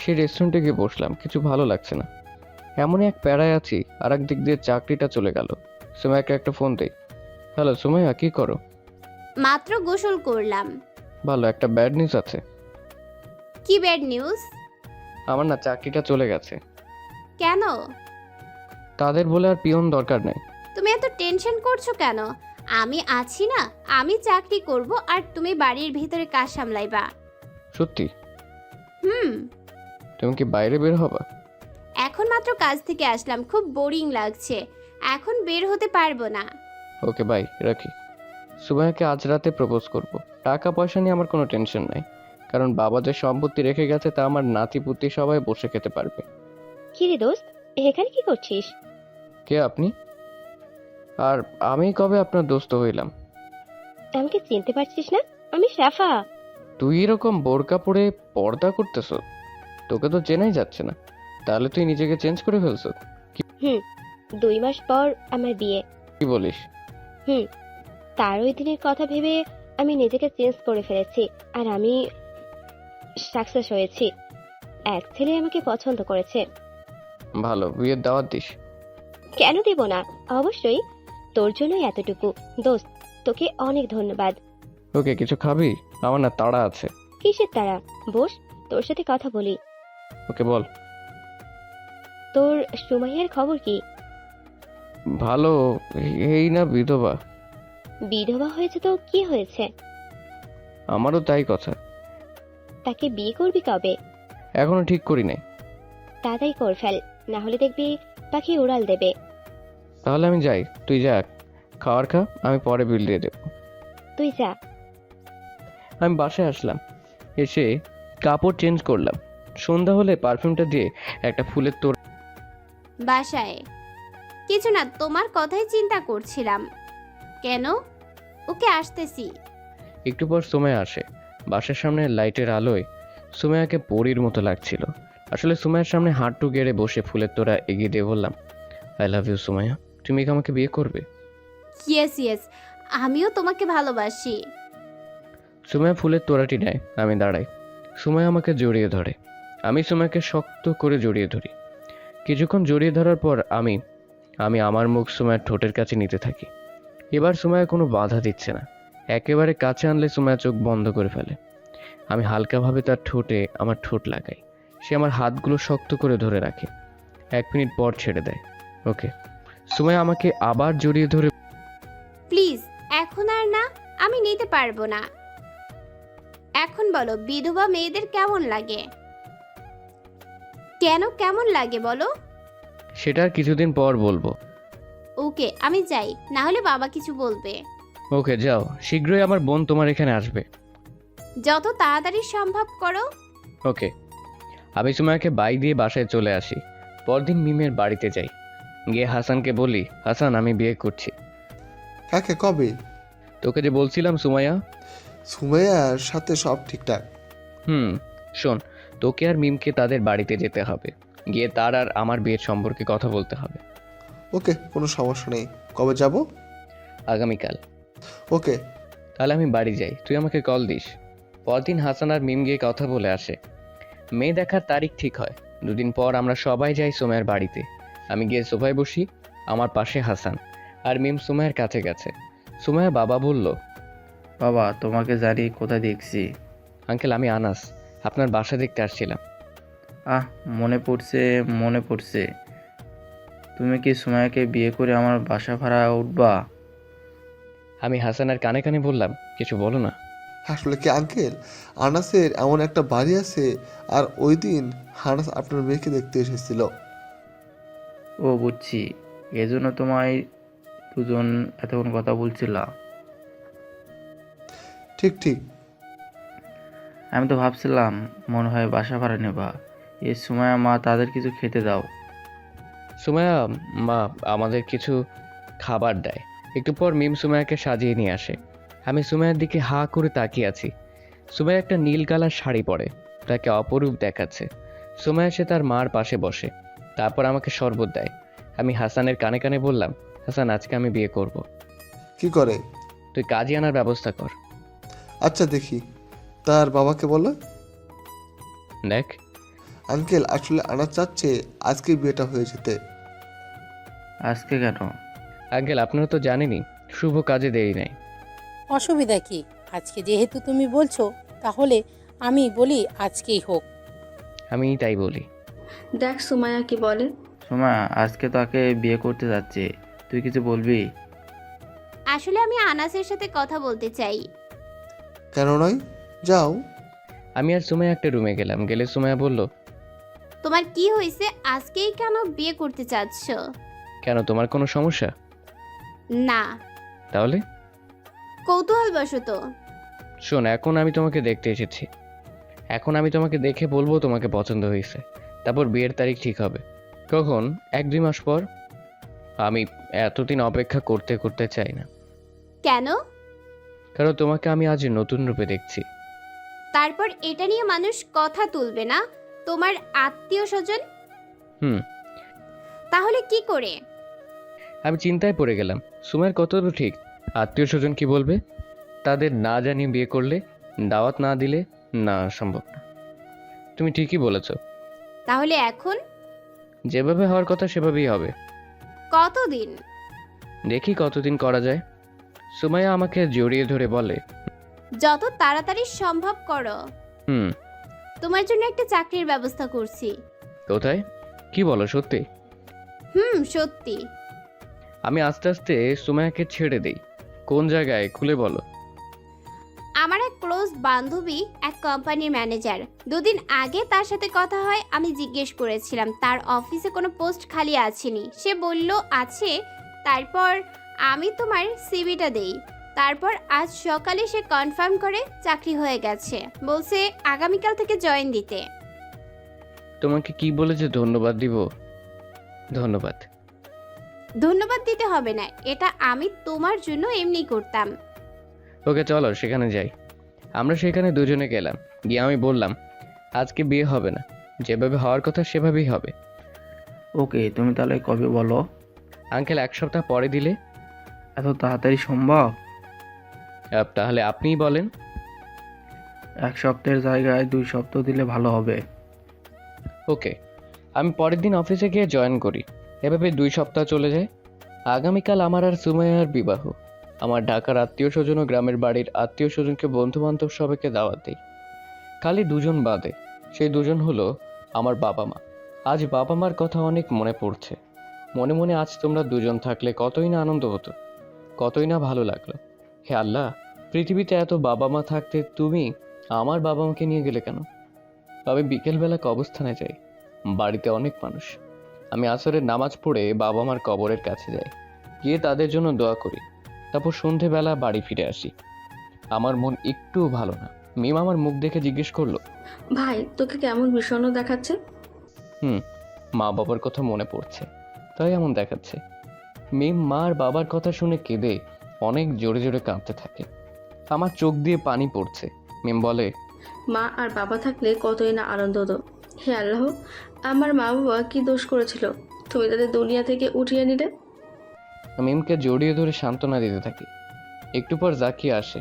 সেই রেস্টুরেন্টে গিয়ে বসলাম, কিছু ভালো লাগছে না। এমনই এক প্যারায় আছি, আর এক দিক দিয়ে চাকরিটা চলে গেল। সুমাইয়াকে একটা ফোন দেই। হ্যালো সুমাইয়া, কি করো? মাত্র গোসল করলাম। ভালো, একটা ব্যাড নিউজ আছে। কি ব্যাড নিউজ? আমার না চাকরিটা চলে গেছে। কেন? তাদের বলে আর পিয়ন দরকার নেই। তুমি এত টেনশন করছো কেন? আমি আছি না, আমি চাকরি করব আর তুমি বাড়ির ভিতরে কাজ সামলাইবা। সত্যি? হুম। তুমি কি বাইরে বের হবা? এখন মাত্র কাজ থেকে আসলাম, খুব বোরিং লাগছে, এখন বের হতে পারবো না। ওকে বাই, রাখি। সুমাইয়াকে আজ রাতে প্রপোজ করব। টাকা পয়সা নিয়ে আমার কোনো টেনশন নাই, কারণ বাবা যে সম্পত্তি রেখে গেছে তা আমার নাতি পুতি সবাই বসে খেতে পারবে। কি রে দোস্ত, এখানে কি করছিস? কে আপনি? আর আমি কবে আপনার দোস্ত হইলাম? আমাকে চিনতে পারছিস না? আমি সাফা। তুই এরকম বোরকা পরে পর্দা করতেছ? তোকে তো চেনাই যাচ্ছে না। তাহলে তুই নিজেকে চেঞ্জ করে ফেলছ? 2 মাস পর আমার বিয়ে। কি বলিস? তার ওই দিনের কথা ভেবে আমি নিজেকে চেঞ্জ করে ফেলেছি, আর আমি সাকসেস হয়েছি। এক ছেলে আমাকে পছন্দ করেছে। ভালো, বিয়ের দাওয়াত দিস। কেন দিব না, অবশ্যই। তোর জন্য এতটুকু। দোস্ত, তোকে অনেক ধন্যবাদ। ওকে, কিছু খাবি? আমার না তাড়া আছে। কিসের তারা? বস, তোর সাথে কথা বলি। ওকে বল। তোর সুমাইয়ার খবর কি? ভালো, এই না বিধবা। বিধবা হয়েছে তো কি হয়েছে? আমারও তাই কথা। তাকে বিয়ে করবি কবে? এখনো ঠিক করি নাই। তাড়াতাড়ি কর ফেল, না হলে দেখবি পাখি উড়াল দেবে। তাহলে আমি যাই, তুই যা, খাওয়ার খা, আমি পরে বিল দিয়ে দেব। তুই যা। আমি বাসায় আসলাম, এসে কাপড় চেঞ্জ করলাম। সন্ধ্যা হলে পারফিউমটা দিয়ে একটা ফুলের তোড়া। বাসায় কিছু না, তোমার কথাই চিন্তা করছিলাম। কেন? ওকে, আসতেছি। একটু পর সুমাইয়া আসে। বাসার সামনে লাইটের আলোয় সুমাইয়াকে পরীর মতো লাগছিল। আসলে সুমাইয়ার সামনে হাঁটু গেড়ে বসে ফুলের তোড়া এগিয়ে দিয়ে বললাম, আই লাভ ইউ সুমাইয়া, তুমি কি আমাকে বিয়ে করবে? ইয়েস ইয়েস, আমিও তোমাকে ভালোবাসি। সুমাইয়া ফুলের তোড়াটি নেয়, আমি দাঁড়াই। সুমাইয়া আমাকে জড়িয়ে ধরে, আমি সুমাইয়াকে শক্ত করে জড়িয়ে ধরি। কিছুক্ষণ জড়িয়ে ধরার পর আমি আমার মুখ সুমাইয়ার ঠোঁটের কাছে নিতে থাকি। এবার সুমাইয়া কোনো বাধা দিচ্ছে না। একেবারে কাছে আনলে সুমাইয়া চোখ বন্ধ করে ফেলে। আমি হালকাভাবে তার ঠোঁটে আমার ঠোঁট লাগাই। সে আমার হাতগুলো শক্ত করে ধরে রাখে। 1 মিনিট পর ছেড়ে দেয়। ওকে। সুমাইয়া আমাকে আবার জড়িয়ে ধরে, প্লিজ, এখন আর না, আমি নিতে পারবো না। এখন বলো, বিধবা মেয়েদের কেমন লাগে? কেন কেমন লাগে বলো? সেটা আর কিছুদিন পর বলবো। ওকে, আমি যাই, না হলে বাবা কিছু বলবে। ওকে যাও, শীঘ্রই আমার বোন তোমার এখানে আসবে। যত তাড়াতাড়ি সম্ভব করো। ওকে। আমি সুমাইয়াকে বাই দিয়ে বাসায় চলে আসি। পরদিন মিমের বাড়িতে যাই। গিয়ে হাসানকে বলি, হাসান, আমি বিয়ে করছি। কাকে, কবে? তোকে যে বলছিলাম সুমাইয়া। সুমাইয়ার সাথে সব ঠিকঠাক? শোন, তোকে আর মিমকে তাদের বাড়িতে যেতে হবে। গিয়ে তার আর আমার বিয়ের সম্পর্কে কথা বলতে হবে। ওকে, কোনো সমস্যা নেই। কবে যাব? আগামীকাল। ওকে। তাহলে আমি বাড়ি যাই, তুই আমাকে কল দিস। পরদিন হাসান আর মিম গিয়ে কথা বলে আসে। মেয়ে দেখার তারিখ ঠিক হয়। 2 দিন পর আমরা সবাই যাই সুমাইয়ার বাড়িতে। আমি গিয়ে সোফায় বসি, আমার পাশে হাসান আর মিম সুমাইয়ার কাছে গেছে। সুমাইয়া বাবা বলল, বাবা তোমাকে জানি কোথায় দেখছি। আঙ্কেল আমি আনাস, আপনার বাসা দেখতে আসছিলাম। আহ মনে পড়ছে। তুমি কি সুমাইয়াকে বিয়ে করে আমার বাসা ভাড়া উঠবা? আমি হাসানের কানে কানে বললাম, কিছু বলো না। আসলে কি আঙ্কেল, আনাসের এমন একটা বাড়ি আছে, আর ওই দিন আনাস আপনার মেয়েকে দেখতে এসেছিল। ও বুঝছি, এজন্য তোমায় দুজন এতক্ষণ কথা বলছিলা। ঠিক ঠিক। আমি তো ভাবছিলাম মনে হয় বাসা ভাড়া নেবা। এই সুমাইয়া মা তাদের কিছু খেতে দাও। সুমাইয়া মা আমাদের কিছু খাবার দেয়। একটু পর মিম সুমাইয়াকে সাজিয়ে নিয়ে আসে। আমি সুমাইয়ার দিকে হা করে তাকিয়ে আছি। সুমাইয়া একটা নীল কালার শাড়ি পরে, তাকে অপরূপ দেখাচ্ছে। সুমাইয়া সে তার মার পাশে বসে, তারপর আমাকে শরবত দেয়। আমি হাসানের কানে কানে বললাম, হাসান আজকে আমি বিয়ে করব। কি করে? তুই কাজে আনার ব্যবস্থা কর। আচ্ছা দেখি। তার বাবাকে বলো। দেখ আঙ্কেল, আসলে আনাস চাচ্ছে আজকে বিয়েটা হয়ে যেতে। আজকে কেন? আঙ্কেল আপনারা তো জানেনই, শুভ কাজে দেরি নেই। অসুবিধা কি? আজকে যেহেতু তুমি বলছো, তাহলে আমি বলি আজকেই হোক। আমি তাই বলি। দেখ সুমাইয়া কি বলে। সুমাইয়া আজকে তাকে বিয়ে করতে যাচ্ছে, তুই কিছু বলবি? আসলে আমি আনাসের সাথে কথা বলতে চাই। কেন নয়, যাও। আমি আর সুমাইয়া একটা রুমে গেলে সুমাইয়া বলল, তোমার কি হয়েছে? আজকেই কেন বিয়ে করতে চাচ্ছ? কেন তোমার কোনো সমস্যা? না, তাহলে কৌতূহলবশত। শোন, এখন আমি তোমাকে দেখতে এসেছি। এখন আমি তোমাকে দেখে বলবো তোমাকে পছন্দ হয়েছে, তারপর বিয়ের তারিখ ঠিক হবে। কখন? 1-2 মাস পর। আমি এতদিন অপেক্ষা করতে করতে চাই না। কেন? কারণ তোমাকে আমি আজ নতুন রূপে দেখছি। তারপর এটা নিয়ে মানুষ কথা তুলবে না? তোমার আত্মীয় স্বজন? তাহলে কি করে? আমি চিন্তায় পড়ে গেলাম। সুমাইয়ের কতটা ঠিক? আত্মীয় স্বজন কি বলবে? তাদের না জানিয়ে বিয়ে করলে, দাওয়াত না দিলে, না সম্ভব না। তুমি ঠিকই বলেছ। তাহলে এখন যেভাবে হওয়ার কথা সেভাবেই হবে। কতদিন? দেখি কতদিন করা যায়। সুমাইয়া আমাকে জড়িয়ে ধরে বলে, যত তাড়াতাড়ি সম্ভব করো। তোমার জন্য একটা চাকরির ব্যবস্থা করছি। কোথায়? কি বলো, সত্যি? সত্যি। আমি আস্তে আস্তে সুমাইয়াকে ছেড়ে দেই। কোন জায়গায় খুলে বলো। আমার এক ক্লোজ বান্ধবী এক কোম্পানির ম্যানেজার। 2 দিন আগে তার সাথে কথা হয়। আমি জিজ্ঞেস করেছিলাম তার অফিসে কোনো পোস্ট খালি আছেনি। সে বলল আছে। তারপর আমি তোমার সিভিটা দেই। তারপর আজ সকালে সে কনফার্ম করে চাকরি হয়ে গেছে। বলছে আগামীকাল থেকে জয়েন দিতে। তোমাকে কি বলে যে ধন্যবাদ দিব? ধন্যবাদ। ধন্যবাদ দিতে হবে না, এটা আমি তোমার জন্য এমনি করতাম। ওকে চলো সেখানে যাই। আমরা সেখানে দুজনে গেলাম। গিয়ে আমি বললাম, আজকে বিয়ে হবে না, যেভাবে হওয়ার কথা সেভাবেই হবে। ওকে, তুমি তাহলে কবে বলো? আঙ্কেল 1 সপ্তাহ পরে দিলে? এত তাড়াতাড়ি সম্ভব? তাহলে আপনিই বলেন। 1 সপ্তাহের জায়গায় 2 সপ্তাহ দিলে ভালো হবে। ওকে। আমি পরের দিন অফিসে গিয়ে জয়েন করি। এভাবে 2 সপ্তাহ চলে যায়। আগামীকাল আমার আর সুমাইয়ার বিবাহ। আমার ঢাকার আত্মীয় স্বজন ও গ্রামের বাড়ির আত্মীয় স্বজনকে, বন্ধু বান্ধব সবাইকে দাওয়াত দিই। খালি 2 জন বাদে। সেই 2 জন হলো আমার বাবা মা। আজ বাবা মার কথা অনেক মনে পড়ছে। মনে মনে আজ তোমরা 2 জন থাকলে কতই না আনন্দ হতো, কতই না ভালো লাগলো। হে আল্লাহ, পৃথিবীতে এত বাবা মা থাকতে তুমি আমার বাবা মাকে নিয়ে গেলে কেন? আমি বিকেলবেলা কবরস্থানে যাই। বাড়িতে অনেক মানুষ। আমি আসরের নামাজ পড়ে বাবা মার কবরের কাছে যাই, গিয়ে তাদের জন্য দোয়া করি। তারপর সন্ধেবেলা বাড়ি ফিরে আসি। আমার মন একটু ভালো না। মিম আমার মুখ দেখে জিজ্ঞেস করলো, ভাই তোকে কেমন বিষণ্ণ দেখাচ্ছে? মা বাবার কথা মনে পড়ছে, তাই এমন দেখাচ্ছে। মিম মা আর বাবার কথা শুনে কেঁদে অনেক জোরে জোরে কাঁদতে থাকে। আমার চোখ দিয়ে পানি পড়ছে। মিম বলে, মা আর বাবা থাকলে কতই না আনন্দ হতো। হে আল্লাহ, আমার মা বাবা কি দোষ করেছিল তুমি তাদের দুনিয়া থেকে উঠিয়ে নিলে? মিমকে জড়িয়ে ধরে সান্ত্বনা দিতে থাকি। একটু পর জাকিয়া আসে।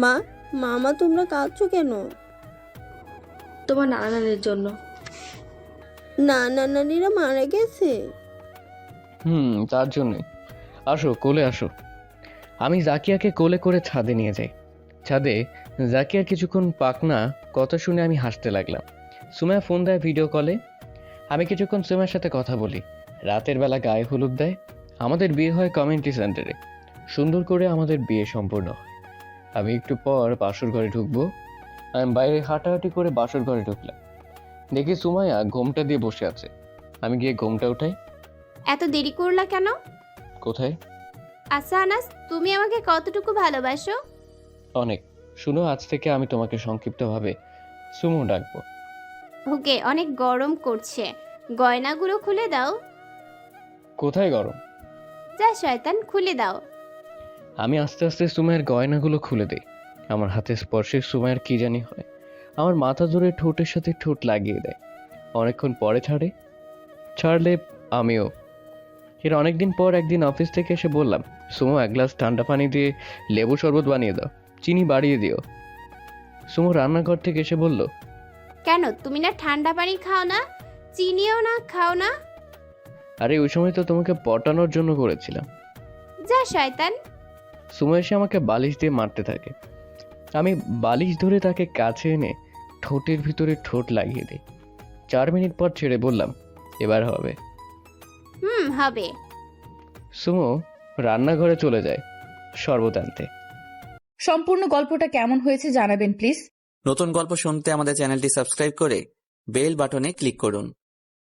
মা, মামা তোমরা কাঁদছো কেন? তোমার নানা নানির জন্য। নানা নানিরা মারা গেছে? তার জন্যই। আসো কোলে আসো। আমি জাকিয়াকে কোলে করে ছাদে নিয়ে যাই। ছাদে জাকিয়ার কিছুক্ষণ পাকনা কথা শুনে আমি হাসতে লাগলাম। সুমাইয়া ফোন দেয় ভিডিও কলে। আমি কিছুক্ষণ সুমাইয়ার সাথে কথা বলি। রাতের বেলা গায়ে হলুদ দেয়। আমাদের বিয়ে হয় কমিউনিটি সেন্টারে। সুন্দর করে আমাদের বিয়ে সম্পূর্ণ হয়। আমি একটু পর বাসর ঘরে ঢুকবো। আমি বাইরে হাঁটাহাঁটি করে বাসর ঘরে ঢুকলাম। দেখি সুমাইয়া ঘোমটা দিয়ে বসে আছে। আমি গিয়ে ঘোমটা উঠাই। এত দেরি করলা কেন? কোথায়? আচ্ছা আনাস, তুমি আমাকে কতটুকু ভালোবাসো? অনেক। শুনো, আজ থেকে আমি তোমাকে সংক্ষিপ্তভাবে সুমো ডাকবো। ওকে, অনেক গরম করছে, গয়নাগুলো খুলে দাও। কোথায় গরম? যা শয়তান, খুলে দাও। আমি আস্তে আস্তে সুমাইয়ের গয়নাগুলো খুলে দিই। আমার হাতে স্পর্শে সুমাইয়ের কি জানি হয়। আমার মাথা ধরে ঠোঁটের সাথে ঠোঁট লাগিয়ে দেয়। অনেকক্ষণ পরে ছাড়লে আমিও। এর অনেকদিন পর একদিন অফিস থেকে এসে বললাম, সুমো এক গ্লাস ঠান্ডা পানি দিয়ে লেবু শরবত বানিয়ে দাও, চিনি বাড়িয়ে দিও। সুমো রান্নাঘর থেকে এসে বলল, কেন, তুমি না ঠান্ডা পানি খাও না, চিনিও না খাও না? আরে ওই সময় তো তোমাকে পটানোর জন্য করেছিলাম। যা শয়তান। সুমো এসে আমাকে বালিশ দিয়ে মারতে থাকে। আমি বালিশ ধরে তাকে কাছে এনে ঠোঁটের ভিতরে ঠোঁট লাগিয়ে দিই। 4 মিনিট পর ছেড়ে বললাম, এবার হবে। হবে। সুমো রান্নাঘরে চলে যায় শরবত আনতে। সম্পূর্ণ গল্পটা কেমন হয়েছে জানাবেন প্লিজ। নতুন গল্প শুনতে আমাদের চ্যানেলটি সাবস্ক্রাইব করে বেল বাটনে ক্লিক করুন।